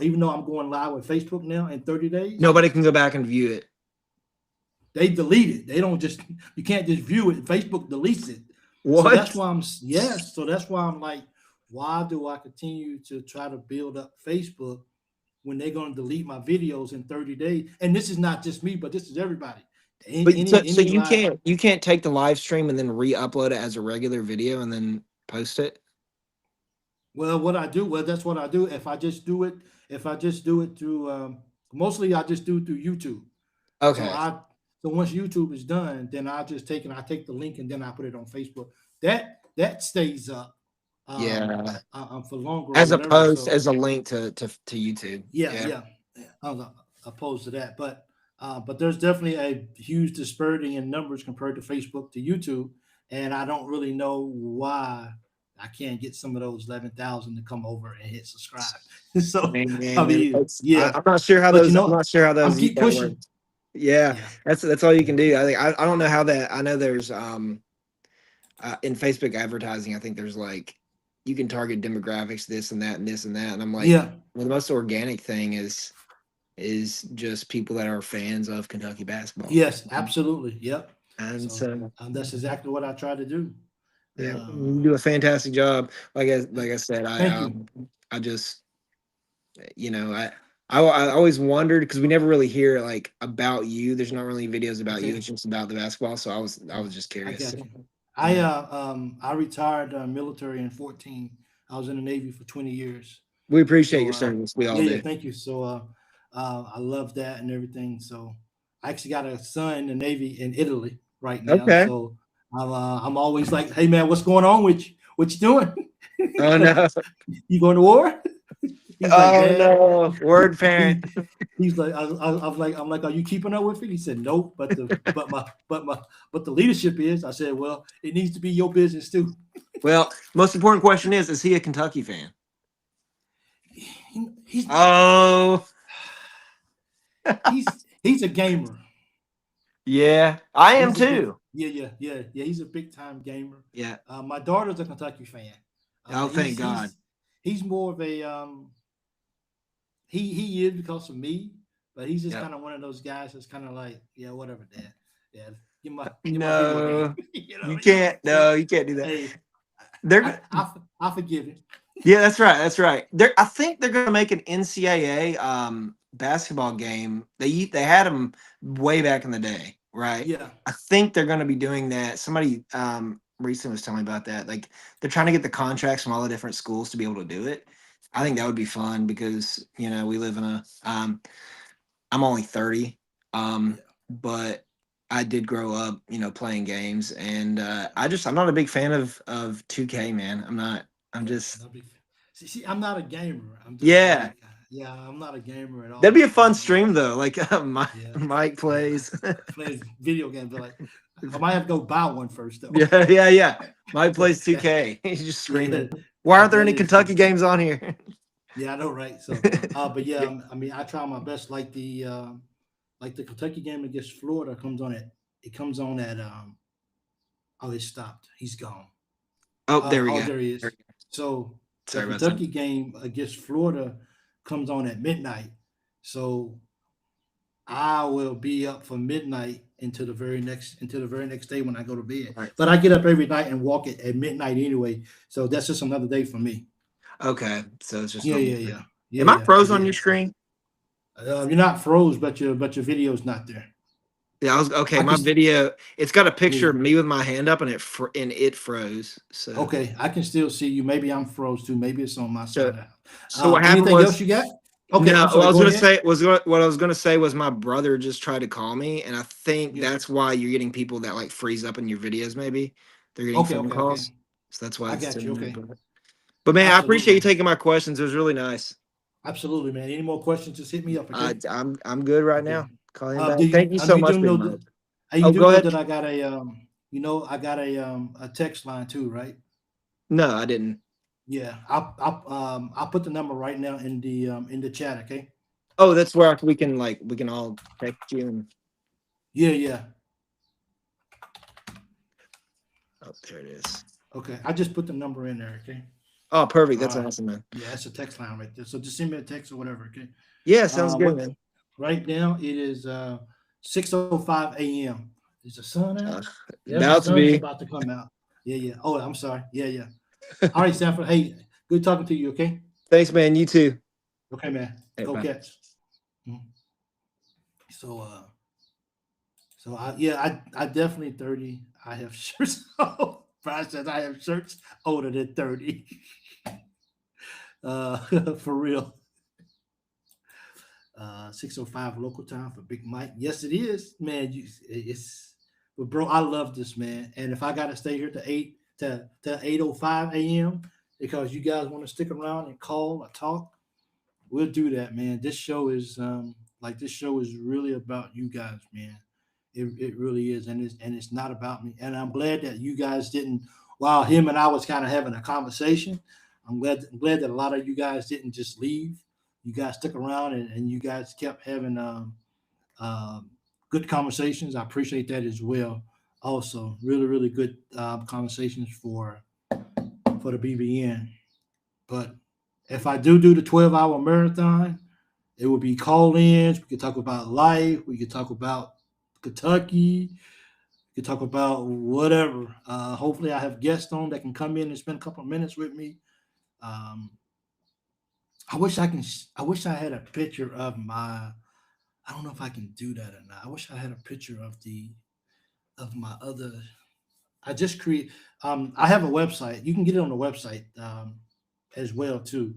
even though I'm going live with Facebook now in 30 days, Nobody can go back and view it. they delete it. They don't just, you can't just view it. Facebook deletes it. What? So that's why so that's why I'm like, why do I continue to try to build up Facebook when they're going to delete my videos in 30 days? And this is not just me, but this is everybody. So you can't take the live stream and then re-upload it as a regular video and then post it? Well, that's what I do. If I just do it through, mostly I just do it through YouTube. Okay. So once YouTube is done, then I take the link and then I put it on Facebook. That stays up. For longer. As opposed as a link to YouTube. Yeah. I'm opposed to that, but there's definitely a huge disparity in numbers compared to Facebook to YouTube, and I don't really know why I can't get some of those 11,000 to come over and hit subscribe. So I mean, I'm not sure how those. I'm not sure how those. I'm keep pushing. Yeah, that's all you can do. I think I don't know how that. I know there's in Facebook advertising. I think there's like you can target demographics, this and that, and this and that. And I'm like, well, the most organic thing is just people that are fans of Kentucky basketball. Yes, absolutely. Yep. And so that's exactly what I try to do. Yeah, you do a fantastic job. Like I said, I just, I always wondered, because we never really hear like about you. There's not really videos about you. It's just about the basketball. So I was just curious. I retired military in 2014. I was in the Navy for 20 years. We appreciate your service. We all do. Thank you. So I love that and everything. So I actually got a son in the Navy in Italy right now. Okay. So I'm always like, hey man, what's going on with you? What you doing? Oh no. You going to war? He's like, Oh Dad. no. Word parent. He's like, I'm like, are you keeping up with it? He said, nope, but the leadership is. I said, well, it needs to be your business too. Well, most important question is he a Kentucky fan? He's Oh. he's a gamer. Yeah, I am too. Yeah. He's a big time gamer. Yeah. My daughter's a Kentucky fan. Oh, thank God. He's more of a he is because of me, but he's just Yep. kind of one of those guys that's kind of like, yeah, whatever, Dad. Yeah, give my No, video game. you can't. No, you can't do that. Hey, They're I forgive him. yeah, that's right. That's right. I think they're gonna make an NCAA basketball game. They had them way back in the day, right? Yeah. I think they're gonna be doing that. Somebody recently was telling me about that. Like they're trying to get the contracts from all the different schools to be able to do it. I think that would be fun because we live in a I'm only 30, but I did grow up, playing games, and I'm not a big fan of 2K, man. I'm not. I'm just. See, I'm not a gamer. I'm just Yeah. I'm not a gamer at all. That'd be a fun stream though. Like Mike plays. Plays video games, but like I might have to go buy one first though. Yeah. Mike plays 2K. He's just screaming. Why aren't there any Kentucky games on here? Yeah, I know, right? So, but yeah, I mean, I try my best. Like the Kentucky game against Florida comes on at oh, it stopped. He's gone. Oh, there we go. There he is. So Sorry the about Kentucky game against Florida comes on at midnight. So I will be up from midnight until the very next day when I go to bed. Right. But I get up every night and walk it at midnight anyway. So that's just another day for me. Okay, so it's just Yeah. Am I froze on your screen? You're not froze, but your video's not there. Yeah, I was okay. My video, it's got a picture of me with my hand up, and it froze. So okay, I can still see you. Maybe I'm froze too. Maybe it's on my side. So what happened anything was, else you got? Okay, no, sorry, what I was gonna say was my brother just tried to call me, and I think that's why you're getting people that like freeze up in your videos. Maybe they're getting phone calls, so that's why. I got you. Okay. But man, I appreciate you taking my questions. It was really nice. Absolutely, man. Any more questions? Just hit me up. Okay? I'm good right now. Call him back. You, Thank you so much. You go know ahead. that I got a text line too, right? No, I didn't. Yeah, I'll put the number right now in the chat. Okay. Oh, that's where we can all text you. And... Yeah. Oh, there it is. Okay, I just put the number in there. Okay. Oh, perfect. That's awesome, man. Yeah, that's a text line right there. So just send me a text or whatever. Okay. Yeah, sounds good, man. Right now it is 6:05 a.m. Is the sun out? About to be. About to come out. Yeah. Oh, I'm sorry. Yeah. All right, Sanford. Hey, good talking to you. Okay. Thanks, man. You too. Okay, man. Hey, Go bye. Cats. So I definitely 30. I have shirts. Brian says I have shirts older than 30. For real. 6:05 local time for Big Mike. Yes, it is, man. But bro, I love this, man. And if I gotta stay here to 8:05 a.m. because you guys want to stick around and call or talk, we'll do that, man. This show is really about you guys, man. It really is, and it's not about me. And I'm glad that you guys didn't. While him and I was kind of having a conversation, I'm glad that a lot of you guys didn't just leave. You guys stuck around and you guys kept having good conversations. I appreciate that as well. Also, really, really good conversations for the BBN. But if I do the 12-hour marathon, it will be call-ins. We could talk about life. We could talk about Kentucky. We could talk about whatever. Hopefully, I have guests on that can come in and spend a couple of minutes with me. I wish I had a picture of my. I don't know if I can do that or not. I wish I had a picture of my other. I just create. I have a website. You can get it on the website as well too.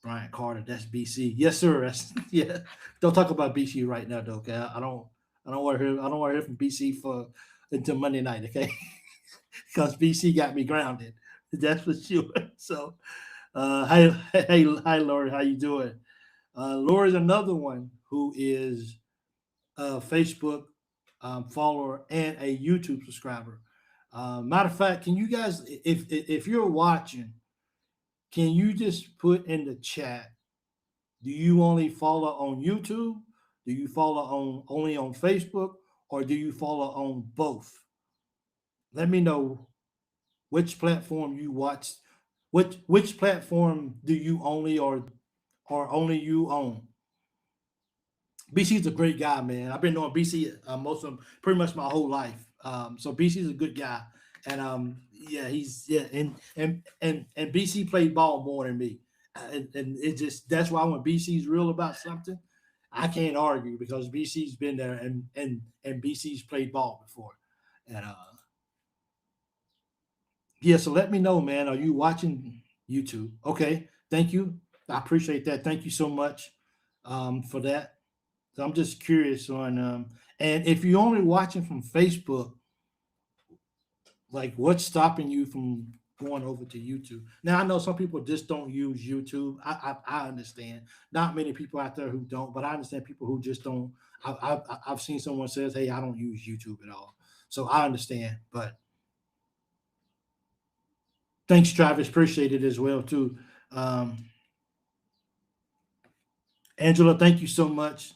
Brian Carter, that's BC. Yes, sir. That's yeah. Don't talk about BC right now, though. Okay, I don't want to hear. I don't want to hear from BC for until Monday night. Okay, because BC got me grounded. That's for sure. So, hi, Lori. How you doing? Lori's another one who is a Facebook follower and a YouTube subscriber. Matter of fact, can you guys, if you're watching, can you just put in the chat? Do you only follow on YouTube? Do you follow on only on Facebook, or do you follow on both? Let me know which platform you watch. Which platform do you only or only you own? BC's a great guy, man. I've been knowing BC most of pretty much my whole life. So BC's a good guy, and and BC played ball more than me, and it just that's why when BC's real about something, I can't argue because BC's been there and BC's played ball before, and yeah. So let me know, man. Are you watching YouTube? Okay, thank you. I appreciate that. Thank you so much for that. So I'm just curious on, and if you're only watching from Facebook, like what's stopping you from going over to YouTube? Now I know some people just don't use YouTube. I understand. Not many people out there who don't, but I understand people who just don't. I've seen someone says, "Hey, I don't use YouTube at all," so I understand. But thanks, Travis. Appreciate it as well too. Angela, thank you so much.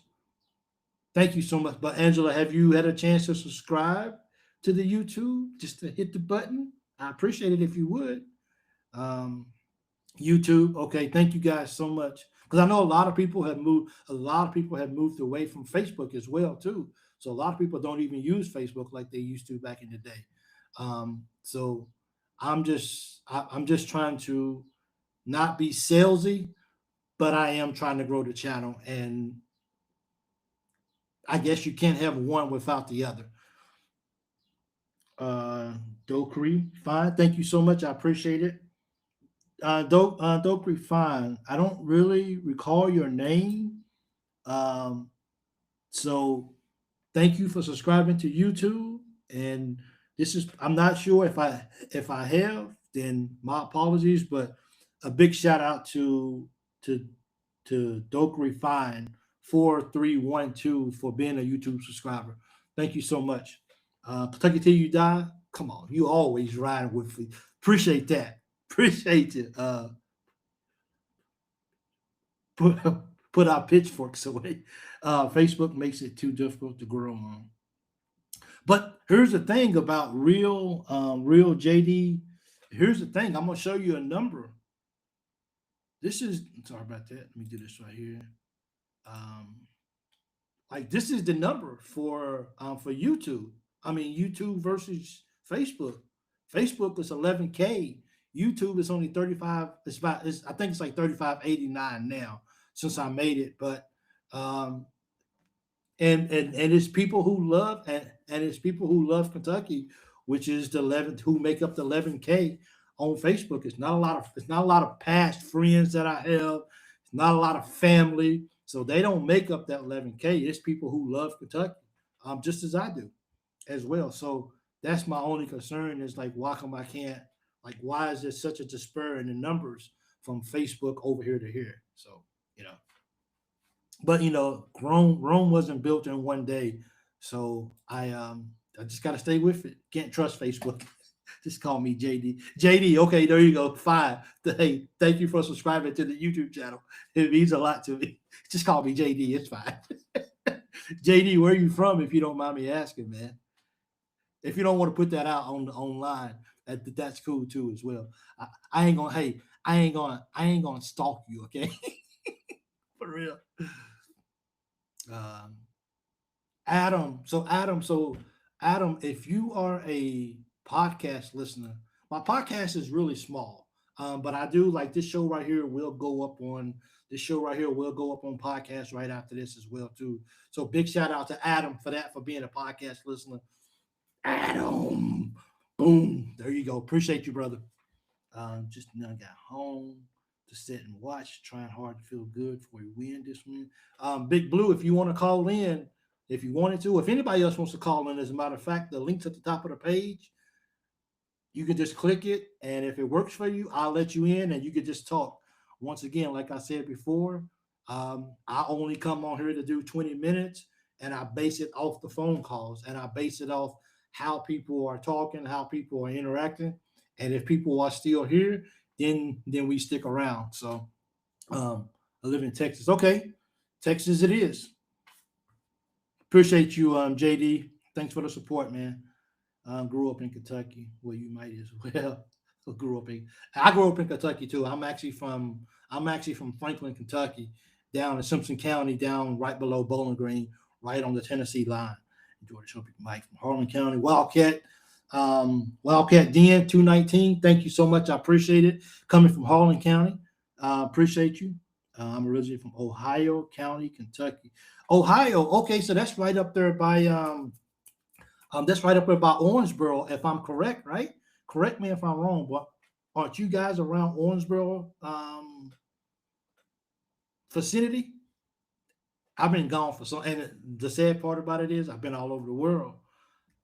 Thank you so much. But Angela, have you had a chance to subscribe to the YouTube? Just to hit the button. I appreciate it if you would. YouTube. Okay, thank you guys so much. Because I know a lot of people have moved. A lot of people have moved away from Facebook as well too. So a lot of people don't even use Facebook like they used to back in the day. So I'm just trying to not be salesy, but I am trying to grow the channel, and I guess you can't have one without the other. Dokri, fine. Thank you so much. I appreciate it. Dokri, fine. I don't really recall your name. So thank you for subscribing to YouTube. And this is, I'm not sure if I have, then my apologies, but a big shout out to Dokri Fine 4312 for being a YouTube subscriber. Thank you so much. Kentucky Till You Die. Come on, you always ride with me. Appreciate that. Appreciate it. Put our pitchforks away. Facebook makes it too difficult to grow on. But here's the thing about real JD. Here's the thing. I'm gonna show you a number. This is, sorry about that. Let me do this right here. Like this is the number for YouTube. I mean YouTube versus Facebook. Facebook is 11K. YouTube is only 35. I think it's like 35.89 now since I made it. But and it's people who love and it's people who love Kentucky, which is the 11 who make up the 11K on Facebook. It's not a lot of past friends that I have. It's not a lot of family. So they don't make up that 11K. It's people who love Kentucky, just as I do as well. So that's my only concern is like, why come I can't, like, why is there such a disparity in the numbers from Facebook over here to here? So, but Rome wasn't built in one day. So I just got to stay with it. Can't trust Facebook. Just call me JD. JD, okay, there you go. Fine. Hey, thank you for subscribing to the YouTube channel. It means a lot to me. Just call me JD. It's fine. JD, where are you from, if you don't mind me asking, man? If you don't want to put that out online, that's cool too as well. I ain't gonna stalk you, okay? For real. Adam, if you are a podcast listener, my podcast is really small, but I do like this show right here will go up on podcast right after this as well too. So big shout out to Adam for being a podcast listener. Adam, boom, there you go. Appreciate you, brother. Just now got home. to sit and watch, trying hard to feel good for a win this win. Big Blue, if you want to call in, if you wanted to, if anybody else wants to call in, as a matter of fact, the link's at the top of the page. You can just click it, and if it works for you, I'll let you in, and you can just talk. Once again, like I said before, I only come on here to do 20 minutes, and I base it off the phone calls, and I base it off how people are talking, how people are interacting, and if people are still here, then we stick around. So I live in Texas. Okay, Texas it is. Appreciate you, JD. Thanks for the support, man. Grew up in Kentucky. Well, you might as well. I grew up in Kentucky too. I'm actually from Franklin, Kentucky, down in Simpson County, down right below Bowling Green, right on the Tennessee line. Enjoy the show, Mike from Harlan County, Wildcat. Wildcat Den 219. Thank you so much. I appreciate it. Coming from Harlan County. Appreciate you. I'm originally from Ohio County, Kentucky. Ohio. Okay, so that's right up there by that's right up there by Owensboro, if I'm correct, right? Correct me if I'm wrong, but aren't you guys around Owensboro vicinity? I've been gone for some, and the sad part about it is I've been all over the world,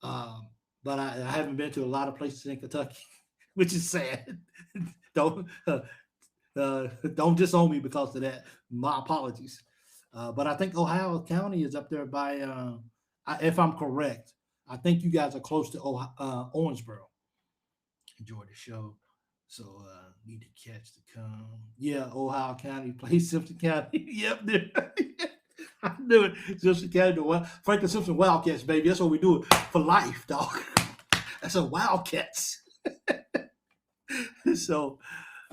but I haven't been to a lot of places in Kentucky, which is sad. Don't disown me because of that. My apologies. But I think Ohio County is up there by, if I'm correct, I think you guys are close to Owensboro. Enjoy the show. So need to catch the come. Yeah, Ohio County plays Simpson County. Yep, I knew it. Simpson County, Franklin Simpson Wildcats, baby. That's what we do for life, dog. That's a Wildcats. So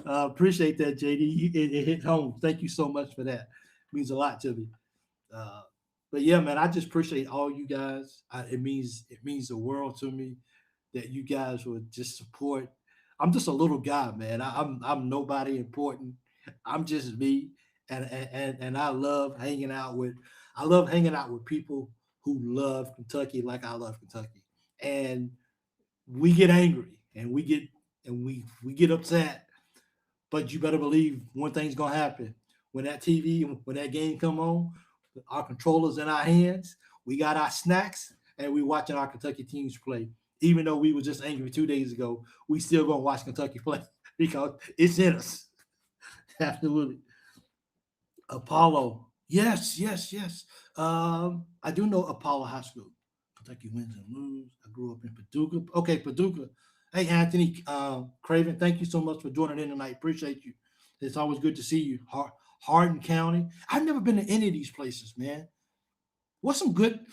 appreciate that, JD. It hit home. Thank you so much for that. It means a lot to me. But yeah, man, I just appreciate all you guys. It means the world to me that you guys would just support. I'm just a little guy, man. I'm nobody important. I'm just me, and I love hanging out with people who love Kentucky like I love Kentucky, and we get angry and we get upset, but you better believe one thing's gonna happen when that game come on. Our controllers in our hands, we got our snacks, and we watching our Kentucky teams play. Even though we were just angry 2 days ago, we still gonna watch Kentucky play because it's in us. Absolutely. Apollo, yes. I do know Apollo High School. Kentucky wins and lose. I grew up in Paducah. Okay, Paducah. Hey, Anthony Craven, thank you so much for joining in tonight. Appreciate you. It's always good to see you. Hardin County. I've never been to any of these places, man. What's some good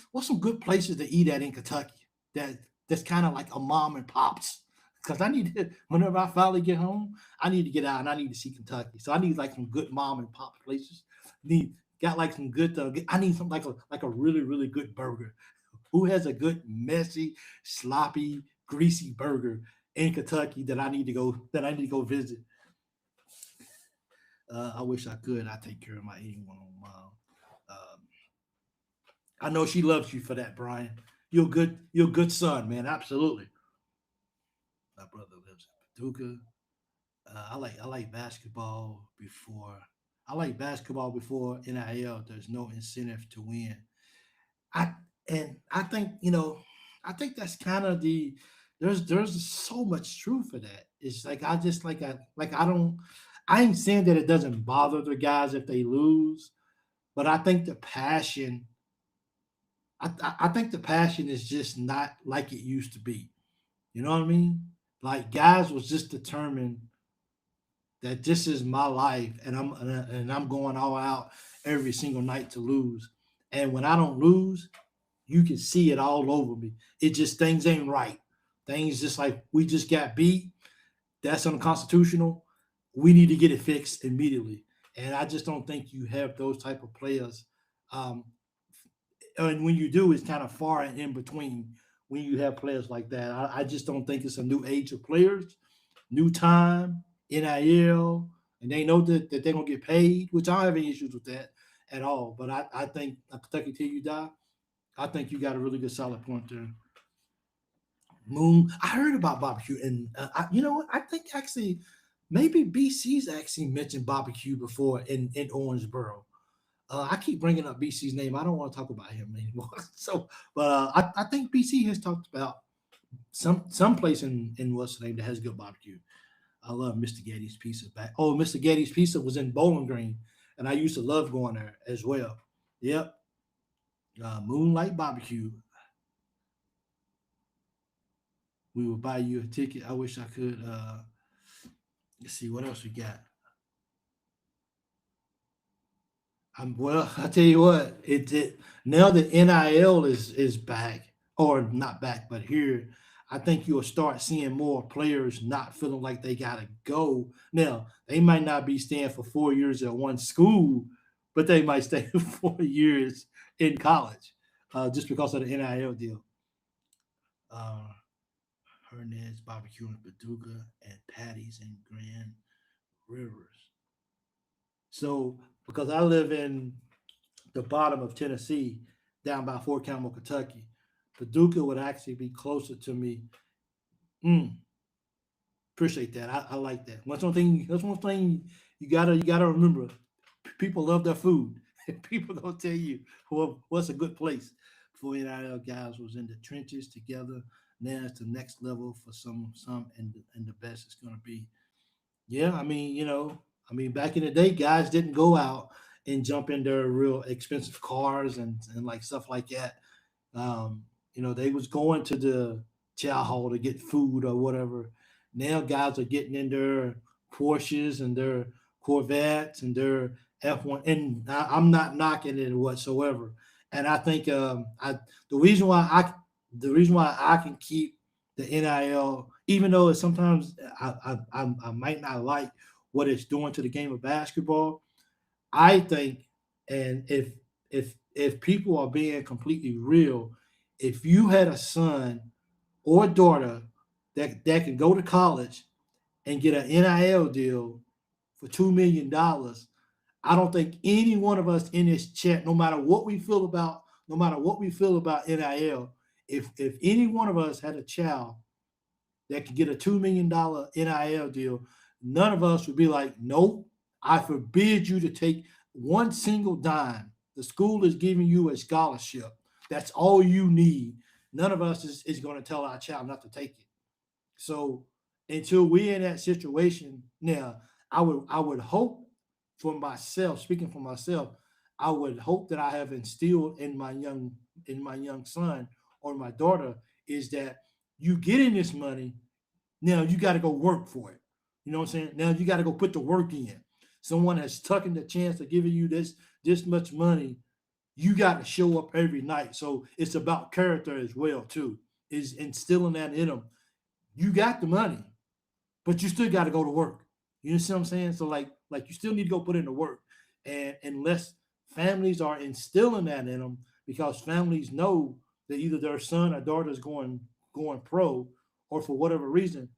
places to eat at in Kentucky that's kind of like a mom and pops? Because I need to, whenever I finally get home, I need to get out and I need to see Kentucky. So I need like some good mom and pop places. Got like some good. I need something like a really, really good burger. Who has a good messy, sloppy, greasy burger in Kentucky that I need to go visit? I wish I could. I take care of my 81-year-old mom. I know she loves you for that, Brian. You're a good son, man. Absolutely. My brother lives in Paducah. I like basketball before. I like basketball before NIL. There's no incentive to win. I think that's kind of there's so much truth for that. It's like I ain't saying that it doesn't bother the guys if they lose, but I think the passion, I think the passion is just not like it used to be. You know what I mean? Like guys was just determined that this is my life, and I'm going all out every single night to lose. And when I don't lose, you can see it all over me. It just things ain't right. Things just like we just got beat. That's unconstitutional. We need to get it fixed immediately. And I just don't think you have those type of players. And when you do, it's kind of far and in between when you have players like that. I just don't think it's a new age of players, new time, NIL, and they know that they're going to get paid, which I don't have any issues with that at all. But I think Kentucky till you die, I think you got a really good solid point there. Moon, I heard about barbecue, and you know what? I think actually maybe BC's actually mentioned barbecue before in Orangeboro. I keep bringing up BC's name. I don't want to talk about him anymore. So, but I think BC has talked about some place in what's the name that has good barbecue. I love Mr. Getty's Pizza back. Oh, Mr. Getty's Pizza was in Bowling Green, and I used to love going there as well. Yep, Moonlight Barbecue. We will buy you a ticket. I wish I could. Let's see what else we got. Well, I tell you what, it now that NIL is back, or not back, but here, I think you'll start seeing more players not feeling like they gotta go. Now, they might not be staying for 4 years at one school, but they might stay for 4 years in college, just because of the NIL deal. Uh, Hernandez Barbecue in Paducah and Patty's in Grand Rivers. So, because I live in the bottom of Tennessee, down by Fort Campbell, Kentucky, Paducah would actually be closer to me. Appreciate that. I like that. That's one thing. That's one thing you gotta remember. People love their food. People don't tell you what's a good place. For NIL guys was in the trenches together. Now it's the next level for some, and the best it's gonna be. Yeah, back in the day, guys didn't go out and jump in their real expensive cars and like stuff like that. They was going to the chow hall to get food or whatever. Now guys are getting in their Porsches and their Corvettes and their F1, and I'm not knocking it whatsoever. And I think the reason why I can keep the NIL, even though sometimes I might not like what it's doing to the game of basketball. I think, and if people are being completely real, if you had a son or a daughter that can go to college and get an NIL deal for $2 million, I don't think any one of us in this chat, no matter what we feel about NIL, if any one of us had a child that could get a $2 million NIL deal, none of us would be like, nope, I forbid you to take one single dime. The school is giving you a scholarship. That's all you need. None of us is going to tell our child not to take it. So until we're in that situation, now I would hope for myself, speaking for myself, I would hope that I have instilled in my young son or my daughter is that you getting this money, now you got to go work for it. You know what I'm saying? Now you got to go put the work in. Someone has taken the chance of giving you this much money. You got to show up every night. So it's about character as well too. Is instilling that in them. You got the money, but you still got to go to work. You see what I'm saying? So like you still need to go put in the work. And unless families are instilling that in them, because families know that either their son or daughter is going pro, or for whatever reason,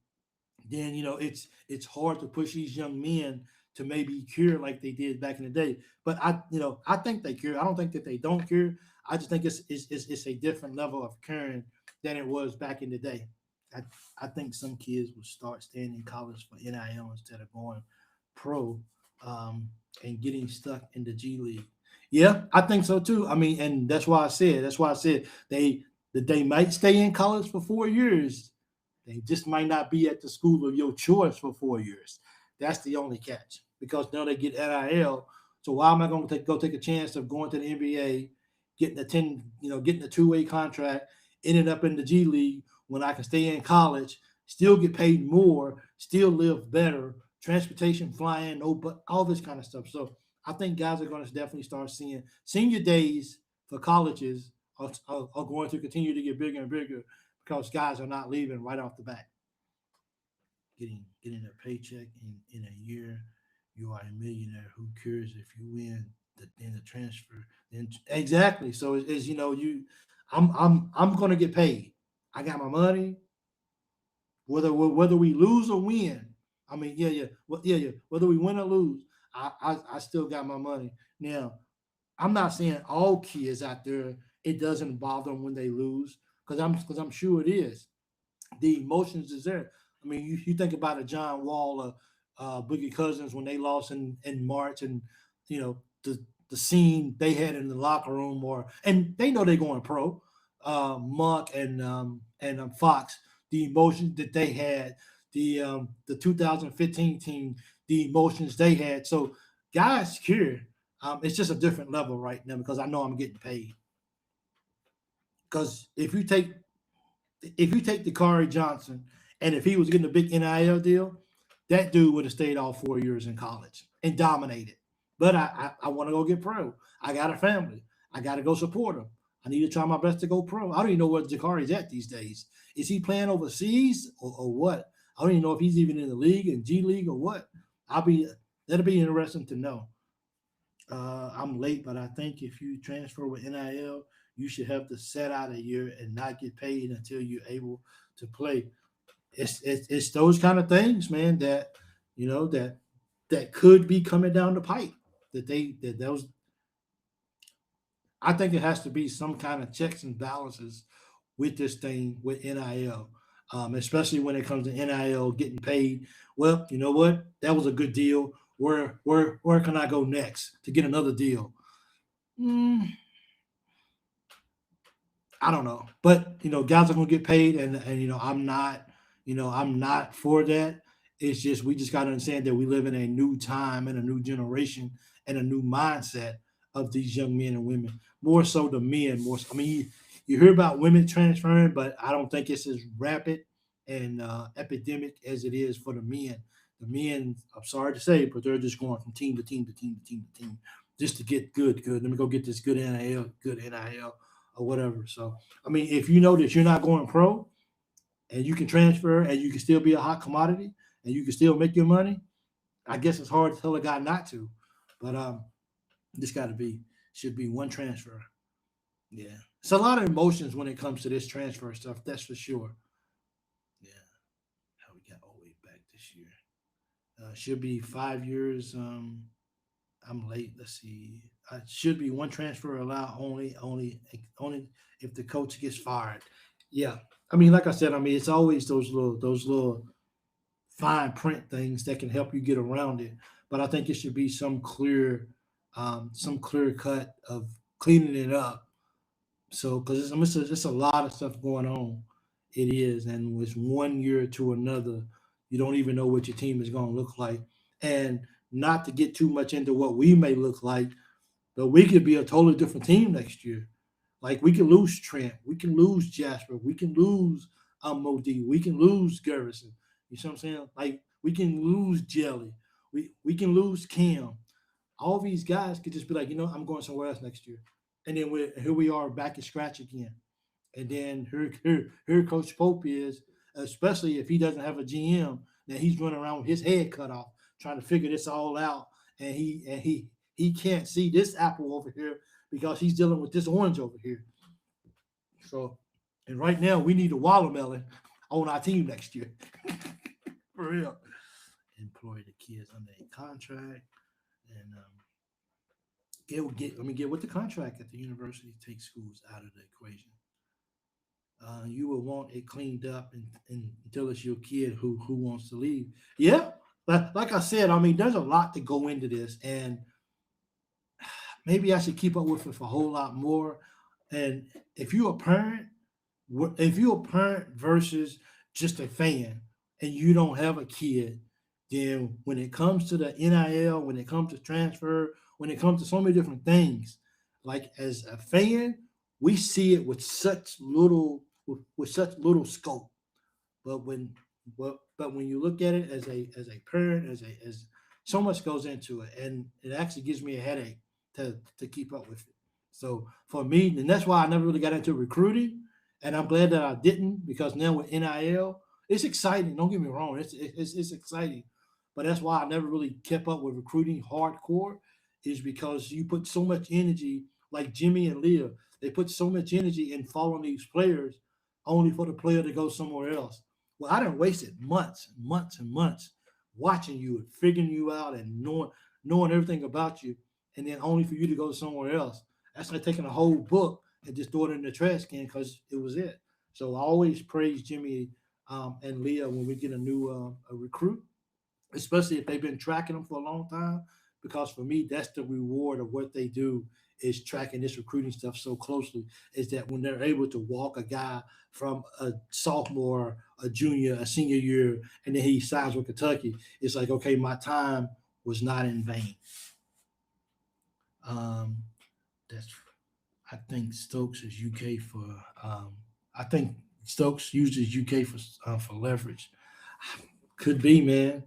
then it's hard to push these young men to maybe cure like they did back in the day. But I think they cure. I don't think that they don't cure. I just think it's a different level of curing than it was back in the day. I think some kids will start staying in college for NIL instead of going pro, and getting stuck in the G League. Yeah, I think so too. And that's why I said they might stay in college for 4 years. They just might not be at the school of your choice for 4 years. That's the only catch, because now they get NIL. So why am I going to go take a chance of going to the NBA, getting a two-way contract, ending up in the G League when I can stay in college, still get paid more, still live better, transportation, flying, but all this kind of stuff. So I think guys are going to definitely start seeing senior days for colleges are going to continue to get bigger and bigger, because guys are not leaving right off the bat. Getting a paycheck in a year, you are a millionaire. Who cares if you win the transfer? Then exactly. So it's I'm going to get paid. I got my money. Whether we lose or win, whether we win or lose, I still got my money. Now, I'm not saying all kids out there it doesn't bother them when they lose, because I'm sure it is. The emotions is there. You think about a John Wall, Boogie Cousins when they lost in March, and you know the scene they had in the locker room, and they know they're going pro. Monk and Fox, the emotions that they had, the 2015 team, the emotions they had. So guys here, it's just a different level right now because I know I'm getting paid. Because if you take Dakari Johnson, and if he was getting a big NIL deal, that dude would have stayed all 4 years in college and dominated. But I want to go get pro. I got a family. I got to go support him. I need to try my best to go pro. I don't even know where Jakari's at these days. Is he playing overseas or what? I don't even know if he's even in the league, in G League or what. That'll be interesting to know. I'm late, but I think if you transfer with NIL, you should have to set out a year and not get paid until you're able to play. It's those kind of things, man, that that could be coming down the pipe. I think it has to be some kind of checks and balances with this thing with NIL, especially when it comes to NIL getting paid. Well, you know what? That was a good deal. Where can I go next to get another deal? I don't know, but guys are gonna get paid, and I'm not for that. It's just we just got to understand that we live in a new time and a new generation and a new mindset of these young men and women. More so the men. I mean, you hear about women transferring, but I don't think it's as rapid and epidemic as it is for the men. The men, I'm sorry to say, but they're just going from team to team to team to team to team just to get good. Let me go get this good NIL, or whatever. So, I mean, if you know that you're not going pro and you can transfer and you can still be a hot commodity and you can still make your money, I guess it's hard to tell a guy not to. But this should be one transfer. Yeah. It's a lot of emotions when it comes to this transfer stuff, that's for sure. Yeah. How we got all the way back this year. Should be 5 years. I'm late. Let's see. Should be one transfer allowed only if the coach gets fired. Yeah. I mean, like I said, it's always those little fine print things that can help you get around it. But I think it should be some clear cut of cleaning it up. So, because it's a lot of stuff going on. It is, and it's 1 year to another. You don't even know what your team is going to look like, and not to get too much into what we may look like, but we could be a totally different team next year. Like we can lose Trent, we can lose Jasper, we can lose Modi, we can lose Garrison. You see what I'm saying? Like we can lose Jelly, we can lose Cam. All these guys could just be like, I'm going somewhere else next year, and then here we are back at scratch again. And then here Coach Pope is, especially if he doesn't have a GM, that he's running around with his head cut off, trying to figure this all out, and he can't see this apple over here because he's dealing with this orange over here. So, and right now we need a watermelon on our team next year, for real. Employ the kids under a contract, and get with the contract at the university. Take schools out of the equation. You will want it cleaned up until it's your kid who wants to leave. Yeah, like I said, there's a lot to go into this, and maybe I should keep up with it for a whole lot more. And if you're a parent versus just a fan, and you don't have a kid, then when it comes to the NIL, when it comes to transfer, when it comes to so many different things, like as a fan, we see it with such little scope. But when you look at it as a parent, as so much goes into it, and it actually gives me a headache to keep up with it. So for me, and that's why I never really got into recruiting, and I'm glad that I didn't, because now with NIL, it's exciting. Don't get me wrong, it's exciting, but that's why I never really kept up with recruiting hardcore, is because you put so much energy, like Jimmy and Leah. They put so much energy in following these players only for the player to go somewhere else. Well, I done wasted months and months and months watching you and figuring you out and knowing everything about you, and then only for you to go somewhere else. That's like taking a whole book and just throw it in the trash can because it was it. So I always praise Jimmy and Leah when we get a new a recruit. especially if they've been tracking them for a long time. Because for me, that's the reward of what they do is tracking this recruiting stuff so closely. Is that when they're able to walk a guy from a sophomore, a junior, a senior year, and then he signs with Kentucky, it's like, okay, my time was not in vain. That's I think Stokes is UK for. I think Stokes uses UK for leverage. Could be, man.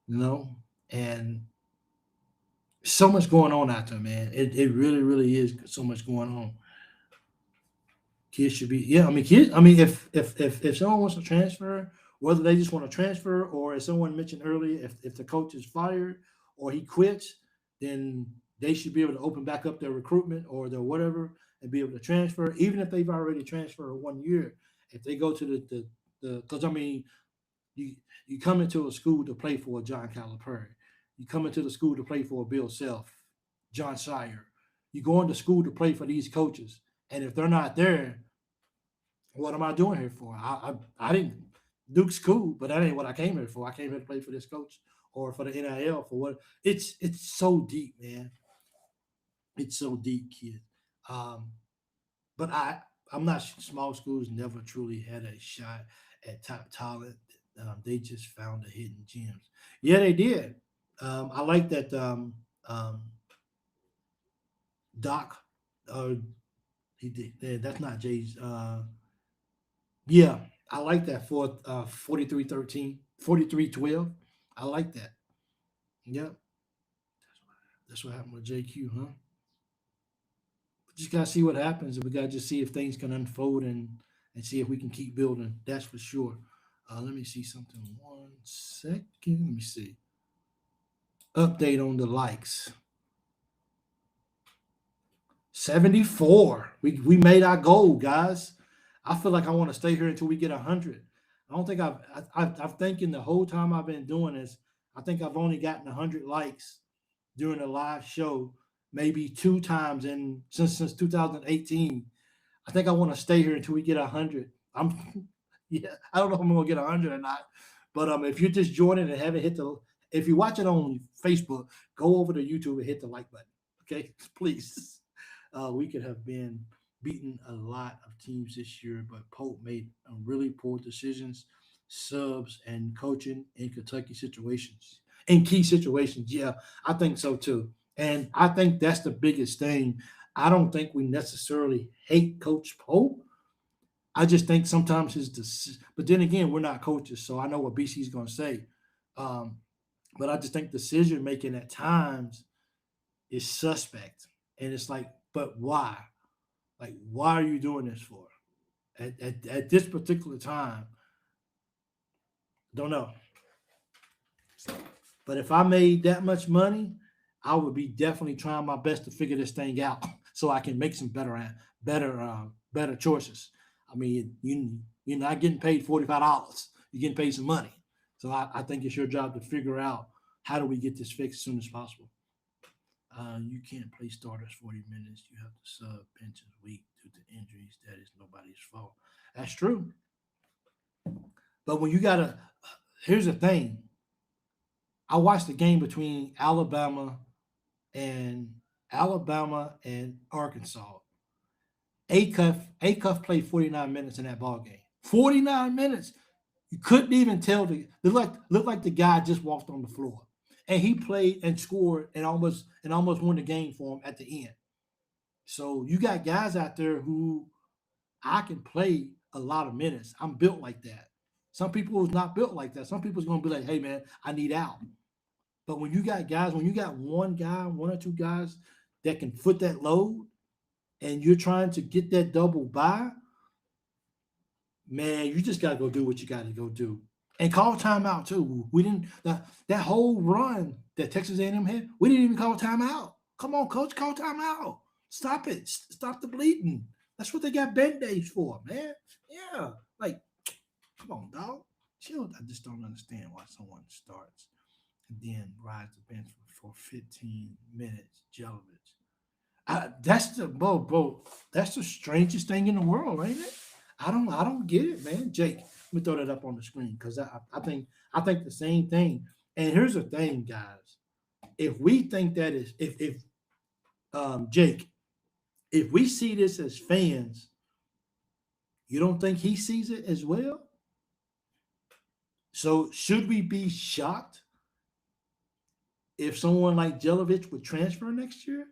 You know, and so much going on out there, man. It really, really is so much going on. Kids should be, yeah. I mean, kids. I mean, if someone wants to transfer, whether they just want to transfer or as someone mentioned earlier, if the coach is fired or he quits, then they should be able to open back up their recruitment or their whatever and be able to transfer, even if they've already transferred 1 year. If they go to the because I mean, you come into a school to play for John Calipari. You come into the school to play for Bill Self, John Sire. You go into school to play for these coaches, and if they're not there, what am I doing here for? I didn't. Duke's cool, but that ain't what I came here for. I came here to play for this coach or for the NIL for what? It's so deep, man. It's so deep, kid. But I'm not small schools never truly had a shot at top talent. They just found the hidden gems. Yeah, they did. I like that Doc. He did. That's not Jay's. Yeah, I like that for 43-13, 43-12. I like that. Yep, that's what happened with JQ, huh? Just gotta see what happens, and we gotta just see if things can unfold and see if we can keep building. That's for sure. Let me see something. 1 second. Let me see. Update on the likes. 74. We made our goal, guys. I feel like I want to stay here until we get 100. I don't think I've thinking the whole time I've been doing this, I think I've only gotten 100 likes during a live show, maybe 2 times since 2018. I think I want to stay here until we get 100. Yeah, I don't know if I'm gonna get 100 or not, but if you're just joining and haven't if you watch it on Facebook, go over to YouTube and hit the like button. Okay, please. We could have been beaten a lot of teams this year, but Pope made really poor decisions, subs, and coaching in Kentucky situations, in key situations. Yeah, I think so too. And I think that's the biggest thing. I don't think we necessarily hate Coach Pope. I just think sometimes but then again, we're not coaches, so I know what BC is going to say. But I just think decision making at times is suspect. And it's like, but why? Like, why are you doing this for? At this particular time, don't know. But if I made that much money, I would be definitely trying my best to figure this thing out so I can make some better choices. I mean, you're not getting paid $45. You're getting paid some money. So I think it's your job to figure out how do we get this fixed as soon as possible. You can't play starters 40 minutes. You have to sub benches week due to injuries. That is nobody's fault. That's true. But when you here's the thing. I watched the game between Alabama and Arkansas. Acuff played 49 minutes in that ball game. 49 minutes. You couldn't even tell looked like the guy just walked on the floor. And he played and scored and almost won the game for him at the end. So you got guys out there who I can play a lot of minutes. I'm built like that. Some people is not built like that. Some people's gonna be like, hey man, I need out. But when you got one or two guys that can foot that load, and you're trying to get that double bye, man, you just gotta go do what you gotta go do. And call timeout too. We didn't that whole run that Texas A&M had. We didn't even call timeout. Come on, coach, call timeout. Stop it. Stop the bleeding. That's what they got Band-Aids for, man. Yeah, like, come on, dog. Chill. I just don't understand why someone starts and then rides the bench for 15 minutes. Jelovich. That's the strangest thing in the world, ain't it? I don't get it, man. Jake, let me throw that up on the screen because I think the same thing. And here's the thing, guys. If we think that is, if Jake, if we see this as fans, you don't think he sees it as well? So should we be shocked if someone like Jelic would transfer next year?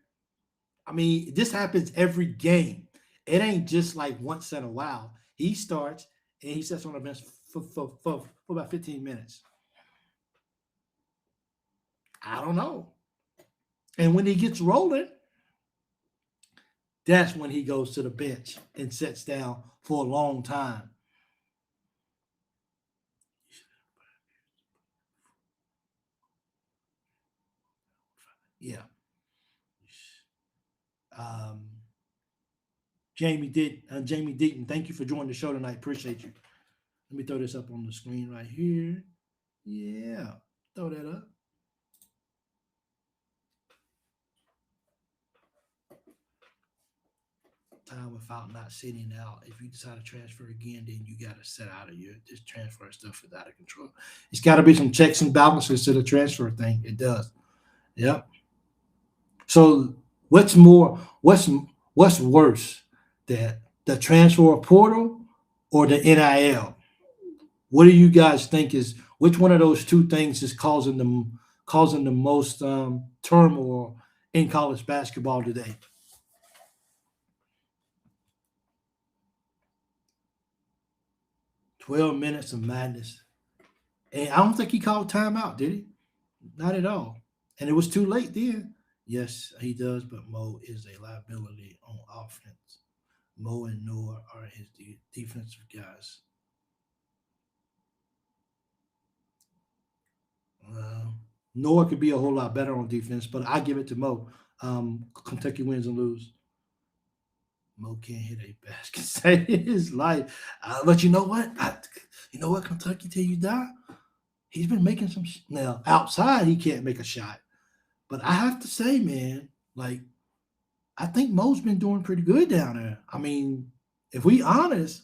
I mean, this happens every game. It ain't just like once in a while. He starts and he sits on the bench for about 15 minutes. I don't know. And when he gets rolling, that's when he goes to the bench and sits down for a long time. Yeah. Jamie Deaton, thank you for joining the show tonight. Appreciate you. Let me throw this up on the screen right here. Yeah, throw that up. Time without not sitting out. If you decide to transfer again, then you got to set out of your this transfer stuff is out of control. It's got to be some checks and balances to the transfer thing. It does. Yep. So what's worse, the transfer portal or the NIL? What do you guys think which one of those two things is causing the most turmoil in college basketball today? "12 minutes of madness." And I don't think he called timeout, did he? Not at all. And it was too late then. Yes, he does, but Mo is a liability on offense. Mo and Noah are his defensive guys. Noah could be a whole lot better on defense, but I give it to Mo. Kentucky wins and lose. Mo can't hit a basket. Save his life. But you know what? Kentucky till you die. He's been making some. Now outside, he can't make a shot. But I have to say, man, like I think Mo's been doing pretty good down there. I mean, if we honest,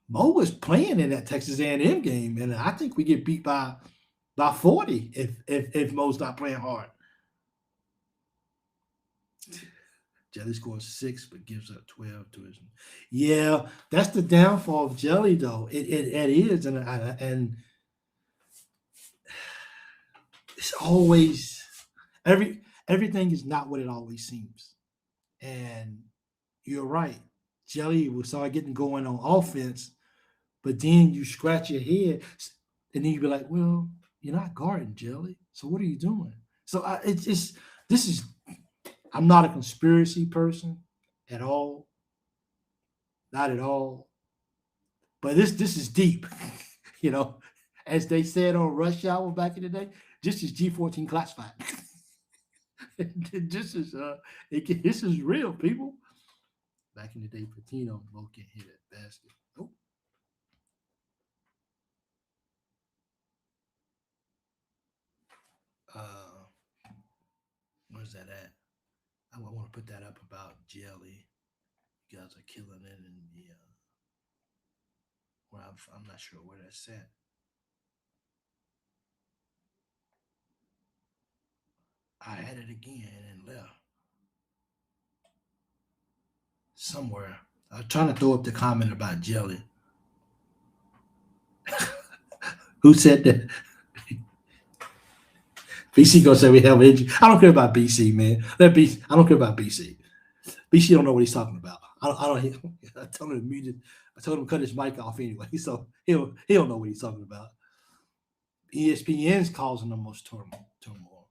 Mo was playing in that Texas A&M game, and I think we get beat by 40 if Mo's not playing hard. Jelly scores 6, but gives up 12 to his. Yeah, that's the downfall of Jelly, though. It is, and it's always everything is not what it always seems. And you're right. Jelly will start getting going on offense, but then you scratch your head, and then you be like, "Well, you're not guarding Jelly, so what are you doing?" So I'm not a conspiracy person at all, not at all. But this is deep, as they said on Rush Hour back in the day. This is G14 classified. This is real, people. Back in the day, Patino Mo can hit that basket. Oh. Where's that at? I want to put that up about Jelly. You guys are killing it, and I'm not sure where that's at. I had it again and left somewhere. I was trying to throw up the comment about Jelly. Who said that? BC gonna say we have injury. I don't care about BC, man. I don't care about BC. BC don't know what he's talking about. I told him to mute it. I told him to cut his mic off anyway, so he don't know what he's talking about. ESPN's causing the most turmoil.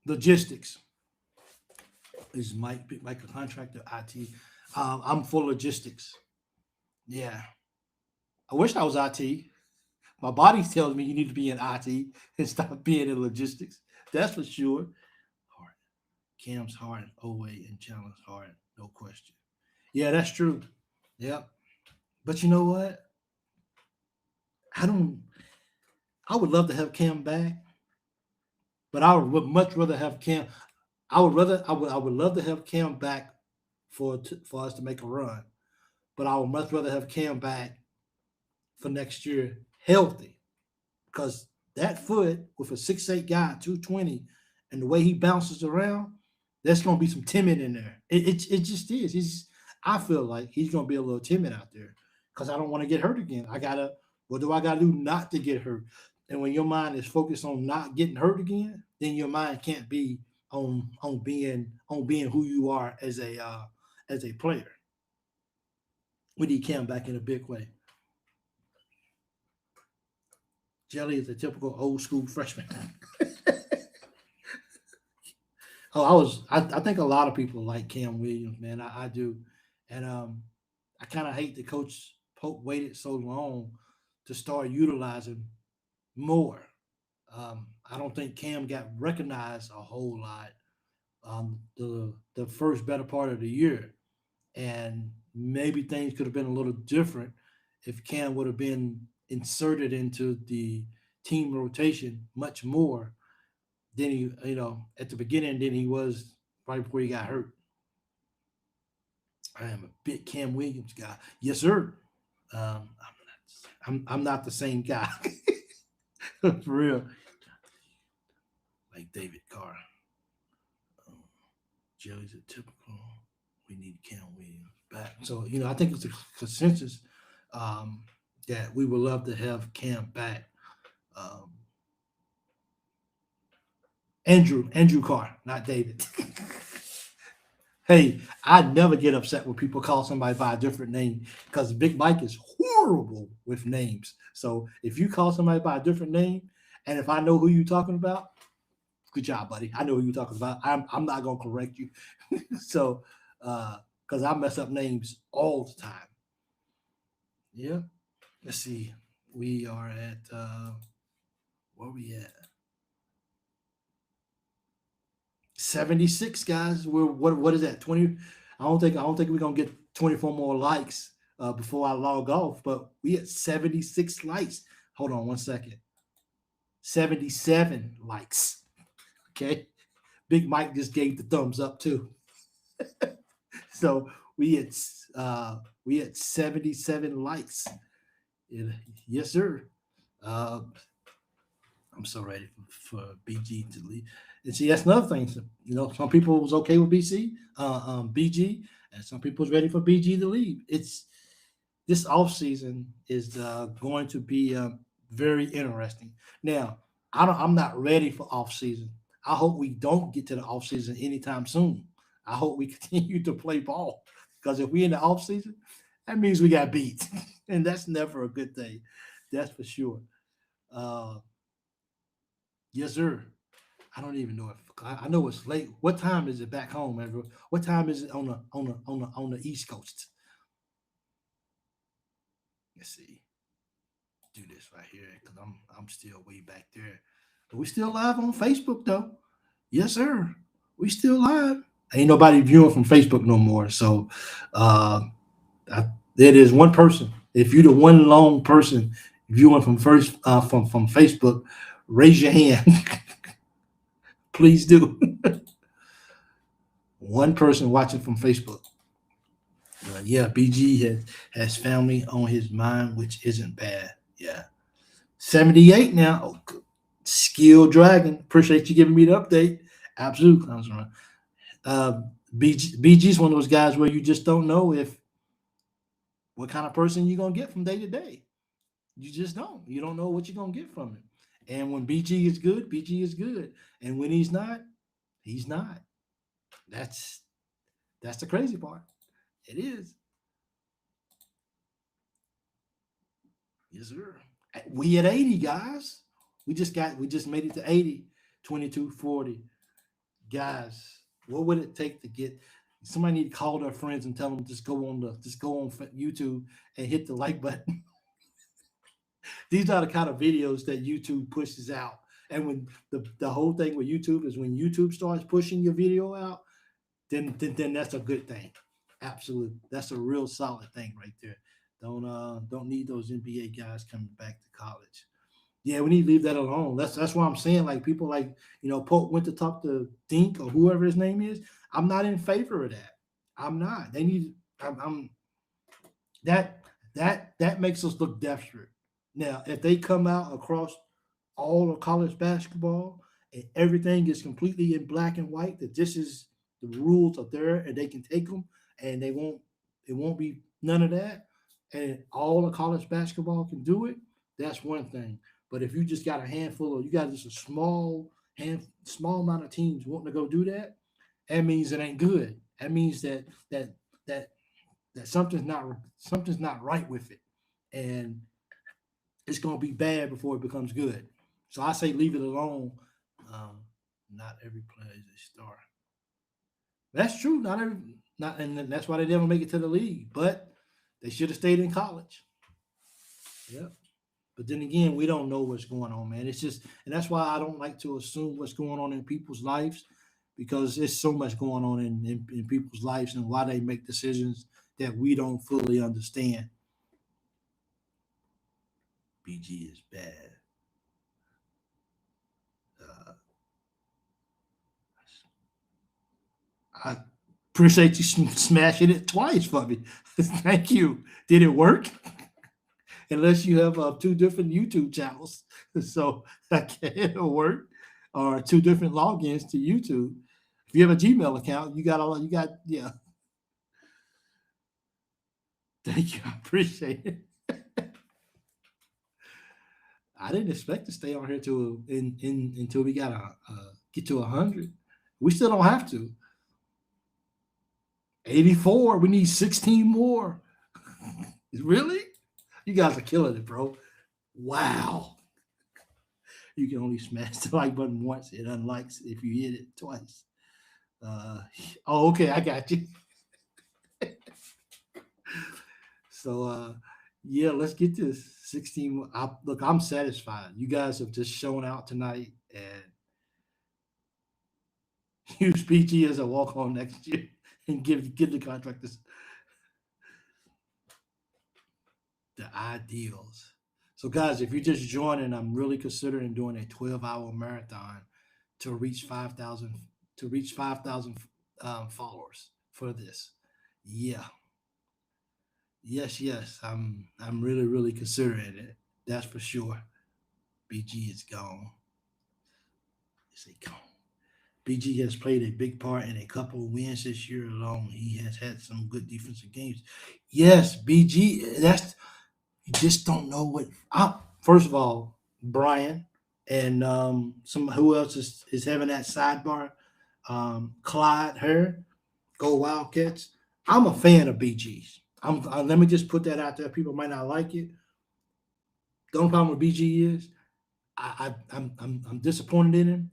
Logistics. Is Mike a contractor? IT. I'm for logistics. Yeah. I wish I was IT. My body tells me you need to be in IT and stop being in logistics. That's for sure. Hard. Cam's hard, Oway and Challenge hard, no question. Yeah, that's true. Yep. But you know what? I would love to have Cam back, but I would much rather have Cam. I would love to have Cam back for us to make a run, but I would much rather have Cam back for next year healthy, because that foot with a 6'8" guy, 220, and the way he bounces around, there's going to be some timid in there. It just is. I feel like he's going to be a little timid out there because I don't want to get hurt again. What do I got to do not to get hurt? And when your mind is focused on not getting hurt again, then your mind can't be on being who you are as a player. We need Cam back in a big way. Jelly is a typical old school freshman. I think a lot of people like Cam Williams, man. I do. And I kind of hate that Coach Pope waited so long to start utilizing more. I don't think Cam got recognized a whole lot the first better part of the year. And maybe things could have been a little different if Cam would have been inserted into the team rotation much more than he, at the beginning than he was right before he got hurt. I am a big Cam Williams guy. Yes, sir. I'm not the same guy. For real. Like David Carr. Jelly's a typical. We need Cam Williams back. So, I think it's a consensus that we would love to have Cam back. Andrew Carr, not David. Hey, I never get upset when people call somebody by a different name because Big Mike is horrible with names. So if you call somebody by a different name, and if I know who you're talking about, good job, buddy. I know who you're talking about. I'm not gonna correct you. So because I mess up names all the time. Yeah. Let's see. We are at where we at? 76, guys. What is that? 20? I don't think we're gonna get 24 more likes before I log off, but we at 76 likes. Hold on one second. 77 likes. Okay. Big Mike just gave the thumbs up too. So we at 77 likes. Yes, sir. I'm so ready for BG to leave. And see, that's another thing. So, some people was okay with BG, and some people was ready for BG to leave. It's this offseason is going to be very interesting. Now, I'm not ready for offseason. I hope we don't get to the offseason anytime soon. I hope we continue to play ball, because if we're in the offseason, that means we got beat, and that's never a good thing. That's for sure. Yes, sir. I don't even know if I know it's late. What time is it back home, everyone? What time is it on the East Coast? Let's see. Do this right here because I'm still way back there. But we still live on Facebook though. Yes, sir. We still live. Ain't nobody viewing from Facebook no more. So there is one person. If you're the one lone person viewing from Facebook, raise your hand. Please do. One person watching from Facebook. Yeah, BG has family on his mind, which isn't bad. Yeah. 78 now. Oh, Skill Dragon. Appreciate you giving me the update. Absolutely. BG's one of those guys where you just don't know what kind of person you're going to get from day to day. You just don't. You don't know what you're going to get from him. And when BG is good, BG is good. And when he's not, he's not. That's the crazy part. It is. Yes, sir. We at 80, guys. We just made it to 80, 2240. Guys, what would it take to get somebody need to call their friends and tell them just go on YouTube and hit the like button. These are the kind of videos that YouTube pushes out. And when the whole thing with YouTube is when YouTube starts pushing your video out, then that's a good thing. Absolutely. That's a real solid thing right there. Don't need those NBA guys coming back to college. Yeah, we need to leave that alone. That's why I'm saying, like, people like, Pope went to talk to Dink or whoever his name is. I'm not in favor of that. I'm not. They need I'm that That makes us look desperate. Now, if they come out across all of college basketball and everything is completely in black and white, that this is the rules are there and they can take them and it won't be none of that, and all of college basketball can do it, that's one thing. But if you just got a handful of you got just a small amount of teams wanting to go do that, that means it ain't good. That means that that something's not right with it, and it's gonna be bad before it becomes good. So I say leave it alone. Um, Not every player is a star. That's true. And that's why they never make it to the league. But they should have stayed in college. Yep. But then again, we don't know what's going on, man. It's just, and that's why I don't like to assume what's going on in people's lives, because there's so much going on in people's lives and why they make decisions that we don't fully understand. BG is bad. I appreciate you smashing it twice for me. Thank you. Did it work? Unless you have two different YouTube channels, so that can't work, or two different logins to YouTube. If you have a Gmail account, yeah. Thank you. I appreciate it. I didn't expect to stay on here until we got get to 100. We still don't have to. 84. We need 16 more. Really? You guys are killing it, bro. Wow. You can only smash the like button once. It unlikes if you hit it twice. Okay. I got you. So, yeah, let's get this 16. Look, I'm satisfied. You guys have just shown out tonight and use PG as a walk-on next year and give the contractors the ideals. So, guys, if you're just joining, I'm really considering doing a 12-hour marathon to reach 5,000 followers for this. Yeah. Yes. I'm really, really considering it. That's for sure. BG is gone. Is he gone? BG has played a big part in a couple of wins this year alone. He has had some good defensive games. Yes, BG. You just don't know what. First of all, Brian and who else is having that sidebar? Clyde, her, go Wildcats. I'm a fan of BG's. Let me just put that out there. People might not like it. The only problem with BG is I'm disappointed in him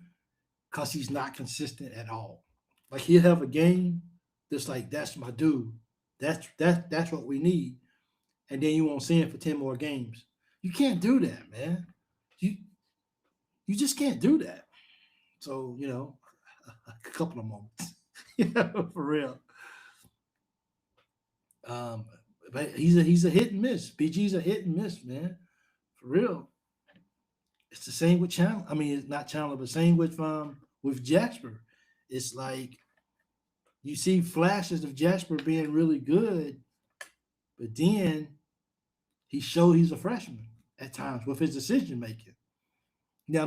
because he's not consistent at all. Like he'll have a game that's like, that's my dude. That's what we need. And then you won't see him for 10 more games. You can't do that, man. You just can't do that. So, a couple of moments. For real. But he's a hit and miss. BG's a hit and miss, man. For real. It's the same with Chandler. I mean, it's not Chandler, but same with Jasper. It's like you see flashes of Jasper being really good, but then he showed he's a freshman at times with his decision making. Now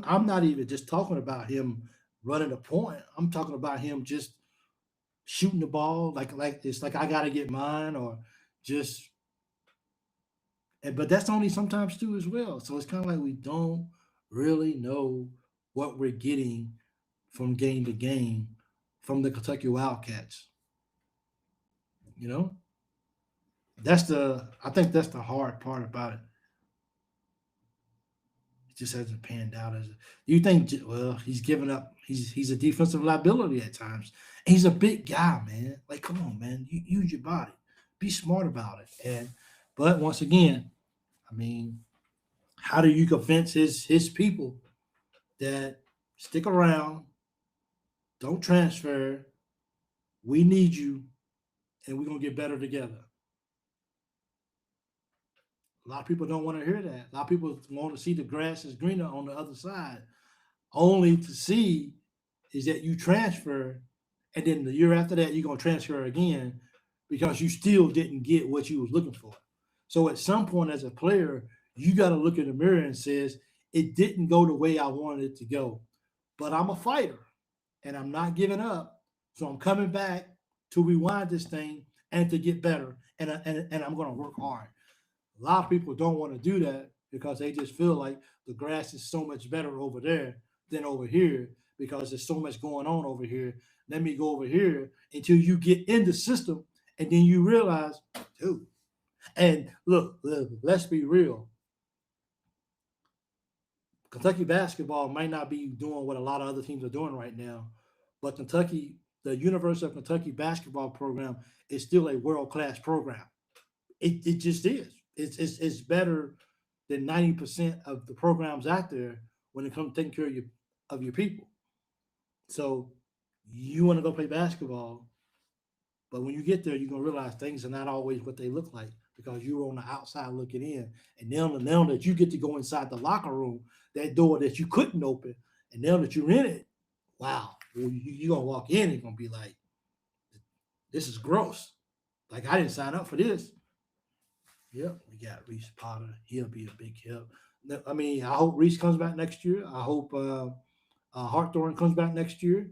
I'm not even just talking about him running a point. I'm talking about him just shooting the ball like it's like I gotta get mine, or just. But that's only sometimes too as well. So it's kind of like we don't really know what we're getting from game to game from the Kentucky Wildcats. I think that's the hard part about it. It just hasn't panned out as. You think? Well, he's given up. He's a defensive liability at times. And he's a big guy, man. Like, come on, man. Use your body. Be smart about it. But once again, I mean, how do you convince his people that stick around, don't transfer, we need you, and we're going to get better together? A lot of people don't want to hear that. A lot of people want to see the grass is greener on the other side, only to see is that you transfer, and then the year after that, you're going to transfer again because you still didn't get what you was looking for. So at some point as a player, you got to look in the mirror and says, it didn't go the way I wanted it to go, but I'm a fighter and I'm not giving up. So I'm coming back to rewind this thing and to get better. And I'm going to work hard. A lot of people don't want to do that because they just feel like the grass is so much better over there than over here because there's so much going on over here. Let me go over here until you get in the system and then you realize, dude. And look, let's be real. Kentucky basketball might not be doing what a lot of other teams are doing right now, but the University of Kentucky basketball program is still a world-class program. It just is. It's better than 90% of the programs out there when it comes to taking care of your people. So you want to go play basketball, but when you get there, you're gonna realize things are not always what they look like because you were on the outside looking in. And now that you get to go inside the locker room, that door that you couldn't open, and now that you're in it, wow, you're gonna walk in and gonna be like, this is gross. Like I didn't sign up for this. Yep, we got Reese Potter. He'll be a big help. I mean, I hope Reese comes back next year. I hope Hartthorne comes back next year.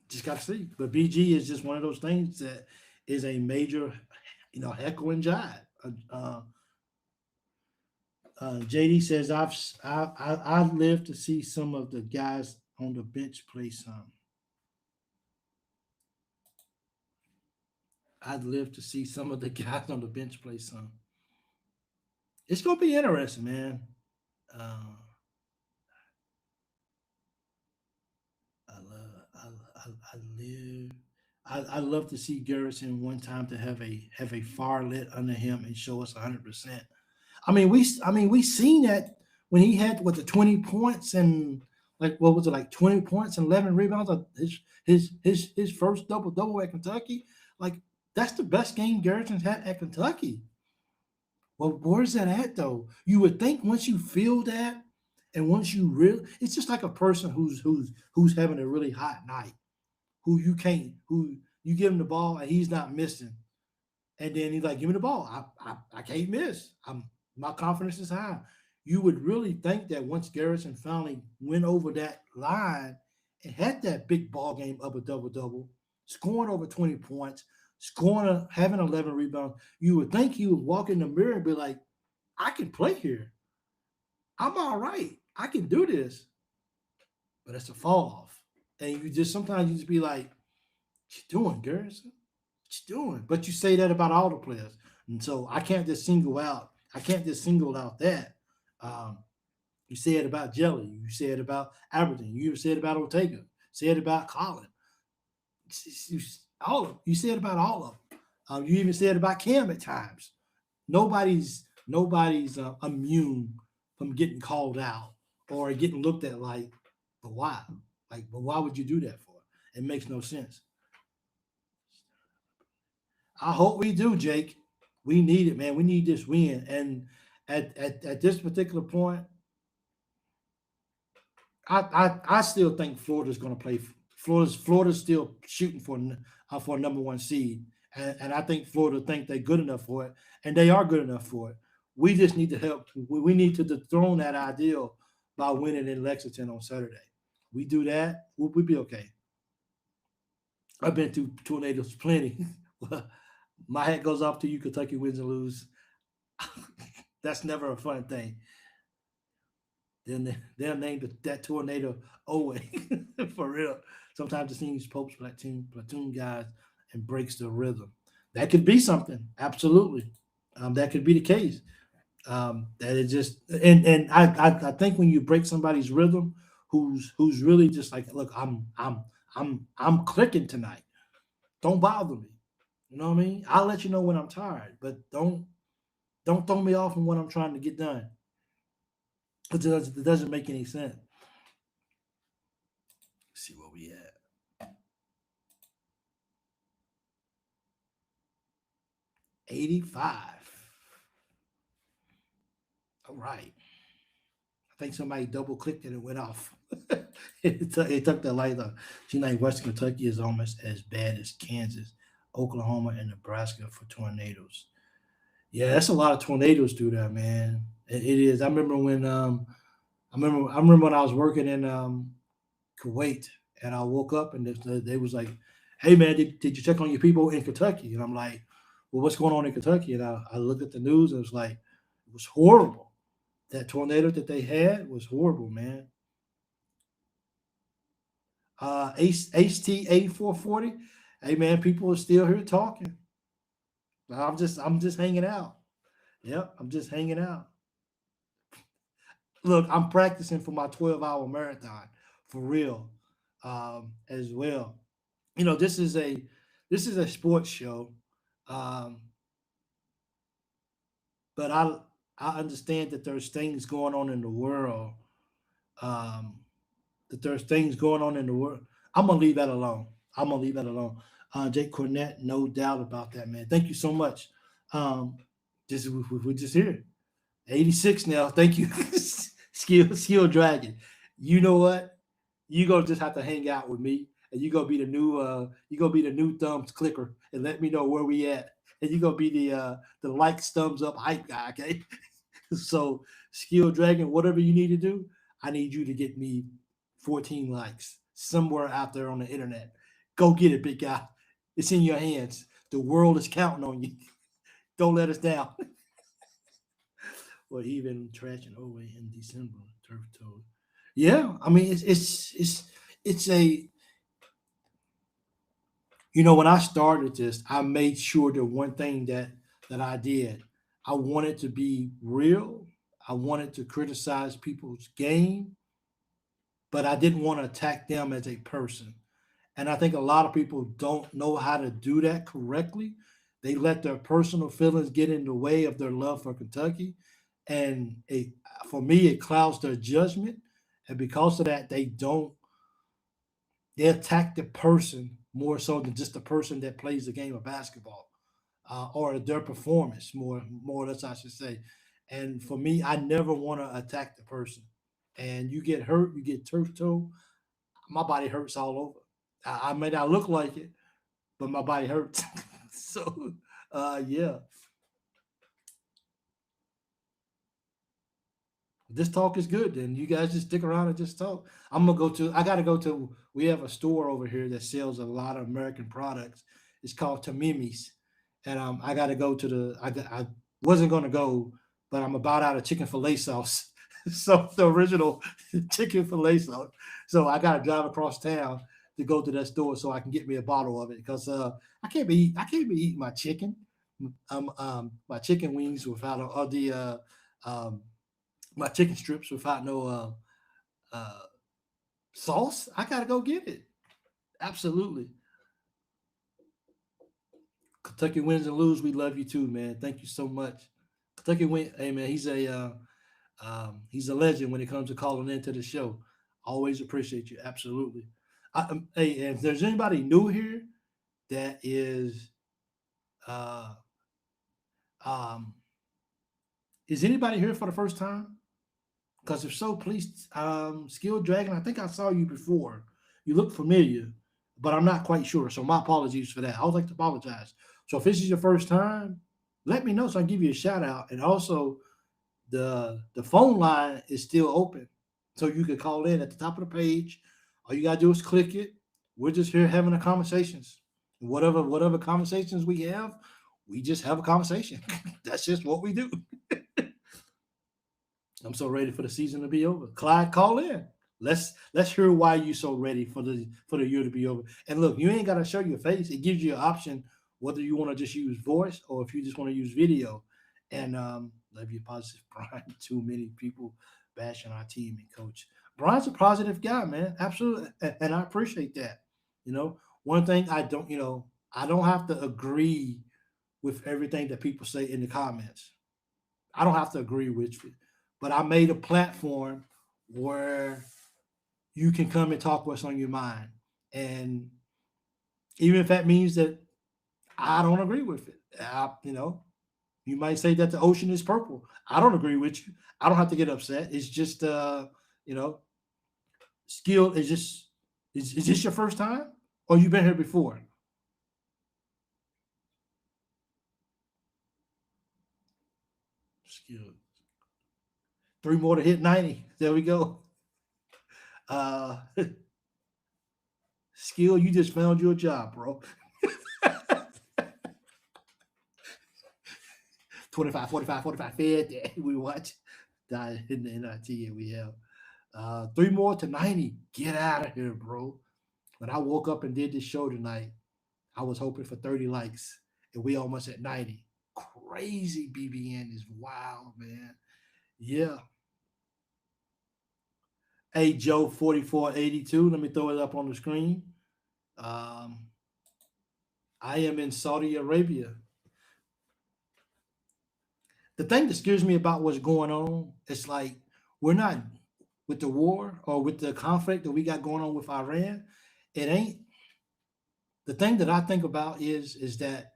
Just got to see. But BG is just one of those things that is a major, heckle and jive. JD says I've lived to see some of the guys on the bench play some. I'd live to see some of the guys on the bench play some. It's gonna be interesting, man. I'd love to see Garrison one time to have a fire lit under him and show us 100%. I mean, we seen that when he had the 20 points and what was it, like 20 points and 11 rebounds, his first double at Kentucky. Like that's the best game Garrison's had at Kentucky. Well, where's that at though? You would think once you feel that, and once you really, it's just like a person who's having a really hot night, who you give him the ball and he's not missing, and then he's like, give me the ball, I can't miss. My confidence is high. You would really think that once Garrison finally went over that line and had that big ball game of a double, scoring over 20 points, having 11 rebounds, you would think he would walk in the mirror and be like, I can play here. I'm all right. I can do this. But it's a fall off. And sometimes you just be like, what you doing, Garrison? What you doing? But you say that about all the players. And so I can't just single out that. You say it about Jelly. You say it about Aberdeen. You say it about Ortega. Say it about Colin. All of them. You say it about all of them. You even say it about Cam at times. Nobody's immune from getting called out or getting looked at like, but why? But why would you do that for? It makes no sense. I hope we do, Jake. We need it, man. We need this win. And at this particular point, I still think Florida's going to play. Florida's still shooting for a number one seed, and I think Florida think they're good enough for it, and they are good enough for it. We just need to help. We need to dethrone that ideal by winning in Lexington on Saturday. We do that, we'll be okay. I've been through tornadoes plenty. My hat goes off to you, Kentucky wins and lose. That's never a fun thing. Then they'll name that tornado Owe for real. Sometimes it seems Pope's platoon guys and breaks the rhythm. That could be something. Absolutely. That could be the case. That is just and I think when you break somebody's rhythm who's really just like, look, I'm clicking tonight. Don't bother me. You know what I mean? I'll let you know when I'm tired, but don't throw me off on what I'm trying to get done. It doesn't make any sense. Let's see where we at. 85. All right. I think somebody double clicked and it went off. it took the light. Seems like Western Kentucky is almost as bad as Kansas, Oklahoma, and Nebraska for tornadoes. Yeah, that's a lot of tornadoes through there, man. It is. I remember when I was working in Kuwait, and I woke up and they was like, "Hey man, did you check on your people in Kentucky?" And I'm like, "Well, what's going on in Kentucky?" And I looked at the news and it was like, it was horrible. That tornado that they had was horrible, man. HTA 440. Hey man, people are still here talking. I'm just hanging out. Yep, I'm just hanging out. Look, I'm practicing for my 12-hour marathon for real, as well. This is a sports show, um, but I understand that there's things going on in the world. Um, that there's things going on in the world. I'm gonna leave that alone. I'm gonna leave that alone. Jake Cornett, no doubt about that, man. Thank you so much. Um, we're just here. 86 now. Thank you. Skill Dragon. You know what? You gonna just have to hang out with me, and you gonna be the new thumbs clicker and let me know where we at. And you gonna be the likes, thumbs up hype guy, okay? So Skill Dragon, whatever you need to do, I need you to get me 14 likes somewhere out there on the internet. Go get it, big guy. It's in your hands. The world is counting on you. Don't let us down. Or even trashing over in December, turf toe. Yeah, I mean it's a when I started this, I made sure that one thing that I did, I wanted to be real. I wanted to criticize people's game, but I didn't want to attack them as a person. And I think a lot of people don't know how to do that correctly. They let their personal feelings get in the way of their love for Kentucky. And for me, it clouds their judgment. And because of that, they attack the person more so than just the person that plays the game of basketball, or their performance, more or less, I should say. And for me, I never want to attack the person. And you get hurt, you get turf toe, my body hurts all over. I may not look like it, but my body hurts. So, yeah, this talk is good. Then you guys just stick around and just talk. I got to go to, we have a store over here that sells a lot of American products. It's called Tamimi's. And I got to go to I wasn't going to go, but I'm about out of chicken filet sauce. So the original chicken filet sauce. So I got to drive across town to go to that store so I can get me a bottle of it, because I can't be eating my chicken, my chicken wings without or the um, my chicken strips without no sauce. I gotta go get it. Absolutely. Kentucky wins and lose. We love you too, man. Thank you so much. Kentucky win. Hey man, he's a legend when it comes to calling into the show. Always appreciate you. Absolutely. Hey, if there's anybody new here that uh, um, is anybody here for the first time? Because if so, please, Skill Dragon, I think I saw you before. You look familiar, but I'm not quite sure. So my apologies for that. I would like to apologize. So if this is your first time, let me know so I can give you a shout out. And also, the phone line is still open, so you can call in at the top of the page. All you gotta do is click it. We're just here having a conversations. Whatever conversations we have, we just have a conversation. That's just what we do. I'm so ready for the season to be over. Clyde, call in. Let's hear why you so ready for the year to be over. And look, you ain't gotta show your face. It gives you an option whether you want to just use voice or if you just want to use video. And love you, positive Brian. Too many people bashing our team and coach. Brian's a positive guy, man. Absolutely, and I appreciate that. One thing I don't have to agree with everything that people say in the comments. I don't have to agree with it, but I made a platform where you can come and talk what's on your mind. And even if that means that I don't agree with it, you might say that the ocean is purple. I don't agree with you. I don't have to get upset. It's just, Skill, is this your first time? Or you been here before? Skill. 3 more to hit 90. There we go. Skill, you just found your job, bro. 25, 45, 45, 50. We watch. Die in the NIT, we have 3 more to 90. Get out of here, bro. When I woke up and did this show tonight, I was hoping for 30 likes, and we almost at 90. Crazy. BBN is wild, man. Yeah. Hey, Joe 4482. Let me throw it up on the screen. I am in Saudi Arabia. The thing that scares me about what's going on, it's like we're not with the war or with the conflict that we got going on with Iran. It ain't. The thing that I think about is that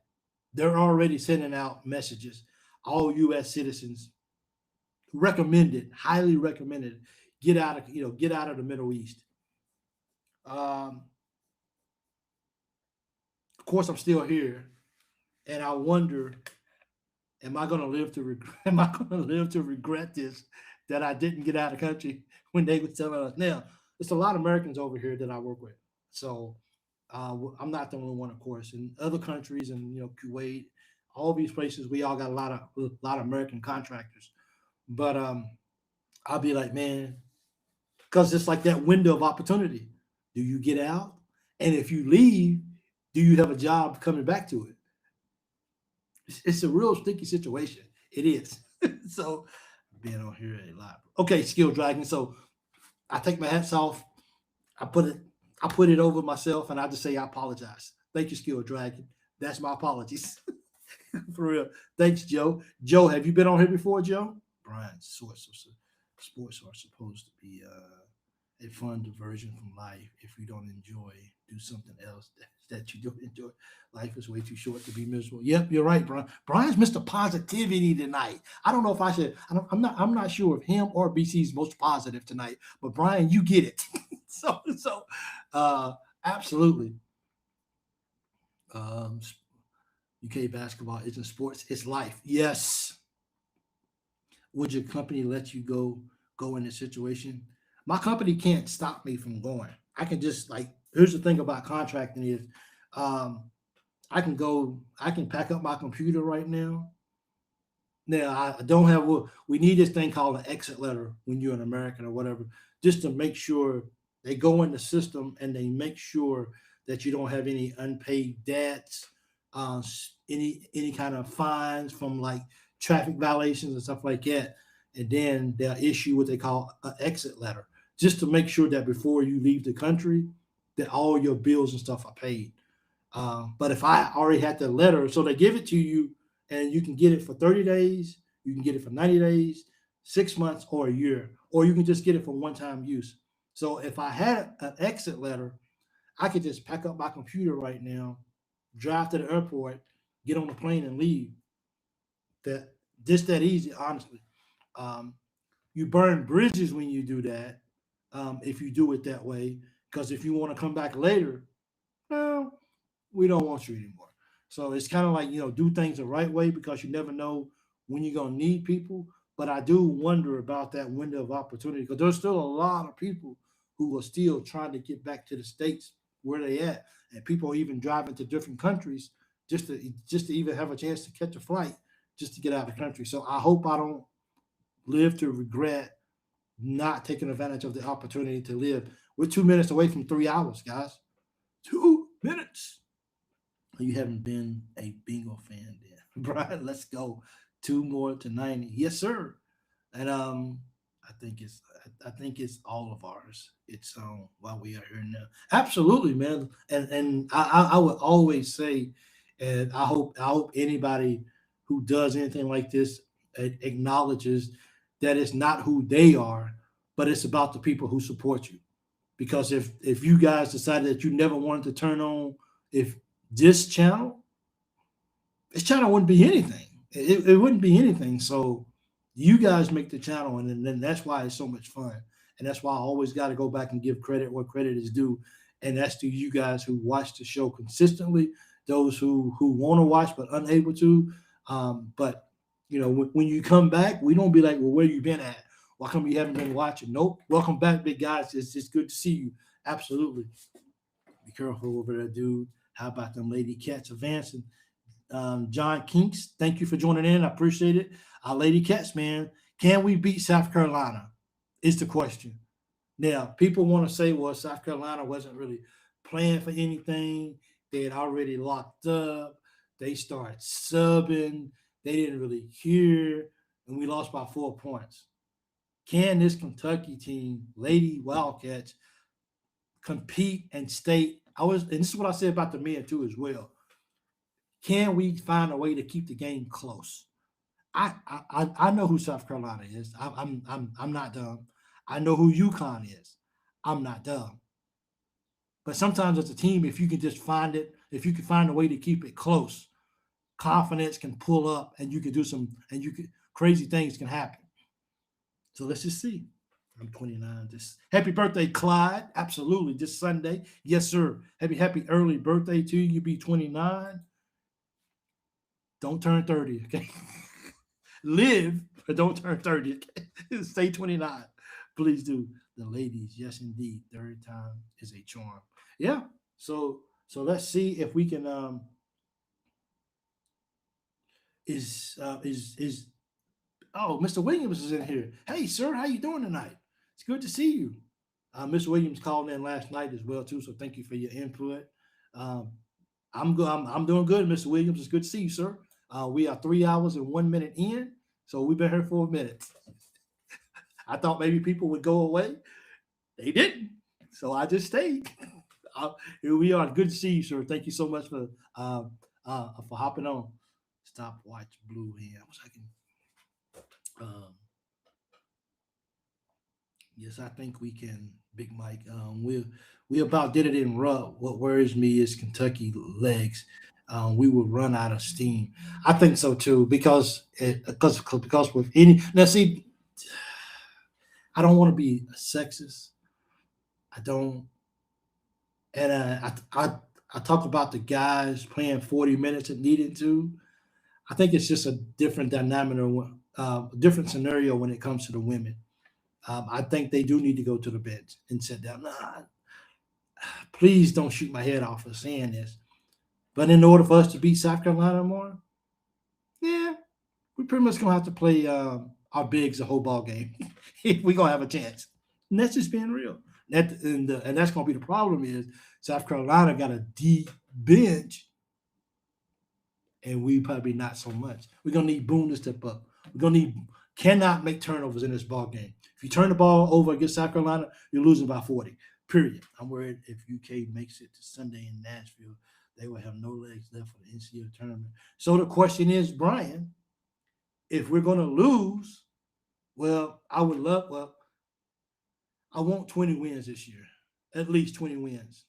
they're already sending out messages. All U.S. citizens recommended, highly recommended, get out of the Middle East. Of course, I'm still here, and I wonder, am I going to live to regret this, that I didn't get out of the country when they were telling us? Now, there's a lot of Americans over here that I work with, so I'm not the only one, of course. In other countries, and Kuwait, all these places, we all got a lot of American contractors. But I'll be like, man, because it's like that window of opportunity. Do you get out? And if you leave, do you have a job coming back to it? It's a real sticky situation. It is. So being on here a lot. Okay, Skill Dragon. So I take my hats off. I put it over myself, and I just say I apologize. Thank you, Skill Dragon. That's my apologies. For real. Thanks, Joe. Joe, have you been on here before, Joe? Brian, sports are supposed to be a fun diversion from life. If you don't enjoy, do something else that you don't enjoy. Life is way too short to be miserable. Yep, you're right, Brian. Brian's Mr. Positivity tonight. I don't know if I should. I'm not sure if him or BC's most positive tonight. But Brian, you get it. so absolutely. UK basketball isn't sports; it's life. Yes. Would your company let you go in this situation? My company can't stop me from going. I can just here's the thing about contracting is I can pack up my computer right now. Now I don't have we need this thing called an exit letter when you're an American or whatever, just to make sure they go in the system and they make sure that you don't have any unpaid debts, any kind of fines from traffic violations and stuff like that. And then they'll issue what they call an exit letter, just to make sure that before you leave the country, that all your bills and stuff are paid. But if I already had the letter, so they give it to you, and you can get it for 30 days, you can get it for 90 days, 6 months, or a year, or you can just get it for one-time use. So if I had an exit letter, I could just pack up my computer right now, drive to the airport, get on the plane, and leave. That easy, honestly. You burn bridges when you do that, if you do it that way, because if you want to come back later, well, we don't want you anymore. So it's kind of like, do things the right way, because you never know when you're going to need people. But I do wonder about that window of opportunity, because there's still a lot of people who are still trying to get back to the States where they at. And people are even driving to different countries just to even have a chance to catch a flight, just to get out of the country. So I hope I don't live to regret not taking advantage of the opportunity to live. We're 2 minutes away from 3 hours, guys. 2 minutes. You haven't been a bingo fan then. Brian, let's go. 2 more to 90. Yes, sir. And I think it's all of ours. It's while we are here now. Absolutely, man. And I would always say, and I hope anybody who does anything like this acknowledges that it's not who they are, but it's about the people who support you. Because if you guys decided that you never wanted to turn on this channel wouldn't be anything. It wouldn't be anything. So you guys make the channel, and then that's why it's so much fun. And that's why I always got to go back and give credit where credit is due. And that's to you guys who watch the show consistently, those who want to watch but unable to. But, you know, when you come back, we don't be like, well, where you been at? Why come you haven't been watching? Nope. Welcome back, big guys. It's good to see you. Absolutely. Be careful over there, dude. How about them Lady Cats advancing? John Kinks, thank you for joining in. I appreciate it. Our Lady Cats, man. Can we beat South Carolina? Is the question. Now, people want to say, well, South Carolina wasn't really playing for anything. They had already locked up. They started subbing. They didn't really hear. And we lost by 4 points. Can this Kentucky team, Lady Wildcats, compete and stay? And this is what I said about the men too as well. Can we find a way to keep the game close? I know who South Carolina is. I'm not dumb. I know who UConn is. I'm not dumb. But sometimes as a team, if you can just find it, if you can find a way to keep it close, confidence can pull up, and you can do crazy things can happen. So let's just see. I'm 29. Happy birthday, Clyde. Absolutely. This Sunday. Yes, sir. Happy early birthday to you. You be 29. Don't turn 30, okay? Live, but don't turn 30. Okay? Stay 29. Please do. The ladies, yes, indeed. Third time is a charm. Yeah. So let's see if we can Mr. Williams is in here. Hey, sir, how you doing tonight? It's good to see you. Mr. Williams called in last night as well, too, so thank you for your input. I'm doing good, Mr. Williams. It's good to see you, sir. We are 3 hours and 1 minute in, so we've been here for a minute. I thought maybe people would go away. They didn't, so I just stayed. Here we are. Good to see you, sir. Thank you so much for hopping on. Stop watch blue hams. Yes, I think we can, Big Mike. We about did it in rough. What worries me is Kentucky legs. We will run out of steam. I think so too, because with any now, see, I don't want to be a sexist. I don't, and I talk about the guys playing 40 minutes if needed to. I think it's just a different dynamic, different scenario when it comes to the women. I think they do need to go to the bench and sit down. Nah, please don't shoot my head off for saying this. But in order for us to beat South Carolina more, yeah, we pretty much going to have to play our bigs the whole ball game if we're going to have a chance. And that's just being real. And that's going to be the problem is South Carolina got a deep bench, and we probably not so much. We're going to need Boone to step up. We're going to cannot make turnovers in this ball game. If you turn the ball over against South Carolina, you're losing by 40, period. I'm worried if UK makes it to Sunday in Nashville, they will have no legs left for the NCAA tournament. So the question is, Brian, if we're going to lose, I want 20 wins this year, at least 20 wins.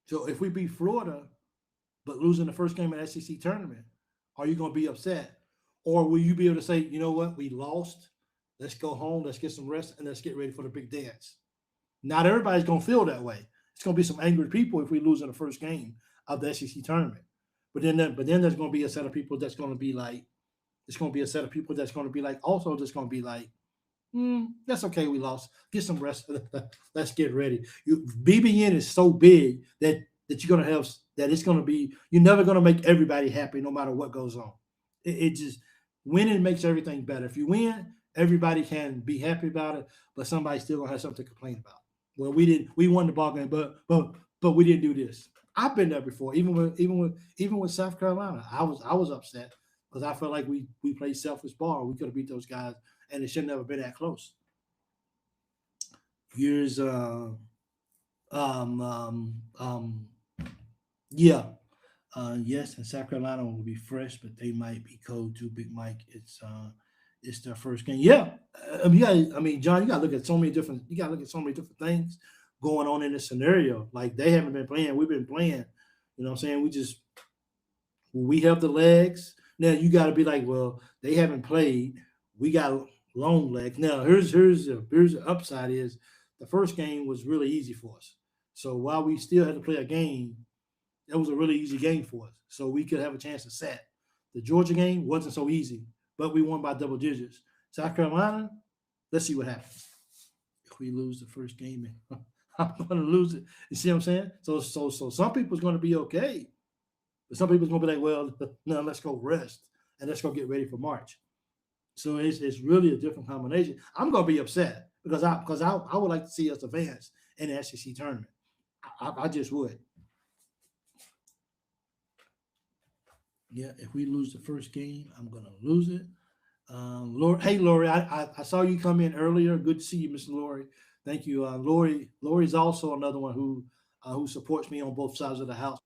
So if we beat Florida, but losing the first game of the SEC tournament, are you going to be upset? Or will you be able to say, you know what, we lost. Let's go home. Let's get some rest, and let's get ready for the big dance. Not everybody's going to feel that way. It's going to be some angry people if we lose in the first game of the SEC tournament. But then there's going to be a set of people that's going to be like, also just going to be like, that's okay, we lost. Get some rest. Let's get ready. BBN is so big that you're going to have, that it's going to be, you're never going to make everybody happy no matter what goes on. It just, winning makes everything better. If you win, everybody can be happy about it, but somebody's still going to have something to complain about. Well, we won the ball game, but we didn't do this. I've been there before, even with South Carolina. I was upset because I felt like we played selfish ball. We could have beat those guys, and it should never been that close. Yes, and South Carolina will be fresh, but they might be cold too. Big Mike, it's their first game. Yeah, John, you got to look at so many different things going on in this scenario. Like, they haven't been playing, we've been playing. You know what I'm saying? We have the legs. Now you got to be like, well, they haven't played. We got long legs. Now here's the upside is the first game was really easy for us. So while we still had to play a game, that was a really easy game for us. So we could have a chance to set. The Georgia game wasn't so easy, but we won by double digits. South Carolina, let's see what happens. If we lose the first game, I'm going to lose it. You see what I'm saying? So some people's going to be okay, but some people's going to be like, well, no, let's go rest and let's go get ready for March. So it's really a different combination. I'm going to be upset because I would like to see us advance in the SEC tournament. I just would. Yeah, if we lose the first game, I'm going to lose it. Lori, I saw you come in earlier. Good to see you, Miss Lori. Thank you. Lori's also another one who supports me on both sides of the house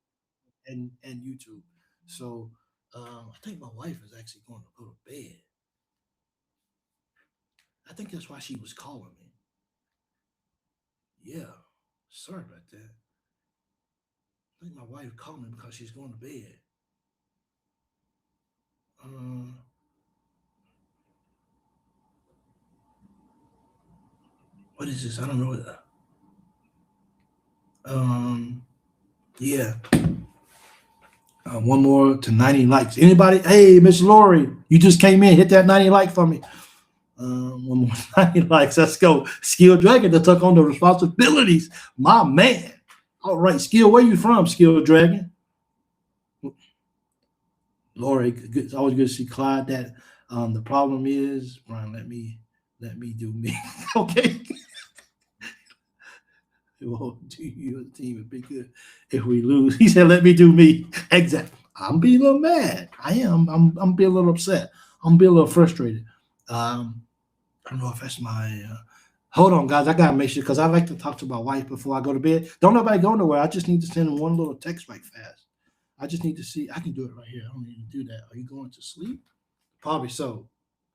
and YouTube. So I think my wife is actually going to go to bed. I think that's why she was calling me. Yeah, sorry about that. I think my wife called me because she's going to bed. What is this? I don't know what. Yeah. One more to 90 likes. Anybody? Hey, Miss Lori, you just came in. Hit that 90 like for me. One more 90 likes. Let's go. Skill Dragon to took on the responsibilities. My man. All right, Skill, where you from, Skill Dragon? Lori, it's always good to see Clyde. That the problem is, Brian, let me do me. Okay. Well, do you and the team would be good if we lose. He said, let me do me. Exactly. I'm being a little mad. I am. I'm being a little upset. I'm being a little frustrated. I don't know if that's my hold on, guys. I gotta make sure because I like to talk to my wife before I go to bed. Don't nobody go nowhere. I just need to send one little text right fast. I just need to see. I can do it right here. I don't need to do that. Are you going to sleep? Probably so.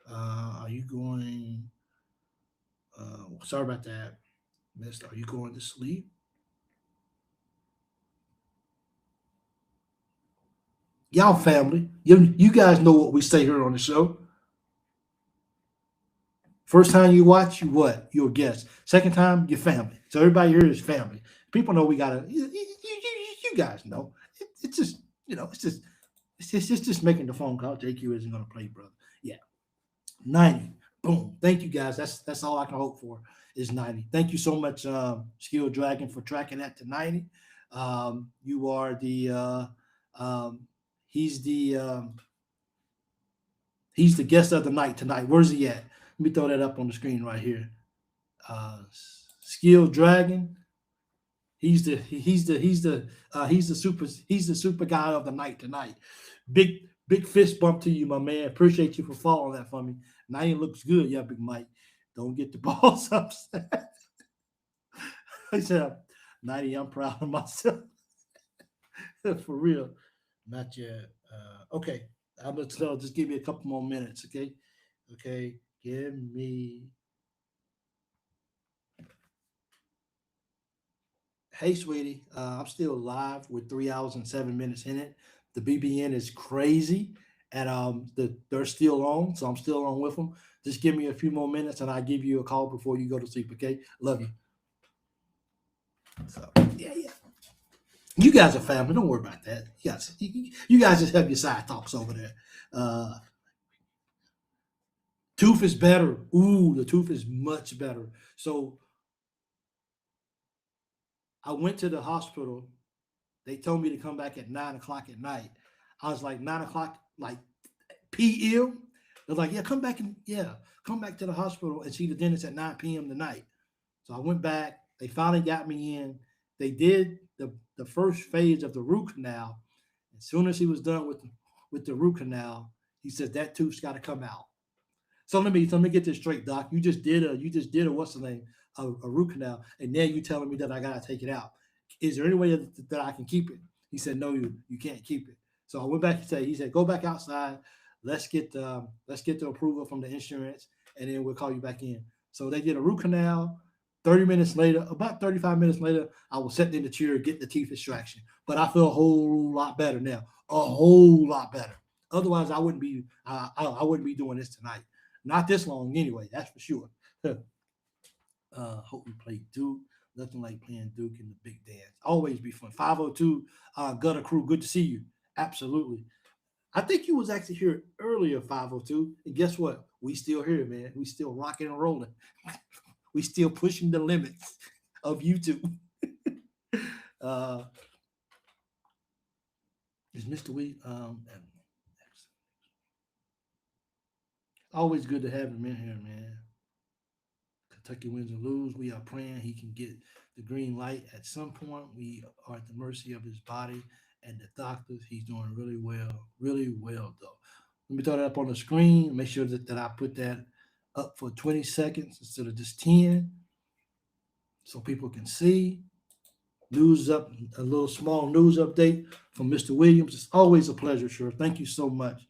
Are you going? Sorry about that. Mister, are you going to sleep? Y'all family. You guys know what we say here on the show. First time you watch, you what? You're a guest. Second time, your family. So everybody here is family. People know we gotta. You guys know. It's just it's just making the phone call. JQ isn't gonna play, brother. Yeah, 90. Boom. Thank you guys. That's all I can hope for is 90. Thank you so much, Skill Dragon, for tracking that to 90. You are the he's the guest of the night tonight. Where's he at? Let me throw that up on the screen right here. Skill Dragon. He's the super guy of the night tonight. Big fist bump to you, my man. Appreciate you for following that for me. 90 looks good, yeah, Big Mike. Don't get the balls upset. I said, 90, I'm proud of myself. For real. Not yet. Okay. I'm gonna tell, just give me a couple more minutes, okay? Okay. Give me. Hey, sweetie. I'm still live with 3 hours and 7 minutes in it. The BBN is crazy, and they're still on, so I'm still on with them. Just give me a few more minutes, and I'll give you a call before you go to sleep, okay? Love you. So, yeah. You guys are family. Don't worry about that. You guys just have your side talks over there. Tooth is better. Ooh, the tooth is much better. So I went to the hospital. They told me to come back at 9 o'clock at night. I was like, 9 o'clock, like PM? They're like, come back to the hospital and see the dentist at 9 p.m. tonight. So I went back. They finally got me in. They did the first phase of the root canal. As soon as he was done with the root canal, he said that tooth's got to come out. So let me get this straight, Doc. You just did a what's the name, a root canal, and now you telling me that I gotta take it out. Is there any way that I can keep it? He said, no, you can't keep it. So I went back and he said, go back outside. Let's get the approval from the insurance, and then we'll call you back in. So they did a root canal. 30 minutes later, about 35 minutes later, I was sitting in the chair getting the teeth extraction. But I feel a whole lot better now. A whole lot better. Otherwise, I wouldn't be doing this tonight. Not this long anyway, that's for sure. Hope we play Duke. Nothing like playing Duke in the big dance. Always be fun. 502 Gutter Crew, good to see you. Absolutely. I think you was actually here earlier, 502. And guess what? We still here, man. We still rocking and rolling. We still pushing the limits of YouTube. Is Mr. Wee? Always good to have him in here, man. Kentucky wins and lose. We are praying he can get the green light at some point. We are at the mercy of his body and the doctors. He's doing really well, though. Let me throw that up on the screen. Make sure that I put that up for 20 seconds instead of just 10 so people can see. News up, a little small news update from Mr. Williams. It's always a pleasure, sure. Thank you so much.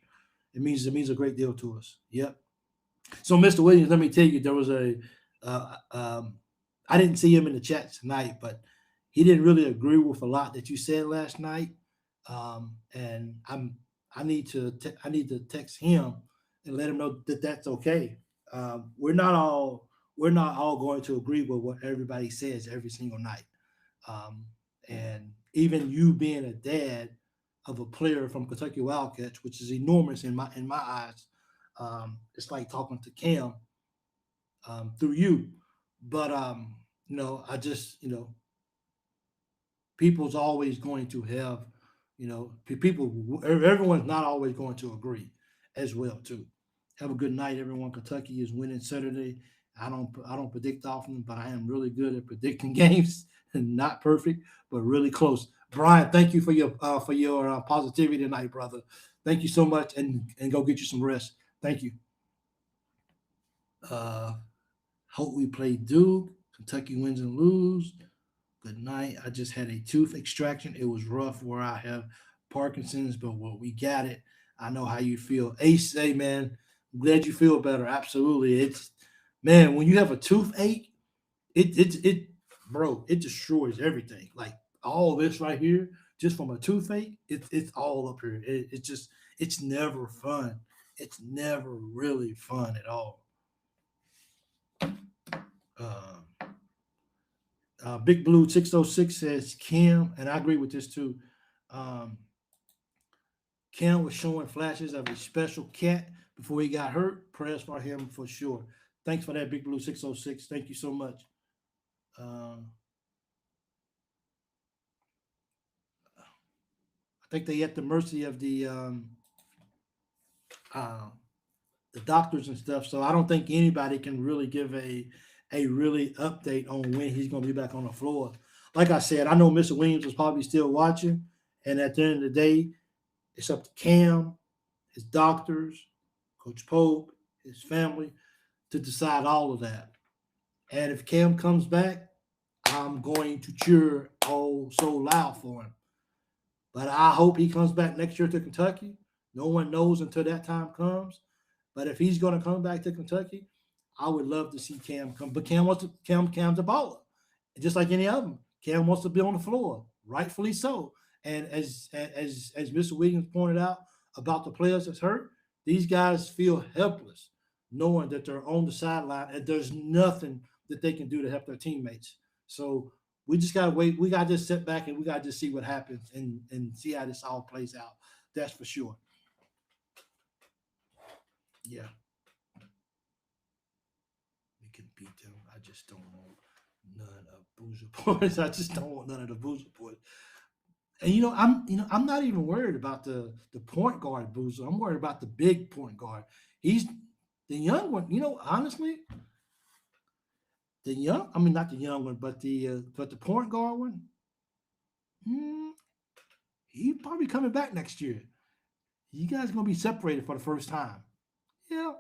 It means a great deal to us. Yep. So, Mr. Williams, let me tell you, there was I didn't see him in the chat tonight, but he didn't really agree with a lot that you said last night. And I need to text him and let him know that that's okay. We're not all going to agree with what everybody says every single night. And even you being a dad of a player from Kentucky Wildcats, which is enormous in my eyes, it's like talking to Cam through you. But I just people's always going to have everyone's not always going to agree as well too. Have a good night, everyone. Kentucky is winning Saturday. I don't predict often, but I am really good at predicting games. Not perfect, but really close. Brian, thank you for your positivity tonight, brother. Thank you so much, and go get you some rest. Thank you. Hope we play Duke. Kentucky wins and lose. Good night. I just had a tooth extraction. It was rough where I have Parkinson's, but we got it. I know how you feel. Ace, hey man, I'm glad you feel better. Absolutely. It's man, when you have a toothache, it destroys everything. Like all this right here, just from a toothache, it's all up here. It's never fun. It's never really fun at all. Big Blue 606 says Kim, and I agree with this too. Kim was showing flashes of a special cat before he got hurt. Prayers for him for sure. Thanks for that, Big Blue 606. Thank you so much. I think they at the mercy of the doctors and stuff. So I don't think anybody can really give a really update on when he's going to be back on the floor. Like I said, I know Mr. Williams is probably still watching, and at the end of the day, it's up to Cam, his doctors, Coach Pope, his family to decide all of that. And if Cam comes back, I'm going to cheer so loud for him. But I hope he comes back next year to Kentucky. No one knows until that time comes. But if he's going to come back to Kentucky, I would love to see Cam come. But Cam's a baller. Just like any of them. Cam wants to be on the floor, rightfully so. And as Mr. Williams pointed out about the players that's hurt, these guys feel helpless, knowing that they're on the sideline and there's nothing that they can do to help their teammates. So we just got to wait. We got to just sit back and we got to just see what happens and see how this all plays out. That's for sure. Yeah. We can beat them. I just don't want none of Boozer Boys. I just don't want none of the Boozer Boys. And I'm not even worried about the point guard Boozer. I'm worried about the big point guard. He's the young one. Honestly, not the young one, but the point guard one. He's probably coming back next year. You guys are gonna be separated for the first time. Yeah,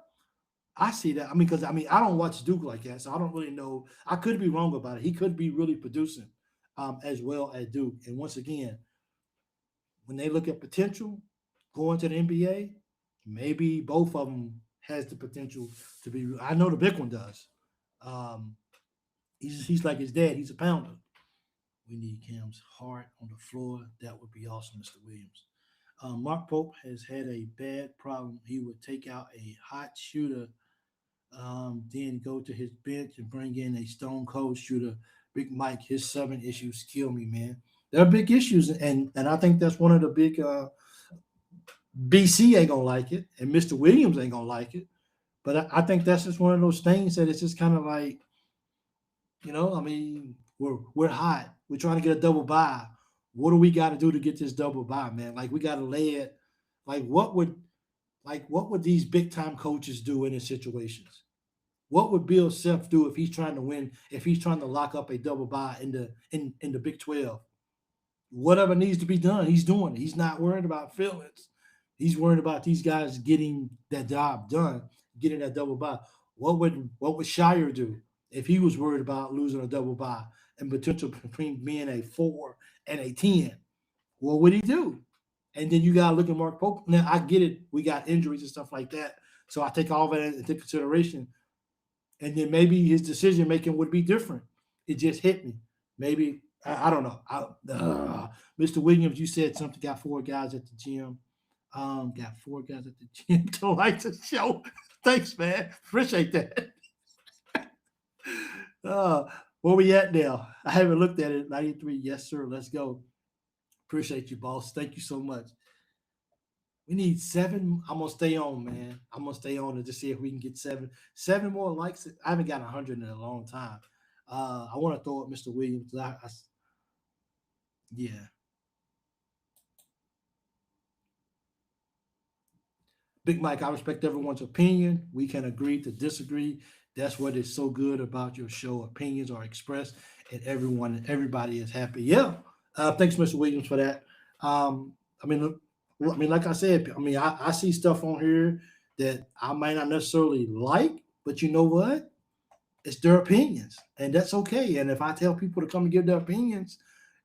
I see that. Because I don't watch Duke like that, so I don't really know. I could be wrong about it. He could be really producing as well as Duke. And once again, when they look at potential going to the NBA, maybe both of them has the potential to be. I know the big one does. He's like his dad. He's a pounder. We need Cam's heart on the floor. That would be awesome, Mr. Williams. Mark Pope has had a bad problem. He would take out a hot shooter Then go to his bench and bring in a stone cold shooter, Big Mike. His 7 issues kill me, man. There are big issues, and I think that's one of the big. BC ain't gonna like it, and Mr. Williams ain't gonna like it. But I think that's just one of those things that it's just kind of like, I mean, we're hot. We're trying to get a double bye. What do we got to do to get this double bye, man? Like we got to lay it. Like what would these big time coaches do in these situations? What would Bill Self do if he's trying to win? If he's trying to lock up a double bye in the Big 12? Whatever needs to be done, he's doing it. He's not worried about feelings. He's worried about these guys getting that job done, getting that double bye. What would Shire do if he was worried about losing a double bye and potential between being a 4 and a 10? What would he do? And then you gotta look at Mark Pope. Now I get it, we got injuries and stuff like that. So I take all that into consideration. And then maybe his decision making would be different. It just hit me. Maybe I don't know. Mr. Williams, you said something. Got 4 guys at the gym. Got 4 guys at the gym to like the show. Thanks, man. Appreciate that. Where we at now? I haven't looked at it. 93. Yes, sir. Let's go. Appreciate you, boss. Thank you so much. We need 7. I'm gonna stay on, man. I'm gonna stay on to just see if we can get 7 more likes. I haven't got 100 in a long time. I want to throw up Mr. Williams. Yeah. Big Mike, I respect everyone's opinion. We can agree to disagree. That's what is so good about your show. Opinions are expressed, and everybody is happy. Yeah. Thanks, Mr. Williams, for that. I mean, like I said, I see stuff on here that I might not necessarily like, but you know what? It's their opinions, and that's okay. And if I tell people to come and give their opinions,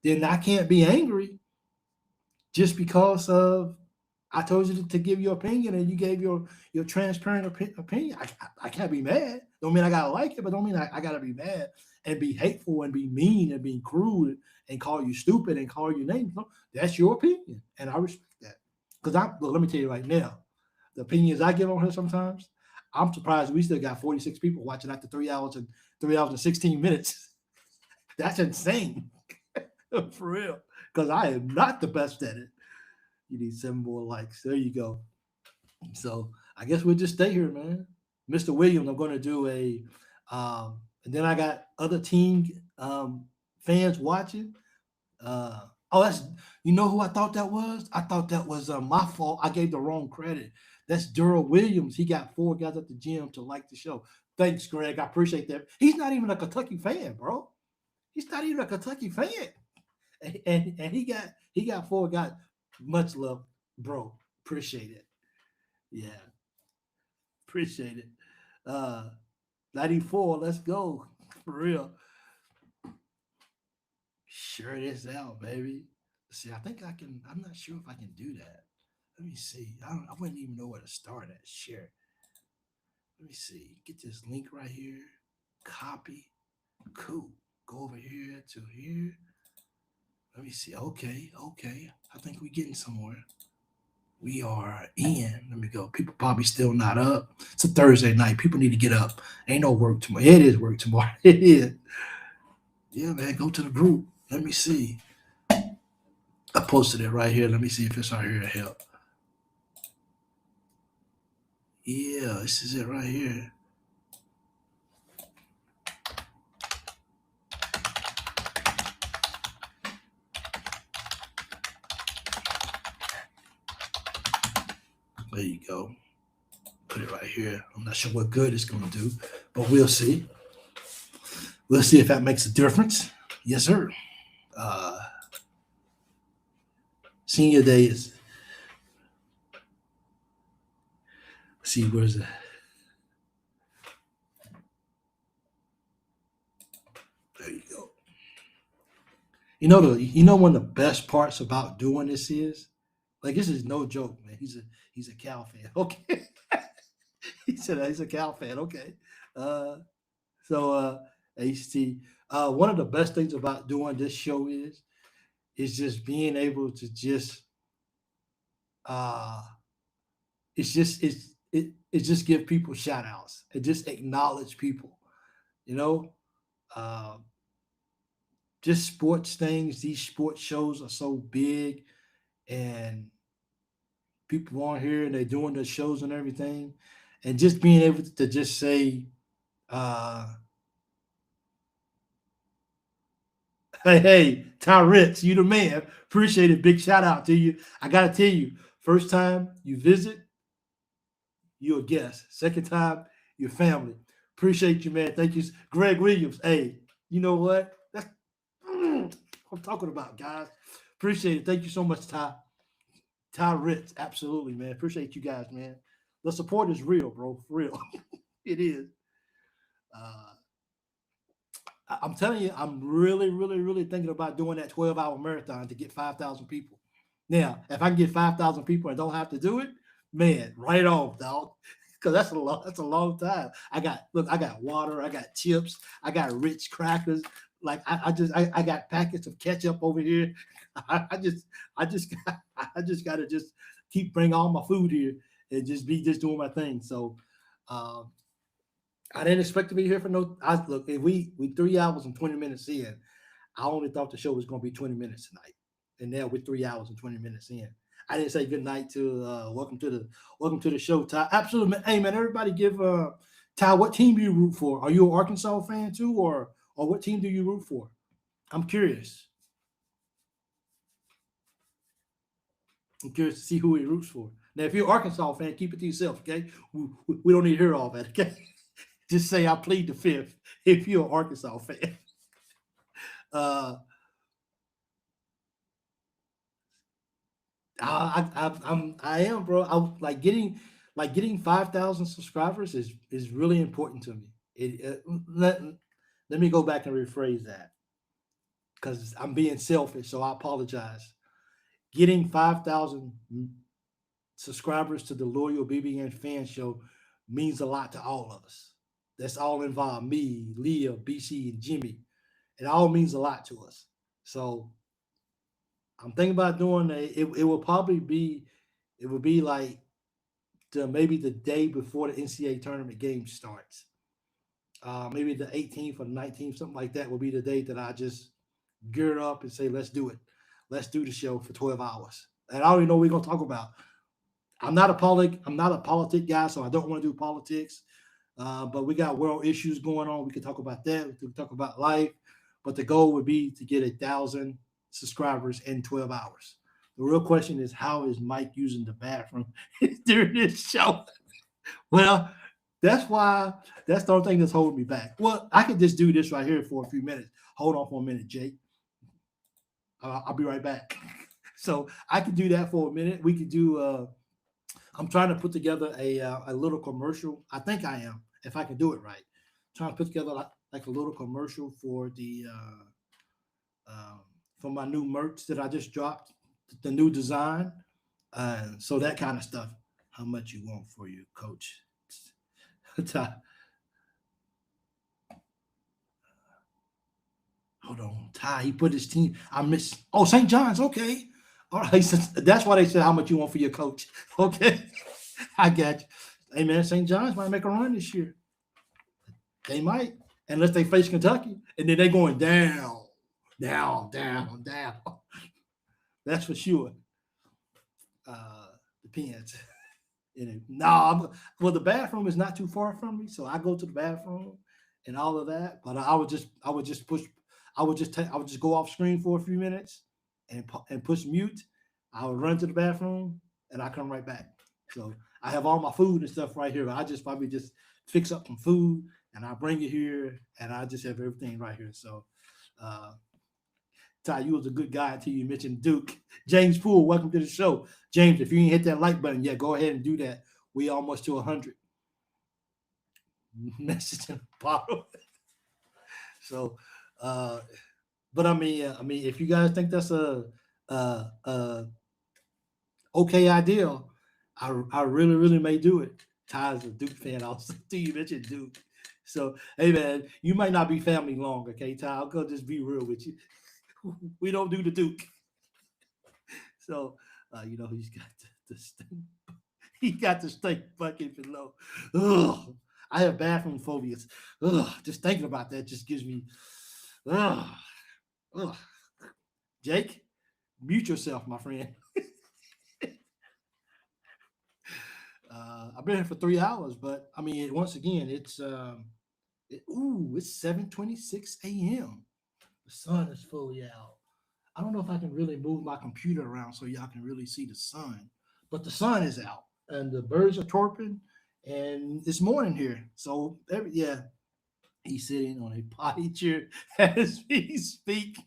then I can't be angry just because of I told you to give your opinion and you gave your transparent opinion. I can't be mad. Don't mean I gotta like it, but don't mean I gotta be mad and be hateful and be mean and be crude and call you stupid and call you names. No, that's your opinion, and I respect that. Because let me tell you right now, the opinions I give on her sometimes, I'm surprised we still got 46 people watching after 3 hours and 16 minutes. That's insane. For real. Because I am not the best at it. You need 7 more likes. There you go. So I guess we'll just stay here, man. Mr. Williams, I'm going to do and then I got other team fans watching. That's who I thought that was? I thought that was my fault. I gave the wrong credit. That's Daryl Williams. He got 4 guys at the gym to like the show. Thanks, Greg. I appreciate that. He's not even a Kentucky fan, bro. He's not even a Kentucky fan. And he got 4 guys. Much love, bro. Appreciate it. Yeah. Appreciate it. 94, let's go. For real. Share this out, baby. See, I think I can. I'm not sure if I can do that. Let me see. I wouldn't even know where to start at. Share. Let me see. Get this link right here. Copy. Cool. Go over here to here. Let me see. Okay. I think we're getting somewhere. We are in. Let me go. People probably still not up. It's a Thursday night. People need to get up. Ain't no work tomorrow. It is work tomorrow. It is. Yeah, man. Go to the group. Let me see. I posted it right here. Let me see if it's out here to help. Yeah, this is it right here. There you go. Put it right here. I'm not sure what good it's going to do, but we'll see. We'll see if that makes a difference. Yes, sir. Senior day is. Let's see, where's it? There you go. You know one of the best parts about doing this is, like, this is no joke, man. He's a Cal fan. Okay. He said he's a Cal fan. Okay. HT. One of the best things about doing this show is just being able to just it just give people shout outs. It just acknowledge people, you know. Uh, just sports things. These sports shows are so big, and people on here and they're doing the shows and everything, and just being able to just say, uh, hey, Ty Ritz, you the man. Appreciate it. Big shout out to you. I gotta tell you, first time you visit, you're a guest. Second time, your family. Appreciate you, man. Thank you, Greg Williams. Hey, you know what? That's what I'm talking about, guys. Appreciate it. Thank you so much, Ty. Ty Ritz, absolutely, man. Appreciate you guys, man. The support is real, bro. For real. It is. Uh, I'm telling you, I'm really, really, really thinking about doing that 12-hour marathon to get 5,000 people. Now, if I can get 5,000 people and don't have to do it, man, right off, dog. Because that's a long time. I got water, I got chips, I got rich crackers. Like I got packets of ketchup over here. I just gotta just keep bringing all my food here and just doing my thing. So I didn't expect to be here for no. Look, if we 3 hours and 20 minutes in, I only thought the show was going to be 20 minutes tonight, and now we're 3 hours and 20 minutes in. I didn't say good night to welcome to the show, Ty. Absolutely, hey man, everybody give Ty, what team do you root for? Are you an Arkansas fan too, or what team do you root for? I'm curious. I'm curious to see who he roots for. Now, if you're an Arkansas fan, keep it to yourself, okay? We don't need to hear all that, okay? Just say I plead the fifth if you're an Arkansas fan. I am, bro. I like getting 5,000 subscribers is really important to me. Let me go back and rephrase that because I'm being selfish, so I apologize. Getting 5,000 subscribers to the Loyal BBN Fan Show means a lot to all of us. That's all involved. Me, Leah, BC, and Jimmy. It all means a lot to us. So I'm thinking about doing it would be like maybe the day before the NCAA tournament game starts. Maybe the 18th or 19th, something like that will be the day that I just gear up and say, let's do it. Let's do the show for 12 hours. And I already know what we're going to talk about. I'm not a politic guy, so I don't want to do politics. But we got world issues going on. We can talk about that. We can talk about life. But the goal would be to get 1,000 subscribers in 12 hours. The real question is, how is Mike using the bathroom during this show? Well, that's the only thing that's holding me back. Well, I could just do this right here for a few minutes. Hold on for a minute, Jake. I'll be right back. So I could do that for a minute. We could do. I'm trying to put together a little commercial. I think I am, if I can do it right. I'm trying to put together like a little commercial for the for my new merch that I just dropped, the new design. So that kind of stuff. How much you want for you, Coach? Hold on, Ty. He put his team. I miss. Oh, St. John's. Okay. All right. That's why they said how much you want for your coach. Okay. I got you. Hey, man, St. John's might make a run this year. They might, unless they face Kentucky. And then they're going down. That's for sure. Depends. Well, the bathroom is not too far from me, so I go to the bathroom and all of that. But I would just go off screen for a few minutes and push mute. I would run to the bathroom and I come right back. So I have all my food and stuff right here. I just probably just fix up some food and I bring it here and I just have everything right here. So Ty, you was a good guy until you mentioned Duke. James Poole, welcome to the show. James, if you ain't hit that like button yet, go ahead and do that. We almost to 100. Message in a bottle. So, but I mean, if you guys think that's a okay idea, I really, really may do it. Ty's a Duke fan. Also, you mentioned Duke. So, hey man, you might not be family long, okay, Ty? I'll go just be real with you. We don't do the Duke. So, he's got the sting. He got the steak bucket below. Ugh. I have bathroom phobias. Ugh. Just thinking about that just gives me. Ugh. Ugh. Jake, mute yourself, my friend. I've been here for 3 hours, but I mean, once again, it's 7:26 a.m. The sun is fully out. I don't know if I can really move my computer around so y'all can really see the sun, but the sun is out and the birds are chirping, and it's morning here. So he's sitting on a potty chair as we speak.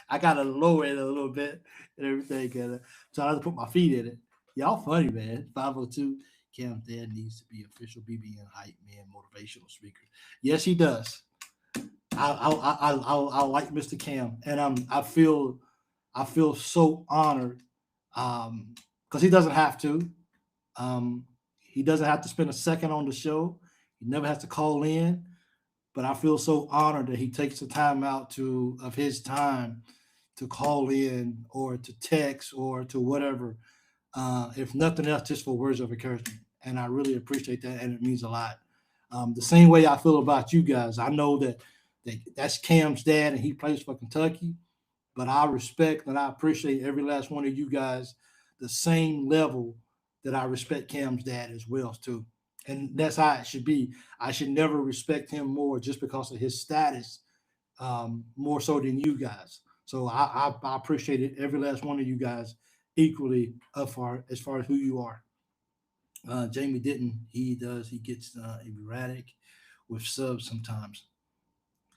I gotta lower it a little bit and everything. So I have to put my feet in it. Y'all funny, man. 502. Cam's dad needs to be official BBN hype man motivational speaker. Yes, he does. I like Mr. Cam, and I feel so honored because he doesn't have to. He doesn't have to spend a second on the show. He never has to call in. But I feel so honored that he takes the time out of his time to call in or to text or to whatever. If nothing else, just for words of encouragement. And I really appreciate that, and it means a lot. The same way I feel about you guys. I know that's Cam's dad, and he plays for Kentucky. But I respect and I appreciate every last one of you guys the same level that I respect Cam's dad as well, too. And that's how it should be. I should never respect him more just because of his status, more so than you guys. So I appreciate it, every last one of you guys equally as far as who you are. Jamie didn't. He does. He gets erratic with subs sometimes.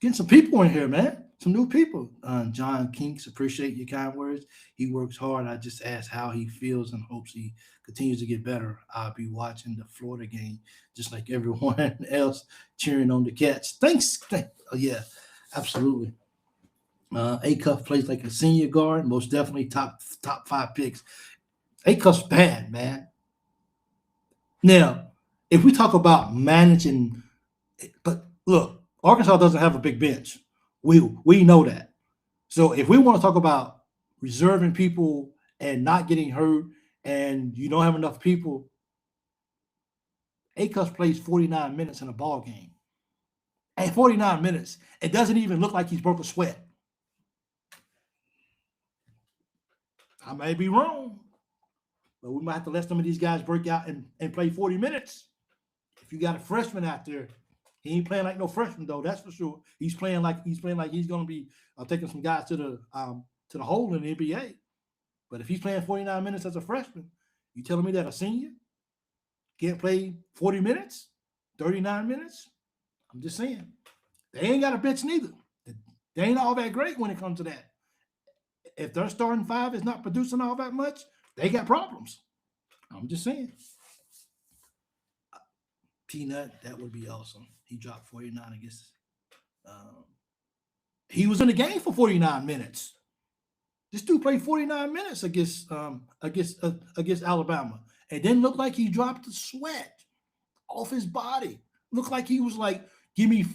Getting some people in here, man. Some new people. John Kinks, appreciate your kind words. He works hard. I just asked how he feels and hopes he continues to get better. I'll be watching the Florida game just like everyone else, cheering on the Cats. Thanks. Oh, yeah, absolutely. 𝐀𝐫𝐭𝐒𝐜𝐢𝐞𝐧𝐜𝐞𝐖𝐞𝐿 senior guard, most definitely top 5 picks. 𝐀𝐫𝐿's bad, man. Now, if we talk about managing, but look, Arkansas doesn't have a big bench. We know that. So if we want to talk about reserving people and not getting hurt, and you don't have enough people, 𝐀𝐫𝐿 plays 49 minutes in a ball game. At 49 minutes, it doesn't even look like he's broke a sweat. I may be wrong, but we might have to let some of these guys break out and play 40 minutes. If you got a freshman out there, he ain't playing like no freshman though. That's for sure. He's playing like he's going to be taking some guys to the hole in the NBA. But if he's playing 49 minutes as a freshman, you telling me that a senior can't play 40 minutes, 39 minutes? I'm just saying. They ain't got a bench neither. They ain't all that great when it comes to that. If their starting 5 is not producing all that much, they got problems. I'm just saying. Peanut, that would be awesome. He dropped 49 against. He was in the game for 49 minutes. This dude played 49 minutes against Alabama. It didn't look like he dropped the sweat off his body. Looked like he was like, he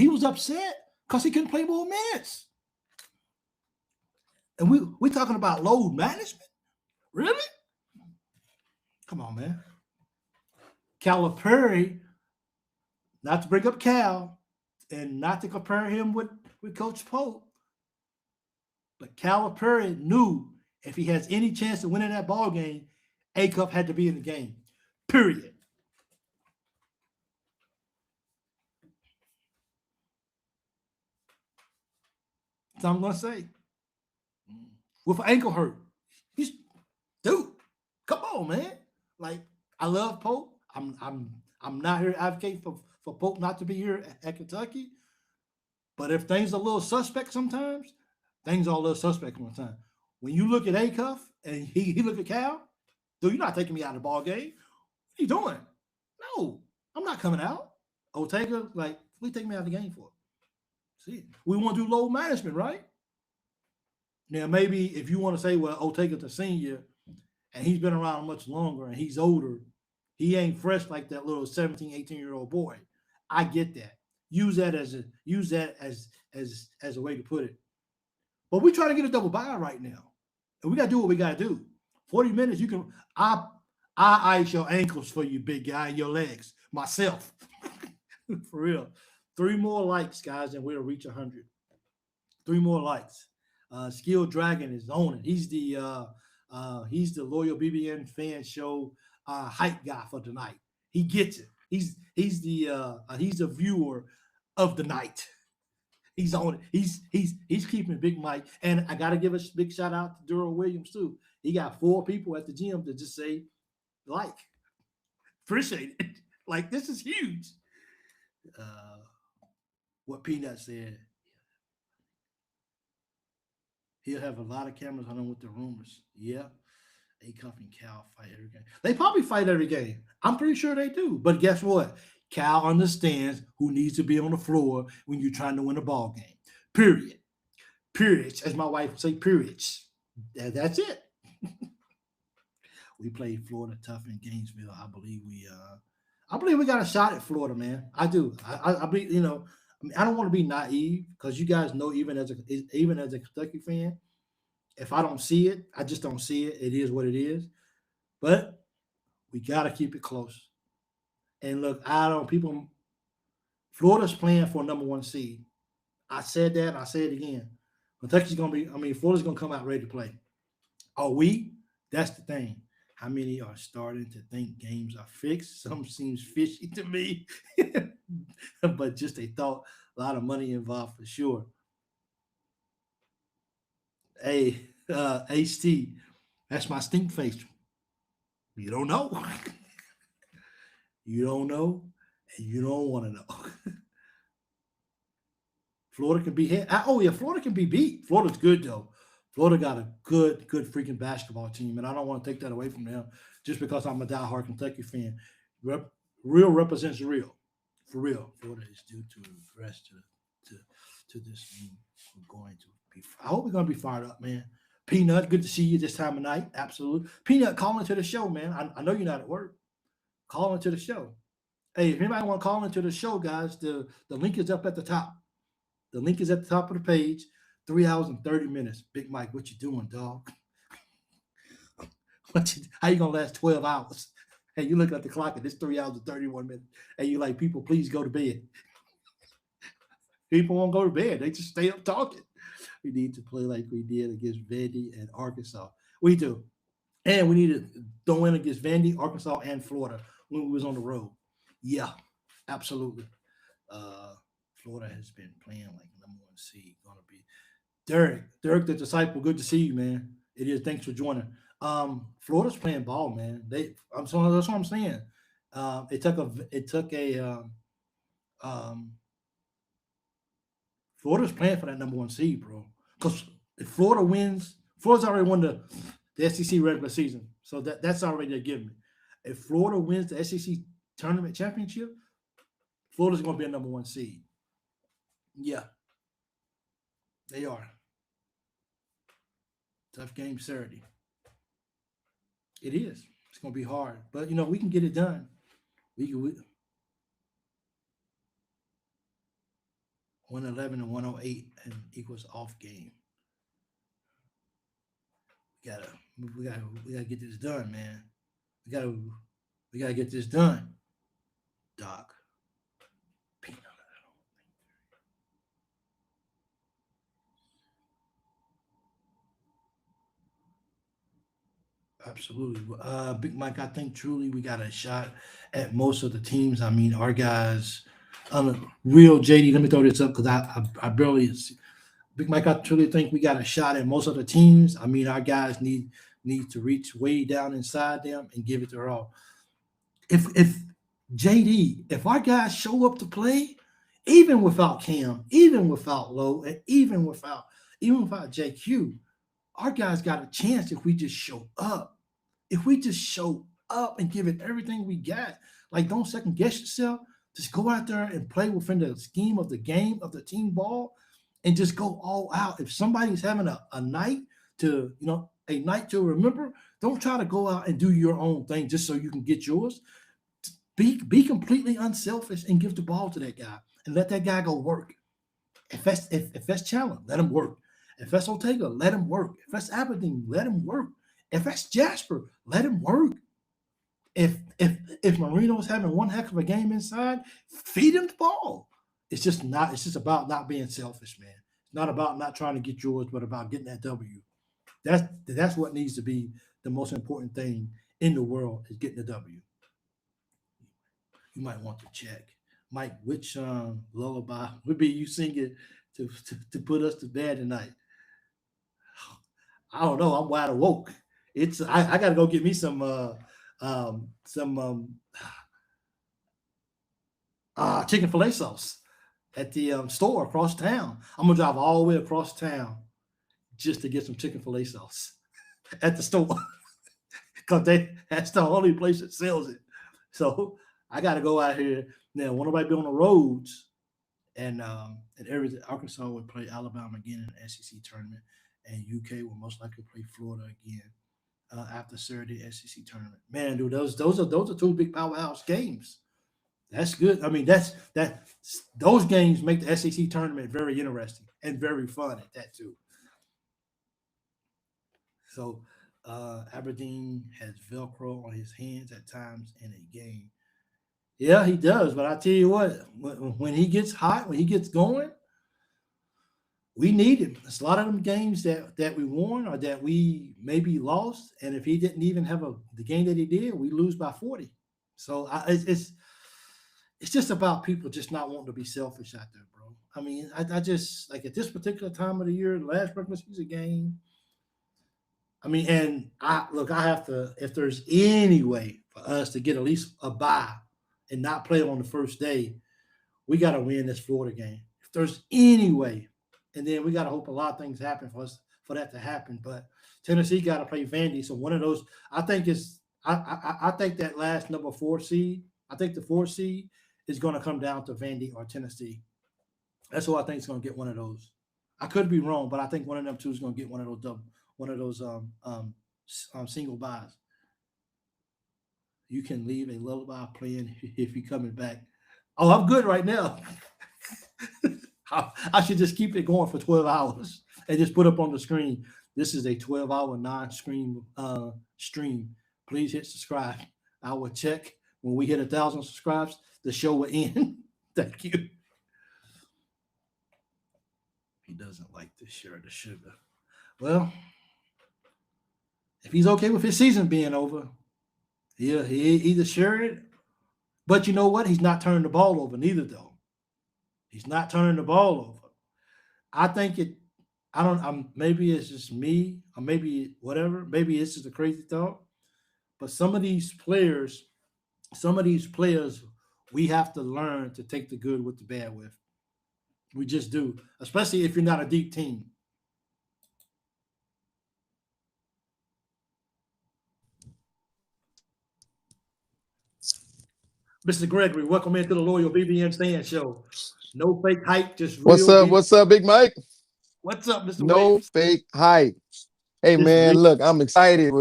was upset because he couldn't play more minutes. And we're talking about load management? Really? Come on, man. Calipari, not to bring up Cal and not to compare him with Coach Pope, but Calipari knew if he has any chance of winning that ball game, 𝐀𝐫𝐿 had to be in the game. Period. That's all I'm gonna say. With an ankle hurt, dude, come on, man. Like, I love Pope. I'm not here to advocate for Pope not to be here at Kentucky. But if things are a little suspect sometimes, things are a little suspect one time. When you look at 𝐀𝐫𝐿 and he look at Cal, dude, you're not taking me out of the ball game. What are you doing? No, I'm not coming out. Ortega, like, what are you taking me out of the game for? See, we want to do load management, right? Now, maybe if you want to say, well, Ortega's a senior and he's been around much longer and he's older, he ain't fresh like that little 17, 18-year-old boy. I get that. Use that as a way to put it. But we're trying to get a double bye right now. And we got to do what we got to do. 40 minutes, I ice your ankles for you, big guy, and your legs. Myself. For real. 3 more likes, guys, and we'll reach 100. 3 more likes. Skill Dragon is on it. He's the loyal BBN fan show hype guy for tonight. He gets it. He's the viewer of the night. He's on it. He's keeping Big Mike. And I gotta give a big shout out to Durrell Williams too. He got 4 people at the gym to just say like. Appreciate it. Like, this is huge. What Peanut said. He'll have a lot of cameras on him with the rumors. Yeah. 𝐀𝐫𝐭𝐒𝐜𝐢𝐞𝐳 fight every game. They probably fight every game. I'm pretty sure they do. But guess what? Cal understands who needs to be on the floor when you're trying to win a ball game. Period. Periods. As my wife would say, periods. That's it. We played Florida tough in Gainesville. I believe we got a shot at Florida, man. I do. I believe, I don't want to be naive because you guys know, even as a Kentucky fan, if I don't see it, I just don't see it. It is what it is. But we got to keep it close. And look, Florida's playing for a number 1 seed. I said that, and I say it again. Florida's going to come out ready to play. Are we? That's the thing. How many are starting to think games are fixed? Some seems fishy to me. But just a thought, a lot of money involved for sure. Hey, HT, that's my stink face. You don't know. You don't know, and you don't want to know. Florida can be hit. Florida can be beat. Florida's good, though. Florida got a good freaking basketball team, and I don't want to take that away from them just because I'm a diehard Kentucky fan. Real represents real. For real. Florida is due to progress to this team. I hope we're going to be fired up, man. Peanut, good to see you this time of night. Absolutely. Peanut, call into the show, man. I know you're not at work. Call into the show. Hey, if anybody want to call into the show, guys, the link is up at the top. The link is at the top of the page. 3 hours and 30 minutes. Big Mike, what you doing, dog? How you going to last 12 hours? Hey, you look at the clock and it's 3 hours and 31 minutes. And you like, people, please go to bed. People won't go to bed. They just stay up talking. We need to play like we did against Vandy and Arkansas. We do. And we need to throw in against Vandy, Arkansas, and Florida when we was on the road. Yeah, absolutely. Florida has been playing like number 1 seed. Gonna be Derek the Disciple. Good to see you, man. It is. Thanks for joining. Florida's playing ball, man. That's what I'm saying. Florida's playing for that number 1 seed, bro. Because if Florida wins, Florida's already won the SEC regular season. So that's already a given. If Florida wins the SEC tournament championship, Florida's going to be a number 1 seed. Yeah. They are. Tough game Saturday. It is. It's going to be hard. But, we can get it done. We 111 and 108 and equals off game. We gotta get this done, man. We gotta get this done. Doc. Peanut. Absolutely. Big Mike, I think truly we got a shot at most of the teams. I mean, our guys, real JD, let me throw this up because I barely see. Big Mike, I truly think we got a shot at most of the teams. I mean, our guys need to reach way down inside them and give it their all. If JD, if our guys show up to play, even without Cam, even without Lowe, and even without JQ, our guys got a chance if we just show up. If we just show up and give it everything we got, like don't second guess yourself, just go out there and play within the scheme of the game of the team ball and just go all out. If somebody's having a night to, a night to remember, don't try to go out and do your own thing just so you can get yours. Be completely unselfish and give the ball to that guy and let that guy go work. If that's Chandler, let him work. If that's Ortega, let him work. If that's Aberdeen, let him work. If that's Jasper, let him work. If Moreno's having one heck of a game inside, feed him the ball. It's just about not being selfish, man. It's not about not trying to get yours, but about getting that W. That's what needs to be the most important thing in the world is getting the W. You might want to check. Mike, which lullaby would be you singing to put us to bed tonight? I don't know. I'm wide awoke. I got to go get me some chicken filet sauce at the store across town. I'm gonna drive all the way across town just to get some chicken filet sauce at the store because that's the only place that sells it. So I got to go out here now. Won't nobody be on the roads and everything. Arkansas will play Alabama again in the SEC tournament, and UK will most likely play Florida again after Saturday SEC tournament. Man, dude, those are two big powerhouse games. That's good. I mean, those games make the SEC tournament very interesting and very fun at that too. So Aberdeen has Velcro on his hands at times in a game. Yeah, he does. But I tell you what, when he gets hot, when he gets going, we need him. It's a lot of them games that we won or that we maybe lost. And if he didn't even have the game that he did, we lose by 40. So it's just about people just not wanting to be selfish out there, bro. I mean, I just, like at this particular time of the year, the last regular season game, I mean, and I have to, if there's any way for us to get at least a bye and not play on the first day, we got to win this Florida game. If there's any way, and then we got to hope a lot of things happen for that to happen. But Tennessee got to play Vandy. So one of those, I think I think that last number 4 seed, I think the 4 seed is going to come down to Vandy or Tennessee. That's who I think is going to get one of those. I could be wrong, but I think one of them two is going to get one of those single buys. You can leave a lullaby playing if you're coming back. Oh, I'm good right now. I should just keep it going for 12 hours and just put up on the screen. This is a 12-hour non-screen stream. Please hit subscribe. I will check when we hit 1,000 subscribes. The show will end. Thank you. He doesn't like to share the sugar. Well, if he's okay with his season being over, he either share it, but you know what? He's not turning the ball over neither, though. He's not turning the ball over. I think maybe it's just me, or maybe whatever. Maybe it's just a crazy thought. But some of these players, we have to learn to take the good with the bad with. We just do, especially if you're not a deep team. Mr. Gregory, welcome into the Loyal BBN Stand Show. No fake hype, just real. What's up? What's up, Big Mike? What's up, Mr. No Williams? fake hype. Hey, Just man, real. look, I'm excited.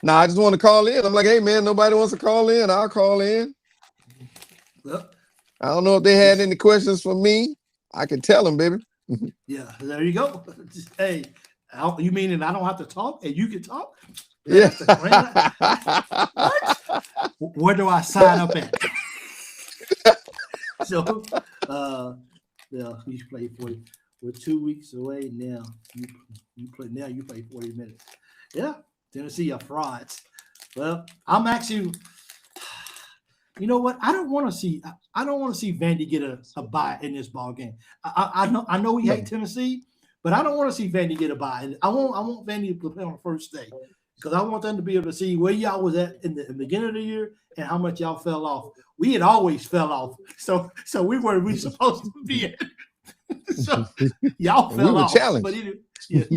Nah, I just want to call in. I'm like, hey, man, nobody wants to call in. I'll call in. Well, I don't know if they had any questions for me. I can tell them, baby. yeah, there you go. Hey, you mean that I don't have to talk and you can talk? Yeah. What? Where do I sign up at? So, yeah, you play 40. We're 2 weeks away now. You play 40 minutes. Yeah, Tennessee are frauds. Well, I'm actually. You know what? I don't want to see Vandy get a bye in this ball game. I know we hate Tennessee, but I don't want to see Vandy get a bye. And I want Vandy to play on the first day because I want them to be able to see where y'all was at in the beginning of the year and how much y'all fell off. We had always fell off, so we were supposed to be at. So y'all fell off. Challenged. But you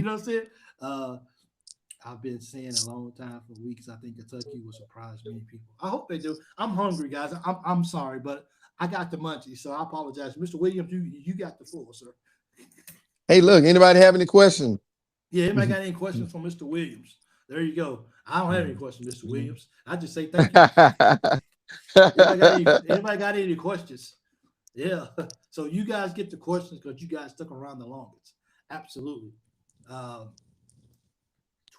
know what I'm saying? I've been saying a long time for weeks. I think Kentucky will surprise many people. I hope they do. I'm hungry, guys. I'm sorry, but I got the munchies, so I apologize. Mr. Williams, you got the floor, sir. Hey, look, anybody have any questions? Yeah, anybody got any questions from Mr. Williams? There you go. I don't have any questions, Mr. Williams. I just say thank you. Anybody got any questions? Yeah. So you guys get the questions because you guys stuck around the longest. Absolutely.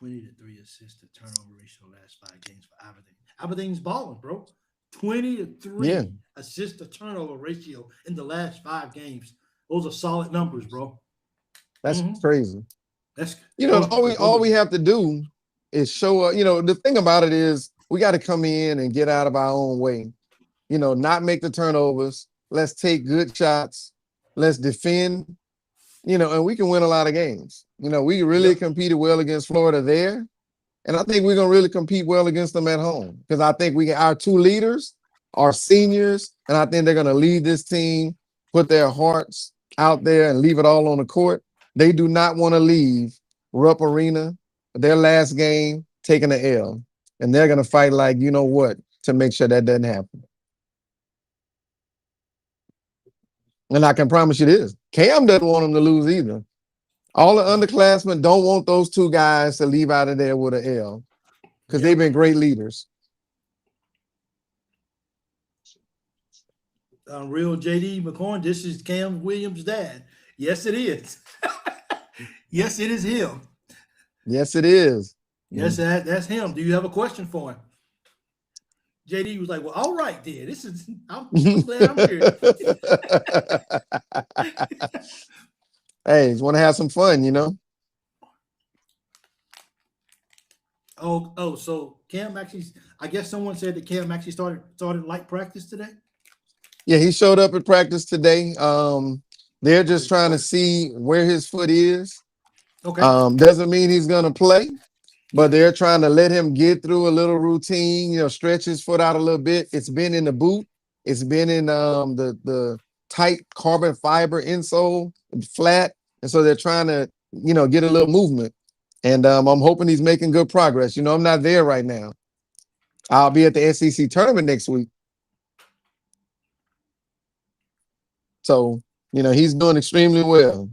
20 to 3 assists to turnover ratio last 5 games for Aberdeen. Aberdeen's balling, bro. 20 to 3 Yeah. assist to turnover ratio in the last 5 games. Those are solid numbers, bro. That's Mhm. crazy. That's All we have to do is show up. The thing about it is we got to come in and get out of our own way. Not make the turnovers. Let's take good shots. Let's defend. And we can win a lot of games. We really competed well against Florida there. And I think we're going to really compete well against them at home because I think our two leaders are seniors, and I think they're going to lead this team, put their hearts out there and leave it all on the court. They do not want to leave Rupp Arena, their last game, taking an L. And they're going to fight like, you know what, to make sure that doesn't happen. And I can promise you this, Cam doesn't want them to lose either. All the underclassmen don't want those two guys to leave out of there with an L because they've been great leaders. Real JD McCorn, this is Cam Williams' dad. Yes, it is. Yes, it is him. Yes, it is. Yes, that's him. Do you have a question for him? JD was like, well, all right, then. I'm glad I'm here. Hey, just want to have some fun, So Cam actually, I guess someone said that Cam actually started light practice today. Yeah, he showed up at practice today. They're just trying to see where his foot is. Okay. Doesn't mean he's gonna play, but they're trying to let him get through a little routine, stretch his foot out a little bit. It's been in the boot, it's been in the tight carbon fiber insole, flat, and so they're trying to, get a little movement. And I'm hoping he's making good progress. I'm not there right now. I'll be at the SEC tournament next week. So, he's doing extremely well.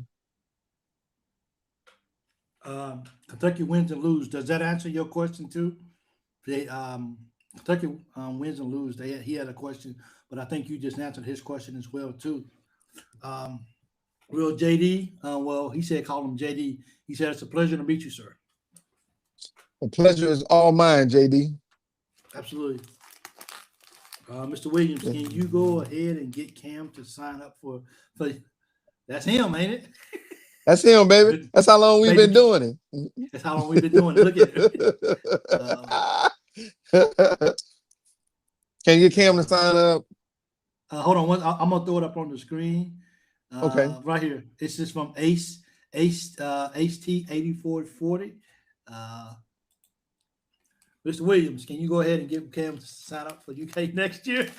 Kentucky wins and lose. Does that answer your question too? Kentucky wins and lose. He had a question, but I think you just answered his question as well too. Real JD, well, he said call him JD. He said it's a pleasure to meet you, sir. The pleasure is all mine, JD. Absolutely. Mr. Williams, can you go ahead and get Cam to sign up for that's him, ain't it? That's him, baby. That's how long we've been doing it. That's how long we've been doing it. Look at it. Can you get Cam to sign up? Hold on. I'm going to throw it up on the screen. Okay. Right here. This is from Ace T8440. Mr. Williams, can you go ahead and get Cam to sign up for UK next year?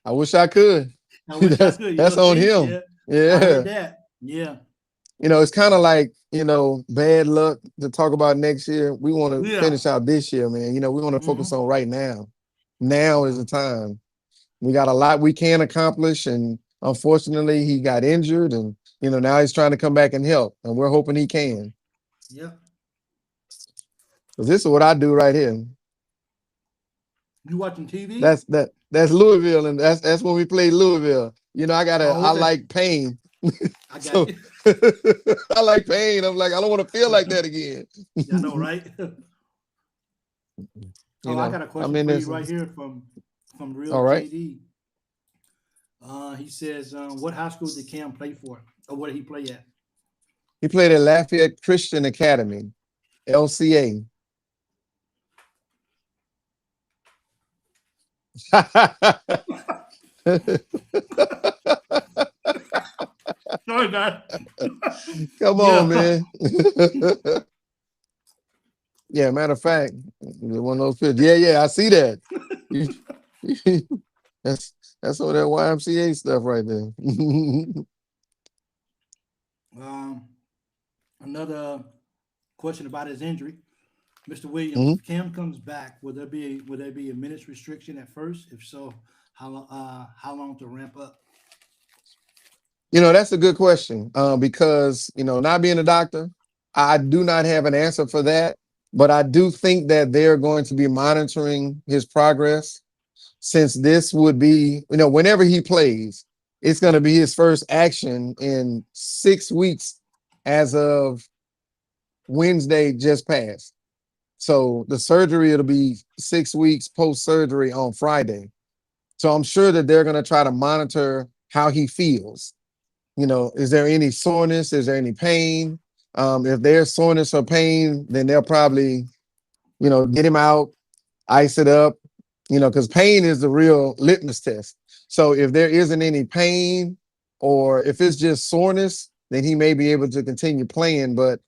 I wish I could. That's on him. Yeah. That. Yeah. It's kind of like, bad luck to talk about next year. We want to finish out this year, man. We want to focus on right now. Now is the time. We got a lot we can accomplish. And unfortunately, he got injured and, now he's trying to come back and help. And we're hoping he can. Yeah. Because this is what I do right here. You watching TV? That's Louisville. And that's when we play Louisville. I like pain. I got you. I like pain. I'm like, I don't want to feel like that again. I know, right? I got a question for you right here from Real JD. He says, what high school did Cam play for? Or what did he play at? He played at Lafayette Christian Academy, LCA. Sorry, guys. Come on, man. Yeah, matter of fact, one of those pictures. Yeah, I see that. That's all that YMCA stuff right there. Another question about his injury. Mr. Williams, if Cam comes back, will there be a minutes restriction at first? If so, how long to ramp up? That's a good question because, not being a doctor, I do not have an answer for that. But I do think that they're going to be monitoring his progress since this would be, whenever he plays, it's going to be his first action in 6 weeks as of Wednesday just passed. So the surgery, it'll be 6 weeks post-surgery on Friday. So I'm sure that they're going to try to monitor how he feels. You know, is there any soreness? Is there any pain? If there's soreness or pain, then they'll probably, you know, get him out, ice it up, you know, because pain is the real litmus test. So if there isn't any pain or if it's just soreness, then he may be able to continue playing. But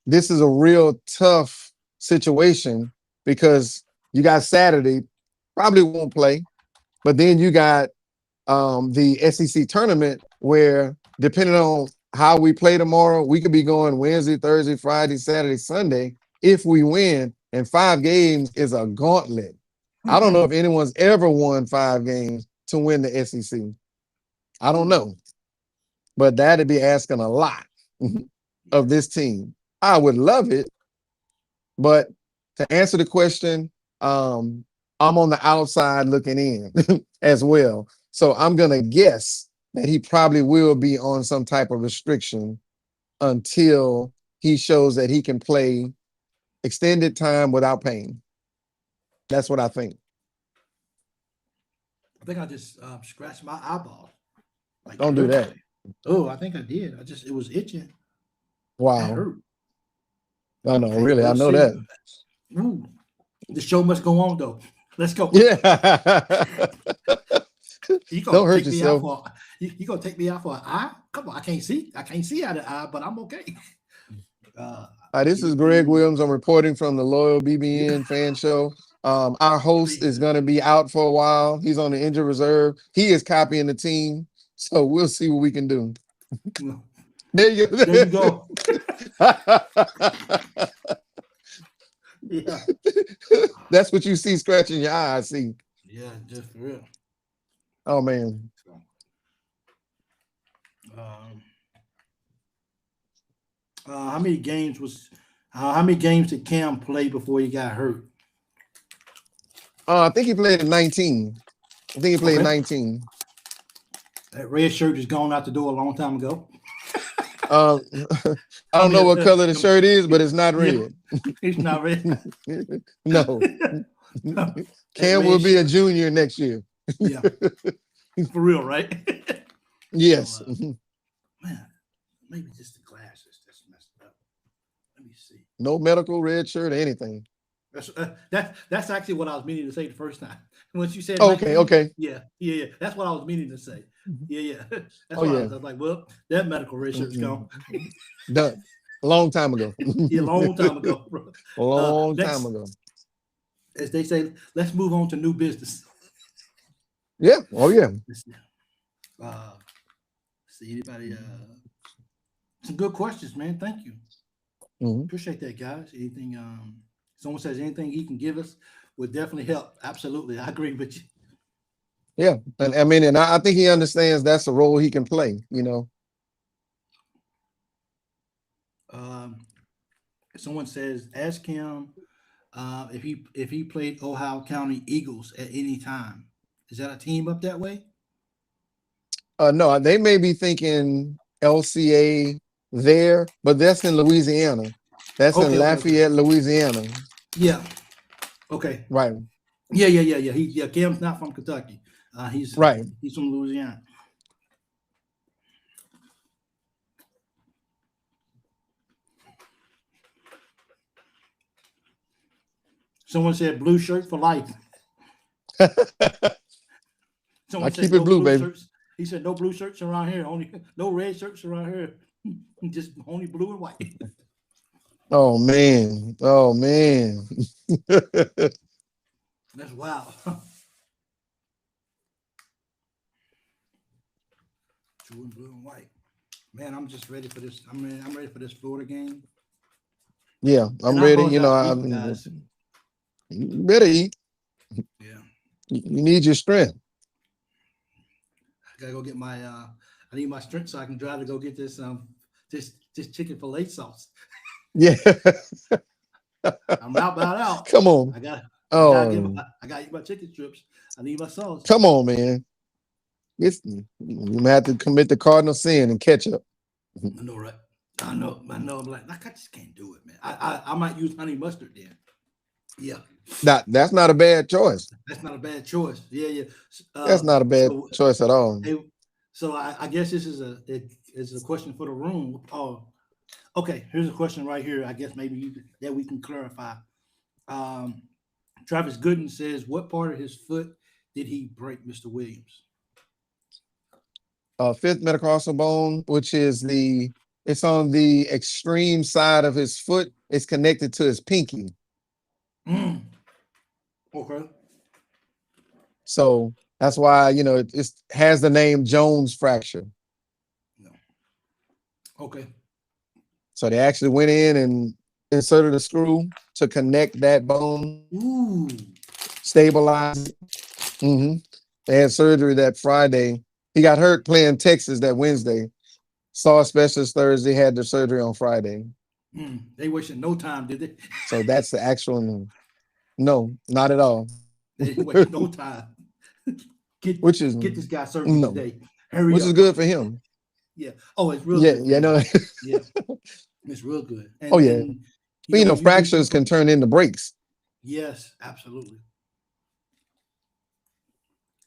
this is a real tough situation because you got Saturday, probably won't play, but then you got the SEC tournament where depending on how we play tomorrow, we could be going Wednesday, Thursday, Friday, Saturday, Sunday if we win. And 5 games is a gauntlet. I don't know if anyone's ever won 5 games to win the SEC. I don't know, but that'd be asking a lot of this team. I would love it, but to answer the question, I'm on the outside looking in as well. So I'm going to guess that he probably will be on some type of restriction until he shows that he can play extended time without pain. That's what I think. I think I just scratched my eyeball. Like, Don't do that. Oh, I think I did. It was itching. That Wow. hurt. I know, Okay, really. I we'll know see. that. Ooh, the show must go on though. Let's go. Yeah. You gonna Don't hurt take me yourself. out for you gonna take me out for an eye? Come on, I can't see out of the eye, but I'm okay. Hi, this is Greg Williams. I'm reporting from the Loyal BBN fan show. Our host is going to be out for a while. He's on the injured reserve. He is copying the team. So we'll see what we can do. There you go. There you go. Yeah. That's what you see scratching your eye, I see. Yeah, just for real. Oh, man. How many games did Cam play before he got hurt? I think he played in 19. I think he played Okay. 19. That red shirt is gone out the door a long time ago. I don't know what color the shirt is, but it's not red. It's not red. No. Cam will be a junior next year. Yeah. For real, right? Yes. Man, maybe just the glasses that's messed up. Let me see. No medical red shirt or anything. That's actually what I was meaning to say the first time. Once you said, Okay, 19, okay. Yeah. That's what I was meaning to say. Yeah. That's Oh, why yeah. I was like, well, that medical red shirt's gone. Done. A long time ago. Yeah, long time ago, bro. A long next- time ago. As they say, let's move on to new business. Yeah. Oh, yeah. See anybody? Some good questions, man. Thank you. Mhm. Appreciate that, guys. Anything? Someone says anything he can give us would definitely help. Absolutely, I agree with you. Yeah. And I mean, and I think he understands that's a role he can play, you know. Someone says, ask him if he played Ohio County Eagles at any time. Is that a team up that way? No, they may be thinking LCA there, but that's in Louisiana. That's in Okay. Lafayette, Louisiana. Yeah. Okay. Right. Yeah. Cam's not from Kentucky. He's Right. He's from Louisiana. Someone said blue shirt for life. Someone I said keep it blue, baby. shirts. He said no blue shirts around here. Only no red shirts around here. Just only blue and white. Oh man. Oh man. That's wild. Blue and white. Man, I'm just ready for this. I'm ready for this Florida game. Yeah, I'm And I ready. You know, apologize to people, guys. you better eat. Yeah. You need your strength. I gotta go get my I need my strength so I can drive to go get this this chicken filet sauce. Yeah. I'm about out. Come on. I gotta eat my chicken strips. I need my sauce. Come on, man. You might have to commit the cardinal sin and catch up. I know, right? I know. I'm like I just can't do it, man. I might use honey mustard then. Yeah. That's not a bad choice. That's not a bad choice. Yeah. That's not a bad choice at all. So I guess this is a question for the room. Okay. Here's a question right here. I guess maybe that we can clarify. Travis Gooden says, "What part of his foot did he break, Mr. Williams?" Fifth metatarsal bone, which is it's on the extreme side of his foot. It's connected to his pinky. Okay. So that's why, it has the name Jones fracture. No. Okay. So they actually went in and inserted a screw to connect that bone. Ooh. Stabilize it. They had surgery that Friday. He got hurt playing Texas that Wednesday. Saw a specialist Thursday, had the surgery on Friday. They wasted no time, did they? So that's the actual. No, not at all. They wasted no time. Get this guy surgery today. Hurry which up. Is good for him. Yeah. Oh, it's real good. Yeah, no. Yeah. It's real good. And, fractures can turn into breaks. Yes, absolutely.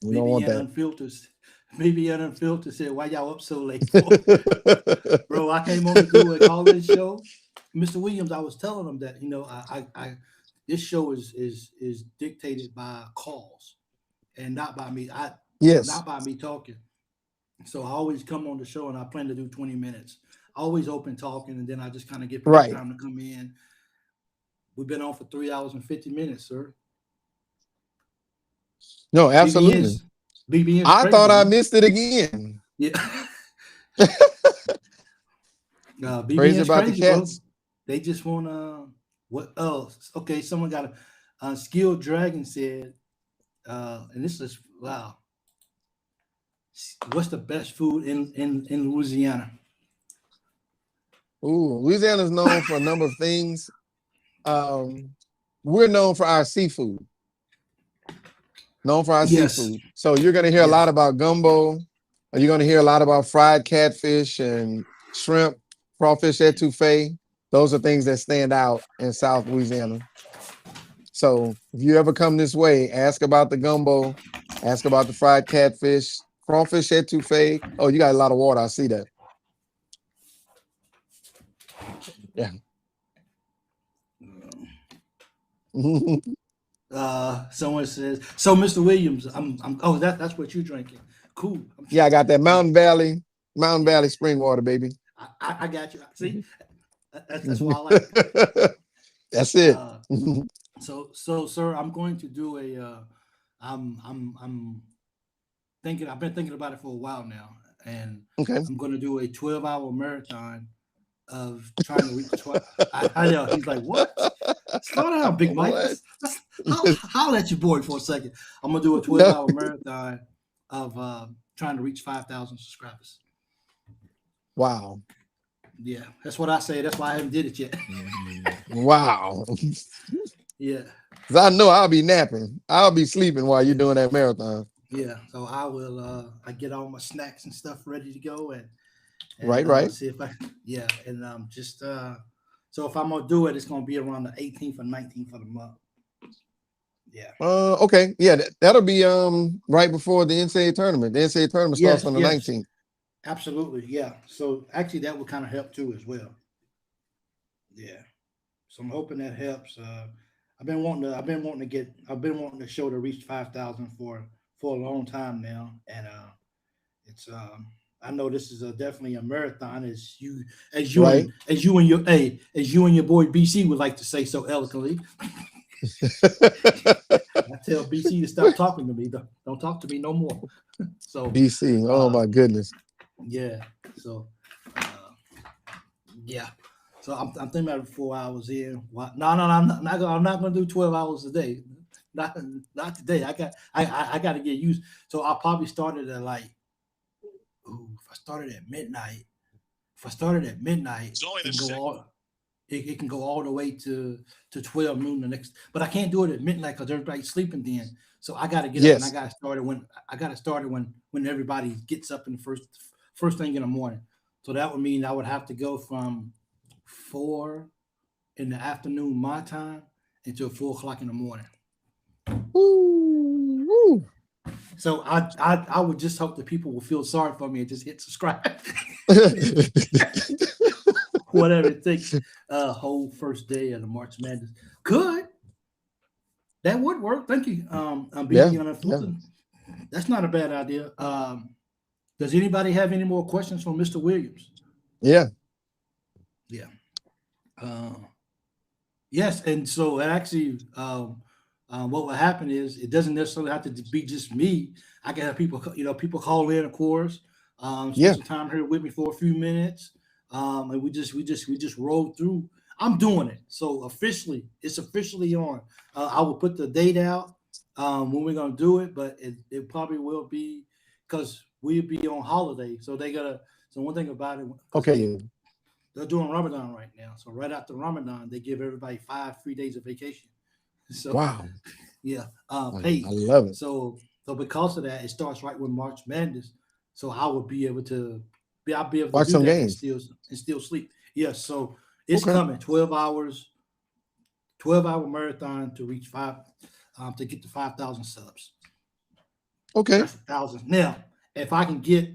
We don't want that. Maybe Unfiltered said, "Why y'all up so late?" Bro, I came on to do a call-in show. Mr. Williams, I was telling him that I this show is dictated by calls and not by me. Not by me talking. So I always come on the show and I plan to do 20 minutes. I always open talking and then I just kind of get time to come in. We've been on for 3 hours and 50 minutes, sir. No, absolutely. BBN's I thought I missed it again. Yeah. Crazy about the Cats. Bro. They just want what else? Okay, someone got a Skilled Dragon said, and this is wow. What's the best food in Louisiana? Ooh, Louisiana is known for a number of things. We're known for our seafood. Seafood. So you're going to hear a lot about gumbo. You're going to hear a lot about fried catfish and shrimp, crawfish etouffee. Those are things that stand out in South Louisiana. So if you ever come this way, ask about the gumbo, ask about the fried catfish, crawfish etouffee. Oh, you got a lot of water. I see that. Yeah. Someone says, so Mr. Williams, that's what you're drinking. Cool. I got that Mountain Valley spring water, baby. I got you. See, that's why I like it. That's it. So sir, I'm going to do I've been thinking about it for a while now, and I'm going to do a 12-hour marathon of trying to reach 12. I know he's like, what? Slow down, Big Mike. I'll let you board for a second. I'm gonna do a 12-hour marathon of trying to reach 5,000 subscribers. Wow. Yeah, that's what I say. That's why I haven't did it yet. Wow. Yeah. Because I know I'll be napping. I'll be sleeping while you're doing that marathon. Yeah. So I will. I get all my snacks and stuff ready to go, and right. See if and just so if I'm gonna do it, it's gonna be around the 18th or 19th of the month. Yeah. Okay. Yeah, that'll be right before the NCAA tournament. The NCAA tournament starts on the 19th. Absolutely, yeah. So actually, that would kind of help too as well. Yeah. So I'm hoping that helps. I've been wanting the show to reach 5,000 for a long time now, and it's I know this is definitely a marathon, as you and your boy BC would like to say so eloquently. I tell BC to stop talking to me. Don't talk to me no more. So BC, oh my goodness. Yeah. So yeah. So I'm thinking about it 4 hours in. No, I'm not gonna do 12 hours a day. Not today. I got to get used. So I'll probably start it at like. If I started at midnight, it can go all the way to 12 noon the next. But I can't do it at midnight because everybody's sleeping then. So I got to get up and I got to start it when everybody gets up in the first thing in the morning. So that would mean I would have to go from 4 in the afternoon my time until 4 o'clock in the morning. Woo, woo. So I would just hope that people will feel sorry for me and just hit subscribe. Whatever it takes. Whole first day of the March Madness. Could. That would work. Thank you. That's not a bad idea. Does anybody have any more questions from Mr. Williams? Yeah. Yeah. Yes, and so actually, what will happen is it doesn't necessarily have to be just me. I can have people, people call in, of course, spend some time here with me for a few minutes, and we just roll through. I'm doing it, so it's officially on. I will put the date out when we're gonna do it, but it probably will be because we'll be on holiday, so they gotta. So one thing about it, okay, they're doing Ramadan right now, so right after Ramadan, they give everybody 5 free days of vacation. So wow, yeah, I love it. So because of that, it starts right with March Madness. So I would be able to, I'll be able to watch do some that games and still sleep. Yes, so it's coming. 12 hours, 12-hour marathon to reach to get to 5,000 subs. Okay, that's 1,000. Now, if I can get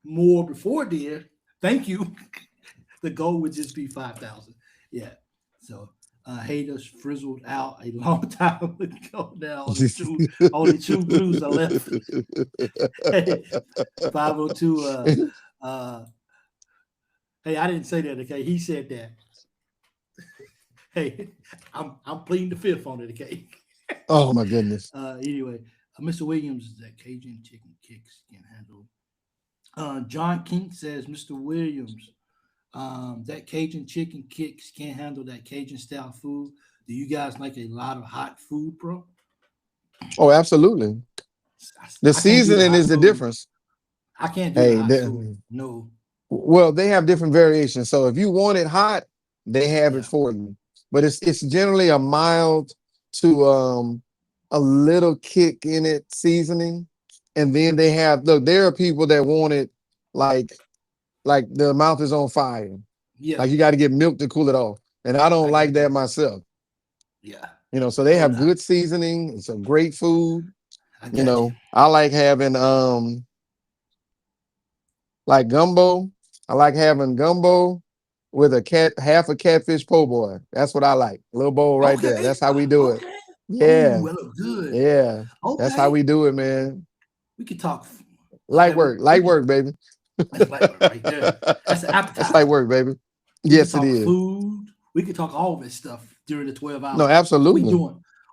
more before then, thank you. The goal would just be 5,000. Yeah. So haters frizzled out a long time ago now. Only two blues are left. 502. Hey, I didn't say that, okay? He said that. Hey, I'm pleading the fifth on it, okay? Oh my goodness. Anyway, Mr. Williams, that Cajun chicken kicks can handle. John King says, Mr. Williams, that Cajun chicken kicks can't handle that Cajun style food. Do you guys like a lot of hot food, bro? Oh, absolutely. The seasoning is the difference. I can't do the hot food. No. Well, they have different variations. So if you want it hot, they have it for you. But it's generally a mild to a little kick in it seasoning. And then they have, look, there are people that want it like the mouth is on fire. Yeah. Like you got to get milk to cool it off. And I don't like that myself. Yeah. So they have good seasoning. It's a great food. I like having like gumbo. I like having gumbo with half a catfish po' boy. That's what I like. A little bowl right there. That's how we do it. Yeah. Ooh, that look good. Yeah. Okay. That's how we do it, man. We can talk. Light work, baby. That's light work right there. That's an appetizer. That's light work, baby. Yes, it is. Food. We can talk all this stuff during the 12 hours. No, absolutely.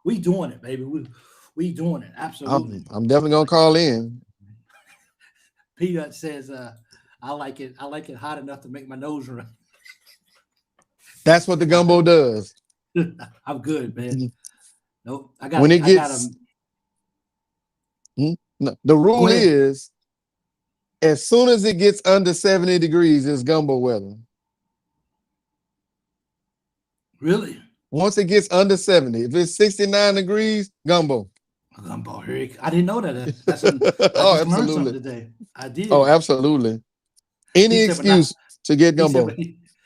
We doing it, baby. We doing it. Absolutely. I'm definitely gonna call in. Peanut says, I like it hot enough to make my nose run. That's what the gumbo does. I'm good, man. Nope. No, the rule is as soon as it gets under 70 degrees, it's gumbo weather. Really? Once it gets under 70, if it's 69 degrees, gumbo. Gumbo, I didn't know that. That's absolutely. Today. I did. Oh, absolutely. Any excuse to get gumbo.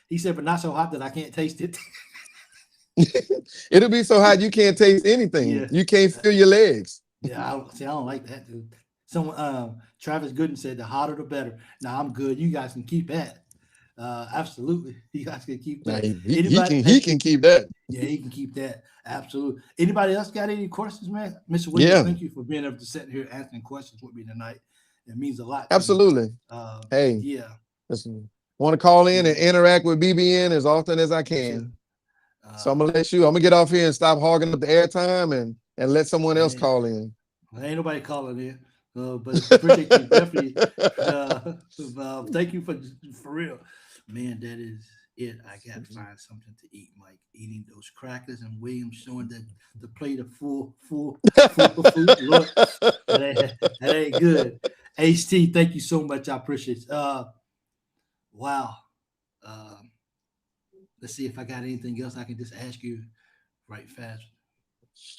He said, but not so hot that I can't taste it. It'll be so hot you can't taste anything. Yeah. You can't feel your legs. Yeah, I don't like that, dude. Someone, Travis Gooden said, the hotter the better. Now I'm good. You guys can keep that. Absolutely, you guys can keep that. He can keep that. Yeah, he can keep that. Absolutely. Anybody else got any questions, man? Mr. Williams, thank you for being able to sit here answering questions with me tonight. It means a lot. Absolutely. Hey, yeah. Listen, want to call in and interact with BBN as often as I can. So I'm gonna get off here and stop hogging up the airtime and let someone else call in. Well, ain't nobody calling in. But appreciate you definitely. Thank you for real. Man, that is it. I got to find something to eat, Mike. Eating those crackers and Williams showing the plate of full food. Look, that ain't good. HT, thank you so much. I appreciate it. Wow. Let's see if I got anything else I can just ask you right fast.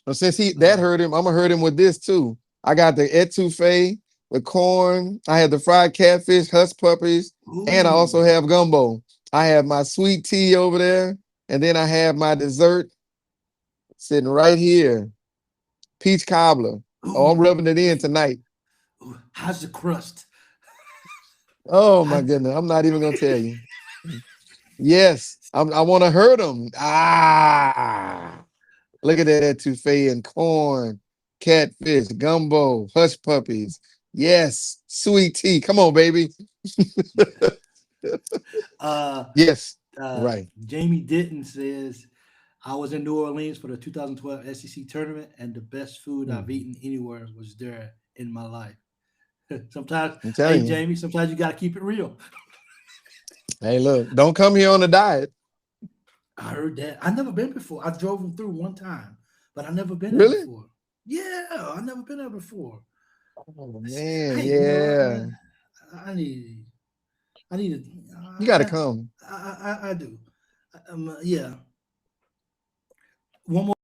Well, since that hurt him, I'm gonna hurt him with this too. I got the etouffee with corn. I had the fried catfish, hush puppies, and I also Ooh. have gumbo. I have my sweet tea over there, and then I have my dessert sitting right here. Peach cobbler. Oh, I'm Ooh. rubbing it in tonight. Ooh. How's the crust? Oh my How's- goodness. I'm not even gonna tell you. Yes, I want to hurt them. Ah, look at that etouffee and corn, catfish, gumbo, hush puppies. Yes, sweet tea. Come on, baby. uh, Yes, uh, right. Jamie Denton says, I was in New Orleans for the 2012 SEC tournament, and the best food I've Mhm. eaten anywhere was there in my life. Sometimes, I'm hey, telling you. Jamie, sometimes you got to keep it real. Hey, look, don't come here on a diet. I heard that. I've never been before. I drove them through one time, but I've never been there Really? before. Yeah, I've never been there before. Oh man, Hey, you know what, yeah. man? I need, I need to, You got to come. I do. Yeah. One more.